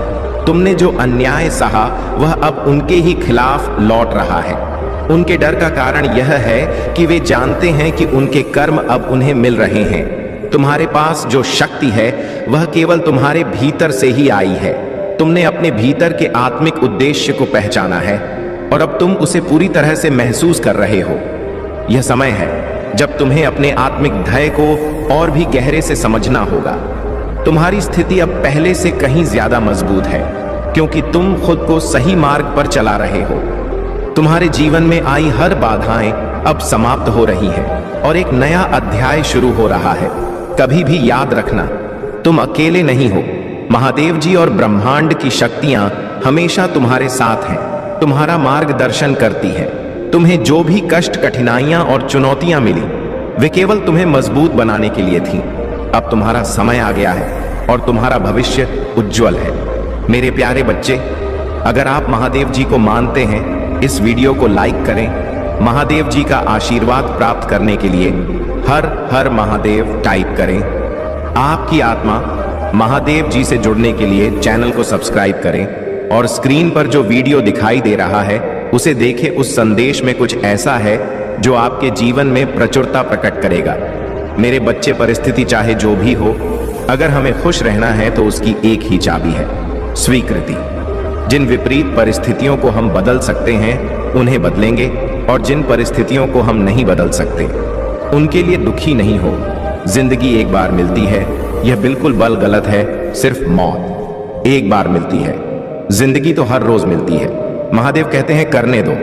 तुमने जो अन्याय सहा, वह अब उनके ही खिलाफ लौट रहा है। उनके डर का कारण यह है कि वे जानते हैं कि उनके कर्म अब उन्हें मिल रहे हैं। तुम्हारे पास जो शक्ति है, वह केवल तुम्हारे भीतर से ही आई है। तुमने अपने भीतर के आत्मिक उद्देश्य को पहचाना है और अब तुम उसे पूरी तरह से महसूस कर रहे हो। यह समय है जब तुम्हें अपने आत्मिक धैर्य को और भी गहरे से समझना होगा। तुम्हारी स्थिति अब पहले से कहीं ज्यादा मजबूत है, क्योंकि तुम खुद को सही मार्ग पर चला रहे हो। तुम्हारे जीवन में आई हर बाधाएं अब समाप्त हो रही है और एक नया अध्याय शुरू हो रहा है। कभी भी याद रखना, तुम अकेले नहीं हो। महादेव जी और ब्रह्मांड की शक्तियां हमेशा तुम्हारे साथ हैं, तुम्हारा मार्गदर्शन करती है। तुम्हें जो भी कष्ट, कठिनाइयां और चुनौतियां मिली, वे केवल तुम्हें मजबूत बनाने के लिए थीं। अब तुम्हारा समय आ गया है और तुम्हारा भविष्य उज्जवल है। मेरे प्यारे बच्चे, अगर आप महादेव जी को मानते हैं, इस वीडियो को लाइक करें। महादेव जी का आशीर्वाद प्राप्त करने के लिए हर हर महादेव टाइप करें। आपकी आत्मा महादेव जी से जुड़ने के लिए चैनल को सब्सक्राइब करें और स्क्रीन पर जो वीडियो दिखाई दे रहा है उसे देखें। उस संदेश में कुछ ऐसा है जो आपके जीवन में प्रचुरता प्रकट करेगा। मेरे बच्चे, परिस्थिति चाहे जो भी हो, अगर हमें खुश रहना है तो उसकी एक ही चाबी है, स्वीकृति। जिन विपरीत परिस्थितियों को हम बदल सकते हैं उन्हें बदलेंगे, और जिन परिस्थितियों को हम नहीं बदल सकते उनके लिए दुखी नहीं हो। जिंदगी एक बार मिलती है, यह बिल्कुल बल गलत है। सिर्फ मौत एक बार मिलती है, जिंदगी तो हर रोज मिलती है। महादेव कहते हैं, करने दो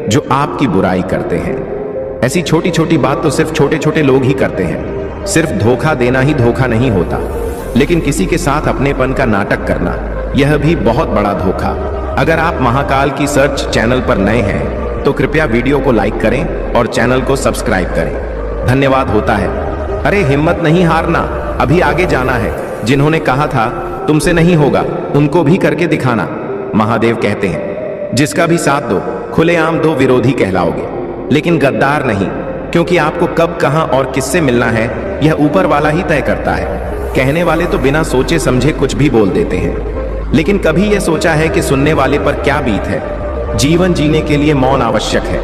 जो आपकी बुराई करते हैं। ऐसी छोटी छोटी बात तो सिर्फ छोटे छोटे लोग ही करते हैं। सिर्फ धोखा देना ही धोखा नहीं होता, लेकिन किसी के साथ अपनेपन का नाटक करना, यह भी बहुत बड़ा धोखा। अगर आप महाकाल की सर्च चैनल पर नए हैं तो कृपया वीडियो को लाइक करें और चैनल को सब्सक्राइब करें। धन्यवाद होता है। अरे हिम्मत नहीं हारना, अभी आगे जाना है। जिन्होंने कहा था तुमसे नहीं होगा, उनको भी करके दिखाना। महादेव कहते हैं, जिसका भी साथ दो, खुलेआम दो विरोधी कहलाओगे, लेकिन गद्दार नहीं, क्योंकि आपको कब, कहां और किससे मिलना है यह ऊपर वाला ही तय करता है। कहने वाले तो बिना सोचे समझे कुछ भी बोल देते हैं, लेकिन कभी यह सोचा है कि सुनने वाले पर क्या बीत है। जीवन जीने के लिए मौन आवश्यक है,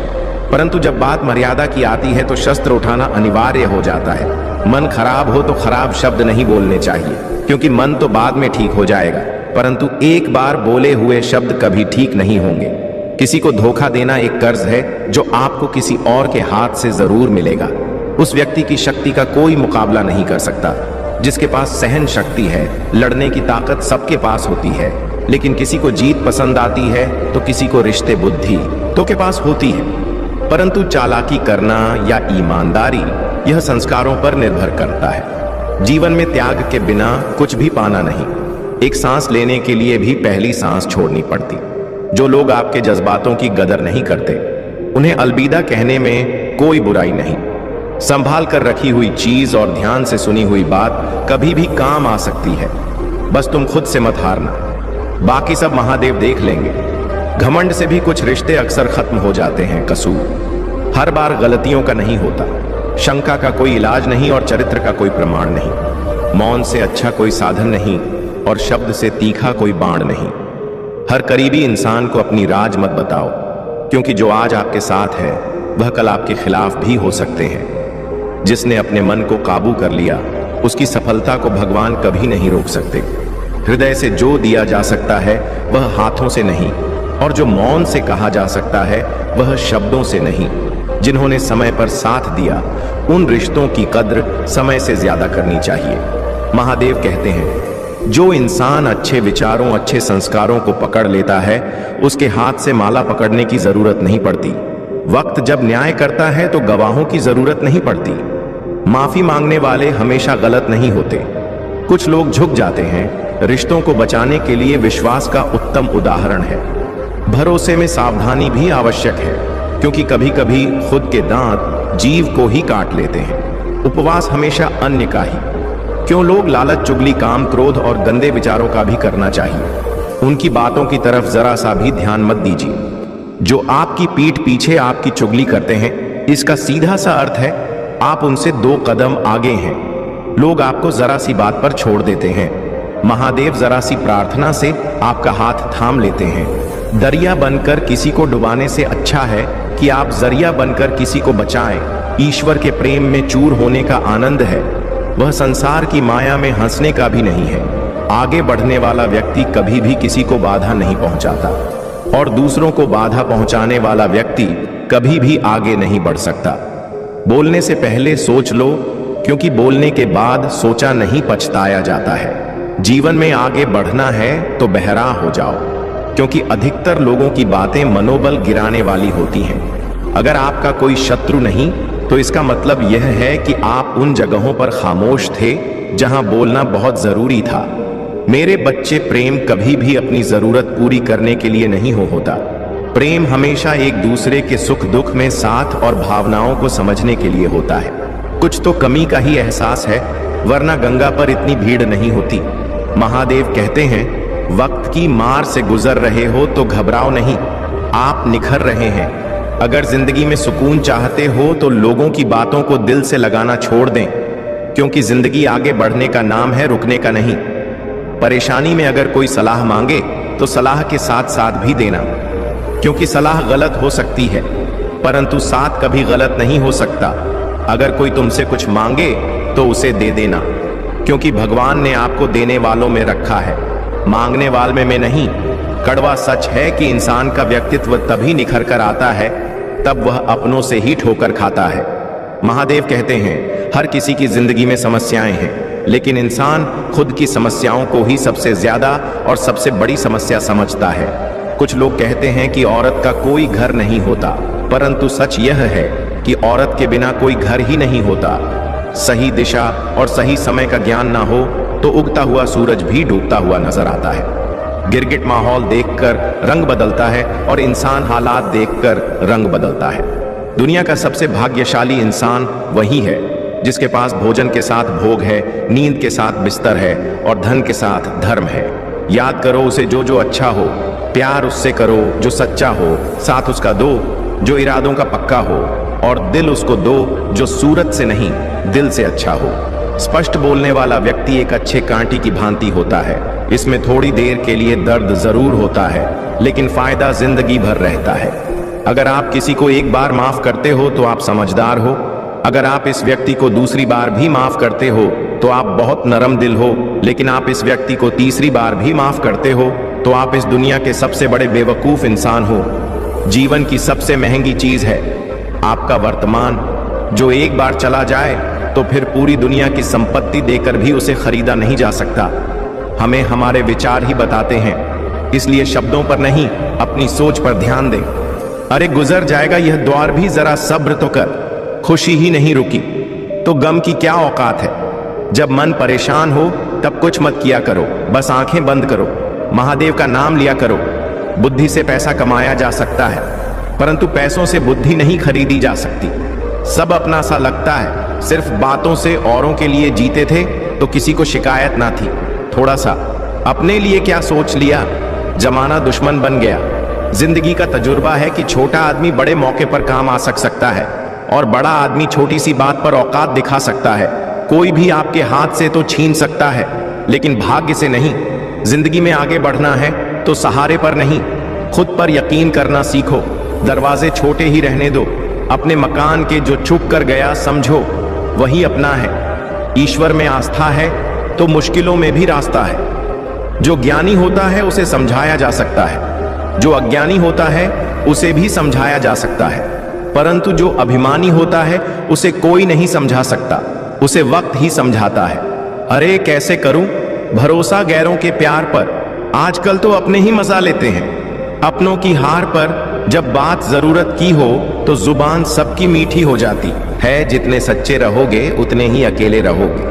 परंतु जब बात मर्यादा की आती है तो शस्त्र उठाना अनिवार्य हो जाता है। मन खराब हो तो खराब शब्द नहीं बोलने चाहिए, क्योंकि मन तो बाद में ठीक हो जाएगा, परंतु एक बार बोले हुए शब्द कभी ठीक नहीं होंगे। किसी को धोखा देना एक कर्ज है जो आपको किसी और के हाथ से जरूर मिलेगा। उस व्यक्ति की शक्ति का कोई मुकाबला नहीं कर सकता। जिसके पास सहन शक्ति है, लड़ने की ताकत सबके पास होती है, लेकिन किसी को जीत पसंद आती है तो किसी को रिश्ते बुद्धि तो के पास होती है। परंतु चालाकी करना या ईमानदारी, यह संस्कारों पर निर्भर करता है। जीवन में त्याग के बिना कुछ भी पाना नहीं। एक सांस लेने के लिए भी पहली सांस छोड़नी पड़ती। जो लोग आपके जज्बातों की कदर नहीं करते, उन्हें अलविदा कहने में कोई बुराई नहीं। संभाल कर रखी हुई चीज और ध्यान से सुनी हुई बात कभी भी काम आ सकती है। बस तुम खुद से मत हारना, बाकी सब महादेव देख लेंगे। घमंड से भी कुछ रिश्ते अक्सर खत्म हो जाते हैं। कसूर हर बार गलतियों का नहीं होता, शंका का कोई इलाज नहीं और चरित्र का कोई प्रमाण नहीं। मौन से अच्छा कोई साधन नहीं और शब्द से तीखा कोई बाण नहीं। हर करीबी इंसान को अपनी राज मत बताओ, क्योंकि जो आज आपके साथ है वह कल आपके खिलाफ भी हो सकते हैं। जिसने अपने मन को काबू कर लिया, उसकी सफलता को भगवान कभी नहीं रोक सकते। हृदय से जो दिया जा सकता है वह हाथों से नहीं, और जो मौन से कहा जा सकता है वह शब्दों से नहीं। जिन्होंने समय पर साथ दिया, उन रिश्तों की कद्र समय से ज्यादा करनी चाहिए। महादेव कहते हैं, जो इंसान अच्छे विचारों, अच्छे संस्कारों को पकड़ लेता है, उसके हाथ से माला पकड़ने की जरूरत नहीं पड़ती। वक्त जब न्याय करता है तो गवाहों की जरूरत नहीं पड़ती। माफी मांगने वाले हमेशा गलत नहीं होते। कुछ लोग झुक जाते हैं। रिश्तों को बचाने के लिए विश्वास का उत्तम उदाहरण है। भरोसे में सावधानी भी आवश्यक है, क्योंकि कभी कभी खुद के दांत जीव को ही काट लेते हैं। उपवास हमेशा अन्य का ही। क्यों लोग लालच, चुगली, काम, क्रोध और गंदे विचारों का भी करना चाहिए। उनकी बातों की तरफ जरा सा भी ध्यान मत दीजिए। जो आपकी पीठ पीछे आपकी चुगली करते हैं, इसका सीधा सा अर्थ है आप उनसे 2 कदम आगे हैं। लोग आपको जरा सी बात पर छोड़ देते हैं। महादेव जरा सी प्रार्थना से आपका हाथ थाम लेते हैं। दरिया बनकर किसी को डुबाने से अच्छा है कि आप जरिया बनकर किसी को बचाएं। ईश्वर के प्रेम में चूर होने का आनंद है, वह संसार की माया में हंसने का भी नहीं है। आगे बढ़ने वाला व्यक्ति कभी भी किसी को बाधा नहीं पहुंचाता, और दूसरों को बाधा पहुंचाने वाला व्यक्ति कभी भी आगे नहीं बढ़ सकता। बोलने से पहले सोच लो, क्योंकि बोलने के बाद सोचा नहीं पछताया जाता है। जीवन में आगे बढ़ना है तो बहरा हो जाओ, क्योंकि अधिकतर लोगों की बातें मनोबल गिराने वाली होती हैं। अगर आपका कोई शत्रु नहीं तो इसका मतलब यह है कि आप उन जगहों पर खामोश थे जहां बोलना बहुत जरूरी था। मेरे बच्चे, प्रेम कभी भी अपनी जरूरत पूरी करने के लिए नहीं होता। प्रेम हमेशा एक दूसरे के सुख दुख में साथ और भावनाओं को समझने के लिए होता है। कुछ तो कमी का ही एहसास है, वरना गंगा पर इतनी भीड़ नहीं होती। महादेव कहते हैं, वक्त की मार से गुजर रहे हो तो घबराओ नहीं, आप निखर रहे हैं। अगर जिंदगी में सुकून चाहते हो तो लोगों की बातों को दिल से लगाना छोड़ दें, क्योंकि जिंदगी आगे बढ़ने का नाम है, रुकने का नहीं। परेशानी में अगर कोई सलाह मांगे तो सलाह के साथ साथ भी देना, क्योंकि सलाह गलत हो सकती है परंतु साथ कभी गलत नहीं हो सकता। अगर कोई तुमसे कुछ मांगे तो उसे दे देना, क्योंकि भगवान ने आपको देने वालों में रखा है, मांगने वाले में नहीं। कड़वा सच है कि इंसान का व्यक्तित्व तभी निखर कर आता है तब वह अपनों से ही ठोकर खाता है। महादेव कहते हैं, हर किसी की जिंदगी में समस्याएं हैं, लेकिन इंसान खुद की समस्याओं को ही सबसे ज्यादा और सबसे बड़ी समस्या समझता है। कुछ लोग कहते हैं कि औरत का कोई घर नहीं होता, परंतु सच यह है कि औरत के बिना कोई घर ही नहीं होता। सही दिशा और सही समय का ज्ञान ना हो तो उगता हुआ सूरज भी डूबता हुआ नजर आता है। गिरगिट माहौल देखकर रंग बदलता है और इंसान हालात देखकर रंग बदलता है। दुनिया का सबसे भाग्यशाली इंसान वही है जिसके पास भोजन के साथ भोग है, नींद के साथ बिस्तर है और धन के साथ धर्म है। याद करो उसे जो जो अच्छा हो, प्यार उससे करो जो सच्चा हो, साथ उसका दो जो इरादों का पक्का हो, और दिल उसको दो जो सूरत से नहीं दिल से अच्छा हो। स्पष्ट बोलने वाला व्यक्ति एक अच्छे कांटे की भांति होता है। इसमें थोड़ी देर के लिए दर्द जरूर होता है, लेकिन फायदा जिंदगी भर रहता है। अगर आप किसी को एक बार माफ करते हो तो आप समझदार हो। अगर आप इस व्यक्ति को दूसरी बार भी माफ करते हो तो आप बहुत नरम दिल हो। लेकिन आप इस व्यक्ति को तीसरी बार भी माफ करते हो तो आप इस दुनिया के सबसे बड़े बेवकूफ इंसान हो। जीवन की सबसे महंगी चीज है आपका वर्तमान, जो एक बार चला जाए तो फिर पूरी दुनिया की संपत्ति देकर भी उसे खरीदा नहीं जा सकता। हमें हमारे विचार ही बताते हैं, इसलिए शब्दों पर नहीं अपनी सोच पर ध्यान दें। अरे गुजर जाएगा यह द्वार भी, जरा सब्र तो कर। खुशी ही नहीं रुकी तो गम की क्या औकात है। जब मन परेशान हो तब कुछ मत किया करो, बस आंखें बंद करो, महादेव का नाम लिया करो। बुद्धि से पैसा कमाया जा सकता है, परंतु पैसों से बुद्धि नहीं खरीदी जा सकती। सब अपना सा लगता है, सिर्फ बातों से औरों के लिए जीते थे तो किसी को शिकायत ना थी। थोड़ा सा अपने लिए क्या सोच लिया, जमाना दुश्मन बन गया। जिंदगी का तजुर्बा है कि छोटा आदमी बड़े मौके पर काम आ सकता है और बड़ा आदमी छोटी सी बात पर औकात दिखा सकता है। कोई भी आपके हाथ से तो छीन सकता है, लेकिन भाग्य से नहीं। जिंदगी में आगे बढ़ना है तो सहारे पर नहीं, खुद पर यकीन करना सीखो। दरवाजे छोटे ही रहने दो। अपने मकान के जो छुप कर गया समझो वही अपना है। ईश्वर में आस्था है तो मुश्किलों में भी रास्ता है। जो ज्ञानी होता है उसे समझाया जा सकता है, जो अज्ञानी होता है उसे भी समझाया जा सकता है, परंतु जो अभिमानी होता है उसे कोई नहीं समझा सकता, उसे वक्त ही समझाता है। अरे कैसे करूं भरोसा गैरों के प्यार पर, आजकल तो अपने ही मजा लेते हैं। अपनों की हार पर जब बात जरूरत की हो तो जुबान सबकी मीठी हो जाती है। जितने सच्चे रहोगे उतने ही अकेले रहोगे।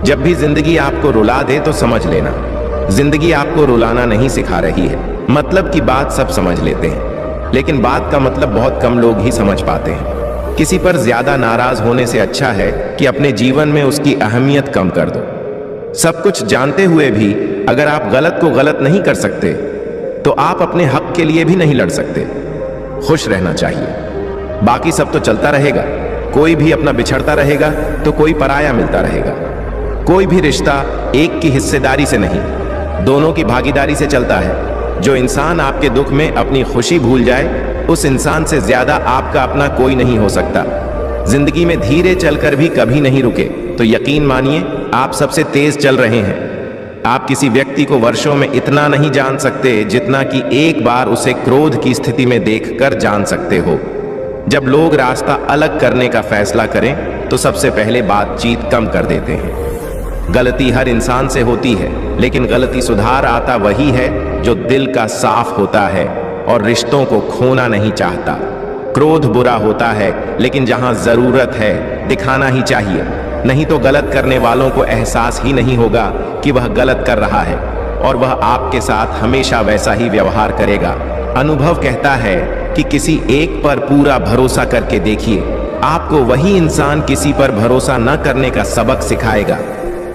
जब भी जिंदगी आपको रुला दे तो समझ लेना, जिंदगी आपको रुलाना नहीं सिखा रही है। मतलब की बात सब समझ लेते हैं, लेकिन बात का मतलब बहुत कम लोग ही समझ पाते हैं। किसी पर ज्यादा नाराज होने से अच्छा है कि अपने जीवन में उसकी अहमियत कम कर दो। सब कुछ जानते हुए भी अगर आप गलत को गलत नहीं कर सकते तो आप अपने हक के लिए भी नहीं लड़ सकते। खुश रहना चाहिए, बाकी सब तो चलता रहेगा। कोई भी अपना बिछड़ता रहेगा तो कोई पराया मिलता रहेगा। कोई भी रिश्ता एक की हिस्सेदारी से नहीं, दोनों की भागीदारी से चलता है। जो इंसान आपके दुख में अपनी खुशी भूल जाए, उस इंसान से ज्यादा आपका अपना कोई नहीं हो सकता। जिंदगी में धीरे चलकर भी कभी नहीं रुके तो यकीन मानिए आप सबसे तेज चल रहे हैं। आप किसी व्यक्ति को वर्षों में इतना नहीं जान सकते जितना कि एक बार उसे क्रोध की स्थिति में देखकर जान सकते हो। जब लोग रास्ता अलग करने का फैसला करें तो सबसे पहले बातचीत कम कर देते हैं। गलती हर इंसान से होती है, लेकिन गलती सुधार आता वही है जो दिल का साफ होता है और रिश्तों को खोना नहीं चाहता। क्रोध बुरा होता है, लेकिन जहां जरूरत है दिखाना ही चाहिए, नहीं तो गलत करने वालों को एहसास ही नहीं होगा कि वह गलत कर रहा है और वह आपके साथ हमेशा वैसा ही व्यवहार करेगा। अनुभव कहता है कि किसी एक पर पूरा भरोसा करके देखिए, आपको वही इंसान किसी पर भरोसा न करने का सबक सिखाएगा।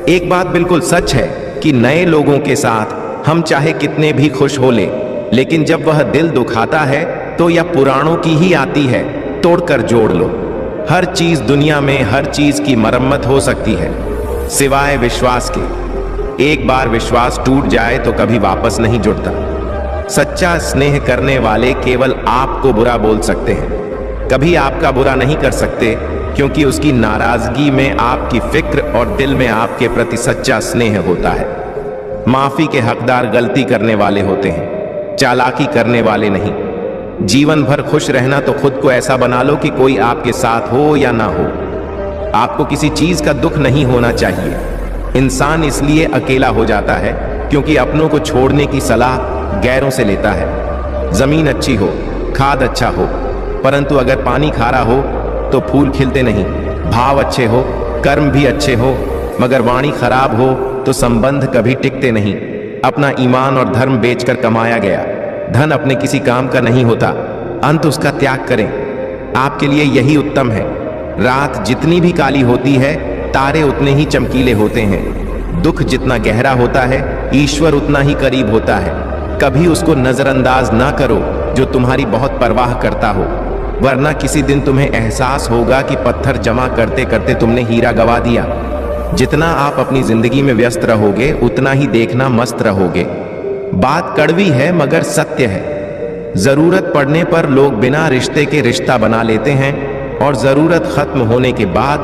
एक बात बिल्कुल सच है कि नए लोगों के साथ हम चाहे कितने भी खुश हो ले, लेकिन जब वह दिल दुखाता है तो यह पुराणों की ही आती है, तोड़कर जोड़ लो। हर चीज दुनिया में हर चीज की मरम्मत हो सकती है सिवाय विश्वास के। एक बार विश्वास टूट जाए तो कभी वापस नहीं जुड़ता। सच्चा स्नेह करने वाले केवल आपको बुरा बोल सकते हैं, कभी आपका बुरा नहीं कर सकते, क्योंकि उसकी नाराजगी में आपकी फिक्र और दिल में आपके प्रति सच्चा स्नेह होता है। माफी के हकदार गलती करने वाले होते हैं, चालाकी करने वाले नहीं। जीवन भर खुश रहना तो खुद को ऐसा बना लो कि कोई आपके साथ हो या ना हो, आपको किसी चीज का दुख नहीं होना चाहिए। इंसान इसलिए अकेला हो जाता है क्योंकि अपनों को छोड़ने की सलाह गैरों से लेता है। जमीन अच्छी हो, खाद अच्छा हो, परंतु अगर पानी खारा हो तो फूल खिलते नहीं। भाव अच्छे हो, कर्म भी अच्छे हो, मगर वाणी खराब हो तो संबंध कभी टिकते नहीं। अपना ईमान और धर्म बेचकर कमाया गया धन अपने किसी काम का नहीं होता, अंत उसका त्याग करें। आपके लिए यही उत्तम है। रात जितनी भी काली होती है, तारे उतने ही चमकीले होते हैं। दुख जितना गहरा होता है, ईश्वर उतना ही करीब होता है। कभी उसको नजरअंदाज ना करो जो तुम्हारी बहुत परवाह करता हो, वरना किसी दिन तुम्हें एहसास होगा कि पत्थर जमा करते करते तुमने हीरा गवा दिया। जितना आप अपनी जिंदगी में व्यस्त रहोगे, उतना ही देखना मस्त रहोगे। बात कड़वी है मगर सत्य है। जरूरत पड़ने पर लोग बिना रिश्ते के रिश्ता बना लेते हैं और जरूरत खत्म होने के बाद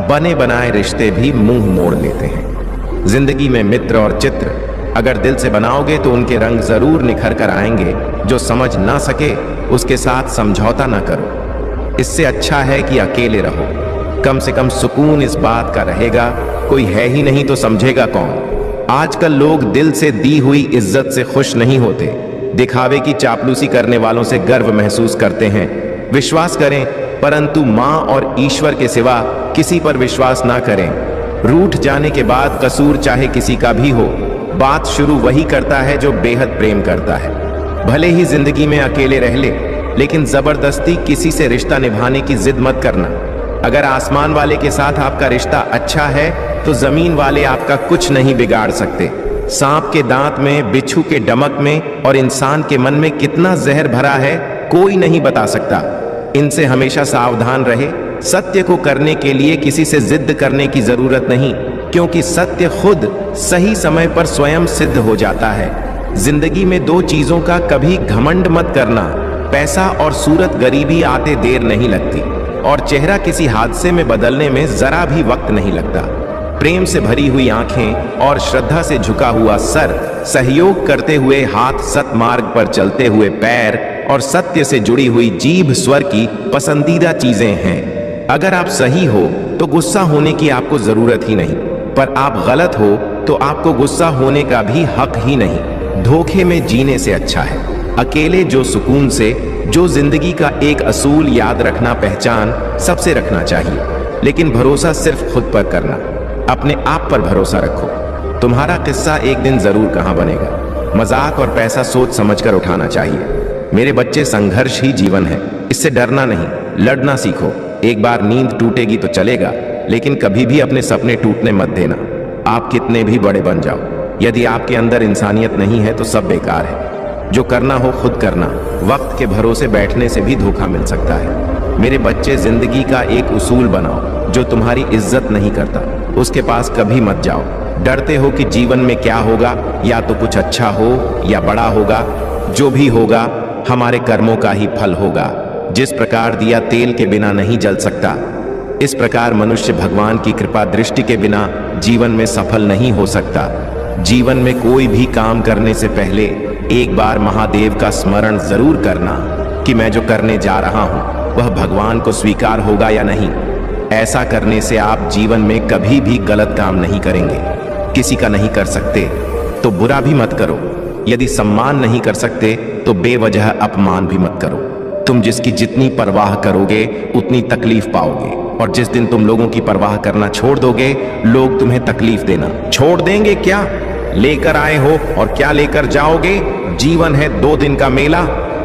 बने बनाए रिश्ते भी मुंह मोड़ लेते हैं। जिंदगी में मित्र और चित्र अगर दिल से बनाओगे तो उनके रंग जरूर निखर कर आएंगे। जो समझ ना सके उसके साथ समझौता ना करो। इससे अच्छा है कि अकेले रहो। कम से कम सुकून इस बात का रहेगा, कोई है ही नहीं तो समझेगा कौन। आजकल लोग दिल से दी हुई इज्जत से खुश नहीं होते, दिखावे की चापलूसी करने वालों से गर्व महसूस करते हैं। विश्वास करें, परंतु मां और ईश्वर के सिवा किसी पर विश्वास ना करें। रूठ जाने के बाद कसूर चाहे किसी का भी हो, बात शुरू वही करता है जो बेहद प्रेम करता है। भले ही जिंदगी में अकेले रह ले, लेकिन जबरदस्ती किसी से रिश्ता निभाने की जिद मत करना। अगर आसमान वाले के साथ आपका रिश्ता अच्छा है तो जमीन वाले आपका कुछ नहीं बिगाड़ सकते। सांप के दांत में, बिच्छू के डमक में और इंसान के मन में कितना जहर भरा है कोई नहीं बता सकता। इनसे हमेशा सावधान रहे। सत्य को करने के लिए किसी से जिद करने की जरूरत नहीं, क्योंकि सत्य खुद सही समय पर स्वयं सिद्ध हो जाता है। जिंदगी में दो चीजों का कभी घमंड मत करना, पैसा और सूरत गरीबी आते देर नहीं लगती और चेहरा किसी हादसे में बदलने में जरा भी वक्त नहीं लगता। प्रेम से भरी हुई आंखें और श्रद्धा से झुका हुआ सर, सहयोग करते हुए हाथ, सतमार्ग पर चलते हुए पैर और सत्य से जुड़ी हुई जीभ स्वर की पसंदीदा चीजें हैं। अगर आप सही हो तो गुस्सा होने की आपको जरूरत ही नहीं, पर आप गलत हो तो आपको गुस्सा होने का भी हक ही नहीं। धोखे में जीने से अच्छा है अकेले जो सुकून से। जो जिंदगी का एक असूल याद रखना, पहचान सबसे रखना चाहिए, लेकिन भरोसा सिर्फ खुद पर करना। अपने आप पर भरोसा रखो। तुम्हारा किस्सा एक दिन जरूर कहां बनेगा। मजाक और पैसा सोच समझकर उठाना चाहिए। मेरे बच्चे, संघर्ष ही जीवन है, इससे डरना नहीं, लड़ना सीखो। एक बार नींद टूटेगी तो चलेगा, लेकिन कभी भी अपने सपने टूटने मत देना। आप कितने भी बड़े बन जाओ, यदि आपके अंदर इंसानियत नहीं है तो सब बेकार है। जो करना हो खुद करना। वक्त के भरोसे बैठने से भी धोखा मिल सकता है। मेरे बच्चे, जिंदगी का एक उसूल बनाओ। जो तुम्हारी इज्जत नहीं करता उसके पास कभी मत जाओ। डरते हो कि जीवन में क्या होगा, या तो कुछ अच्छा हो या बड़ा होगा। जो भी होगा हमारे कर्मों का ही फल होगा। जिस प्रकार दिया तेल के बिना नहीं जल सकता, इस प्रकार मनुष्य भगवान की कृपा दृष्टि के बिना जीवन में सफल नहीं हो सकता। जीवन में कोई भी काम करने से पहले एक बार महादेव का स्मरण जरूर करना कि मैं जो करने जा रहा हूं वह भगवान को स्वीकार होगा या नहीं। ऐसा करने से आप जीवन में कभी भी गलत काम नहीं करेंगे। किसी का नहीं कर सकते तो बुरा भी मत करो। यदि सम्मान नहीं कर सकते तो बेवजह अपमान भी मत करो। तुम जिसकी जितनी परवाह करोगे उतनी तकलीफ पाओगे, और जिस दिन तुम लोगों की परवाह करना छोड़ दोगे, लोग तुम्हें तकलीफ देना छोड़ देंगे। क्या लेकर आए हो और क्या लेकर जाओगे? जीवन है 2 दिन का मेला,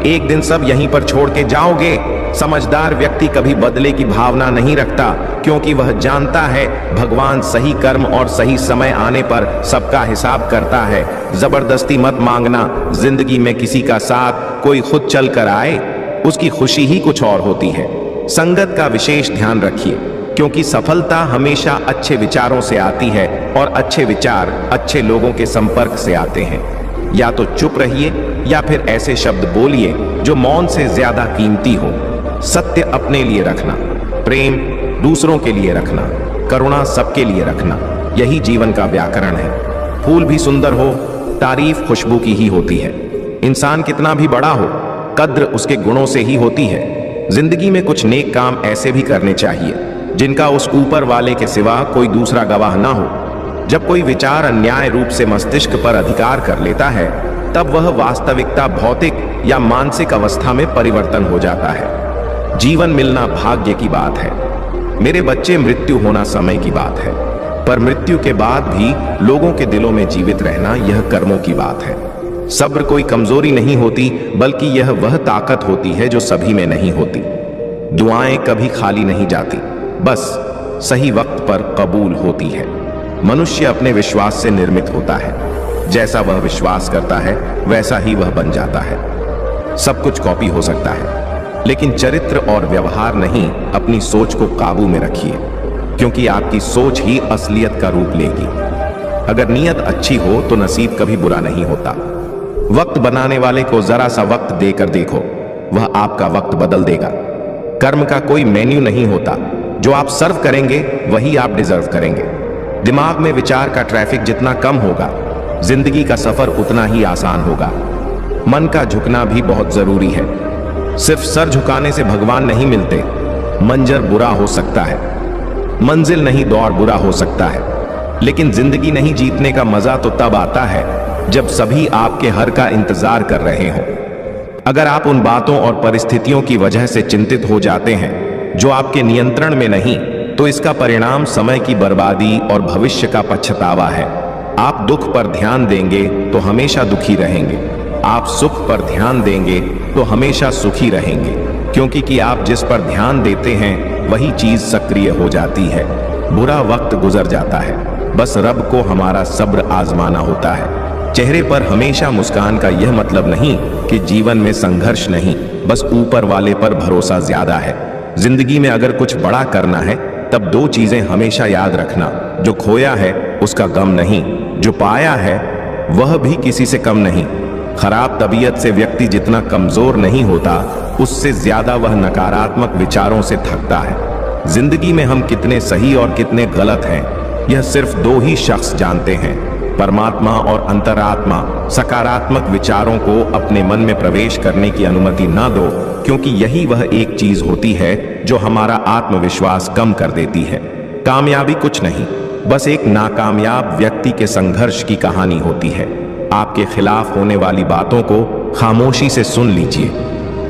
एक दिन सब यहीं पर छोड़ के जाओगे। समझदार व्यक्ति कभी बदले की भावना नहीं रखता, क्योंकि वह जानता है भगवान सही कर्म और सही समय आने पर सबका हिसाब करता है। जबरदस्ती मत मांगना। जिंदगी में किसी का साथ कोई खुद चल कर आए, उसकी खुशी ही कुछ और होती है। संगत का विशेष ध्यान रखिए, क्योंकि सफलता हमेशा अच्छे विचारों से आती है और अच्छे विचार अच्छे लोगों के संपर्क से आते हैं। या तो चुप रहिए या फिर ऐसे शब्द बोलिए जो मौन से ज्यादा कीमती हो। सत्य अपने लिए रखना, प्रेम दूसरों के लिए रखना, करुणा सबके लिए रखना, यही जीवन का व्याकरण है। फूल भी सुंदर हो, तारीफ खुशबू की ही होती है। इंसान कितना भी बड़ा हो, कद्र उसके गुणों से ही होती है। जिंदगी में कुछ नेक काम ऐसे भी करने चाहिए जिनका उस ऊपर वाले के सिवा कोई दूसरा गवाह ना हो। जब कोई विचार अन्याय रूप से मस्तिष्क पर अधिकार कर लेता है, तब वह वास्तविकता भौतिक या मानसिक अवस्था में परिवर्तन हो जाता है। जीवन मिलना भाग्य की बात है। मेरे बच्चे, मृत्यु होना समय की बात है, पर मृत्यु के बाद भी लोगों के दिलों में जीवित रहना यह कर्मों की बात है। सब्र कोई कमजोरी नहीं होती, बल्कि यह वह ताकत होती है जो सभी में नहीं होती। दुआएं कभी खाली नहीं जाती, बस सही वक्त पर कबूल होती है। मनुष्य अपने विश्वास से निर्मित होता है। जैसा वह विश्वास करता है वैसा ही वह बन जाता है। सब कुछ कॉपी हो सकता है, लेकिन चरित्र और व्यवहार नहीं। अपनी सोच को काबू में रखिए, क्योंकि आपकी सोच ही असलियत का रूप लेगी। अगर नीयत अच्छी हो तो नसीब कभी बुरा नहीं होता। वक्त बनाने वाले को जरा सा वक्त देकर देखो, वह आपका वक्त बदल देगा। कर्म का कोई मेन्यू नहीं होता, जो आप सर्व करेंगे वही आप डिजर्व करेंगे। दिमाग में विचार का ट्रैफिक जितना कम होगा, जिंदगी का सफर उतना ही आसान होगा। मन का झुकना भी बहुत जरूरी है। सिर्फ सर झुकाने से भगवान नहीं मिलते। मंजर बुरा हो सकता है, मंजिल नहीं दौड़ बुरा हो सकता है, लेकिन जिंदगी नहीं जीतने का मजा तो तब आता है जब सभी आपके हर का इंतजार कर रहे हों। अगर आप उन बातों और परिस्थितियों की वजह से चिंतित हो जाते हैं जो आपके नियंत्रण में नहीं, तो इसका परिणाम समय की बर्बादी और भविष्य का पछतावा है। आप दुख पर ध्यान देंगे तो हमेशा दुखी रहेंगे, आप सुख पर ध्यान देंगे तो हमेशा सुखी रहेंगे, क्योंकि कि आप जिस पर ध्यान देते हैं वही चीज सक्रिय हो जाती है। बुरा वक्त गुजर जाता है, बस रब को हमारा सब्र आजमाना होता है। चेहरे पर हमेशा मुस्कान का यह मतलब नहीं कि जीवन में संघर्ष नहीं, बस ऊपर वाले पर भरोसा ज्यादा है। जिंदगी में अगर कुछ बड़ा करना है तब 2 चीजें हमेशा याद रखना, जो खोया है उसका गम नहीं, जो पाया है वह भी किसी से कम नहीं। खराब तबीयत से व्यक्ति जितना कमजोर नहीं होता, उससे ज्यादा वह नकारात्मक विचारों से थकता है। जिंदगी में हम कितने सही और कितने गलत हैं, यह सिर्फ 2 ही शख्स जानते हैं, परमात्मा और अंतरात्मा। सकारात्मक विचारों को अपने मन में प्रवेश करने की अनुमति ना दो, क्योंकि यही वह एक चीज होती है जो हमारा आत्मविश्वास कम कर देती है। कामयाबी कुछ नहीं, बस एक नाकामयाब व्यक्ति के संघर्ष की कहानी होती है। आपके खिलाफ होने वाली बातों को खामोशी से सुन लीजिए।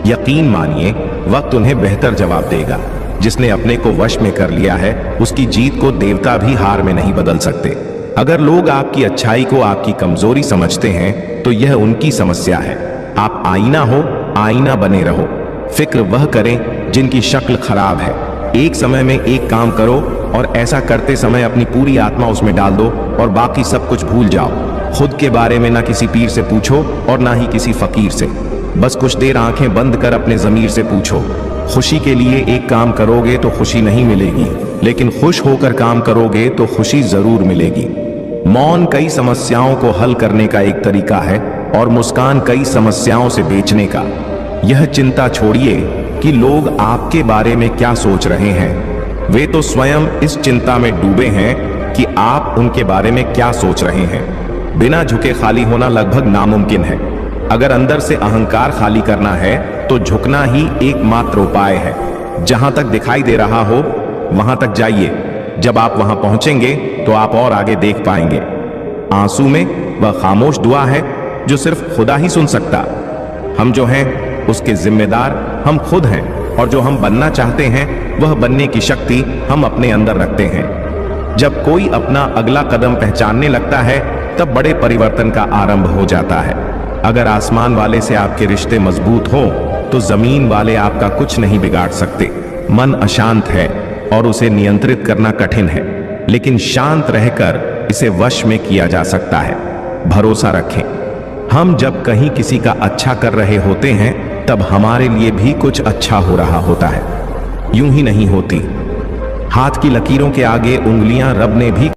यकीन मानिए, वक्त उन्हें बेहतर जवाब देगा। जिसने अपने को वश में कर लिया है, उसकी जीत को देवता भी हार में नहीं बदल सकते। अगर लोग आपकी अच्छाई को आपकी कमजोरी समझते हैं, तो यह उनकी समस्या है। आप आईना हो, आईना बने रहो। फिक्र वह करें जिनकी शक्ल खराब है। एक समय में एक काम करो और ऐसा करते समय अपनी पूरी आत्मा उसमें डाल दो और बाकी सब कुछ भूल जाओ। खुद के बारे में ना किसी पीर से पूछो और ना ही किसी फकीर से। बस कुछ देर आंखें बंद कर अपने ज़मीर से पूछो, खुशी के लिए एक काम करोगे तो खुशी नहीं मिलेगी, लेकिन खुश होकर काम करोगे तो खुशी जरूर मिलेगी। मौन कई समस्याओं को हल करने का एक तरीका है और मुस्कान कई समस्याओं से बेचने का। यह चिंता छोड़िए कि लोग आपके बारे में क्या सोच रहे हैं। वे तो स्वयं इस चिंता में डूबे हैं कि आप उनके बारे में क्या सोच रहे हैं। बिना झुके खाली होना लगभग नामुमकिन है। अगर अंदर से अहंकार खाली करना है तो झुकना ही एकमात्र उपाय है। जहां तक दिखाई दे रहा हो वहां तक जाइए। जब आप वहां पहुंचेंगे तो आप और आगे देख पाएंगे। आंसू में वह खामोश दुआ है जो सिर्फ खुदा ही सुन सकता। हम जो हैं उसके जिम्मेदार हम खुद हैं, और जो हम बनना चाहते हैं वह बनने की शक्ति हम अपने अंदर रखते हैं। जब कोई अपना अगला कदम पहचानने लगता है तब बड़े परिवर्तन का आरंभ हो जाता है। अगर आसमान वाले से आपके रिश्ते मजबूत हों तो जमीन वाले आपका कुछ नहीं बिगाड़ सकते। मन अशांत है और उसे नियंत्रित करना कठिन है, लेकिन शांत रहकर इसे वश में किया जा सकता है। भरोसा रखें, हम जब कहीं किसी का अच्छा कर रहे होते हैं तब हमारे लिए भी कुछ अच्छा हो रहा होता है। यूं ही नहीं होती। हाथ की लकीरों के आगे उंगलियां रब ने भी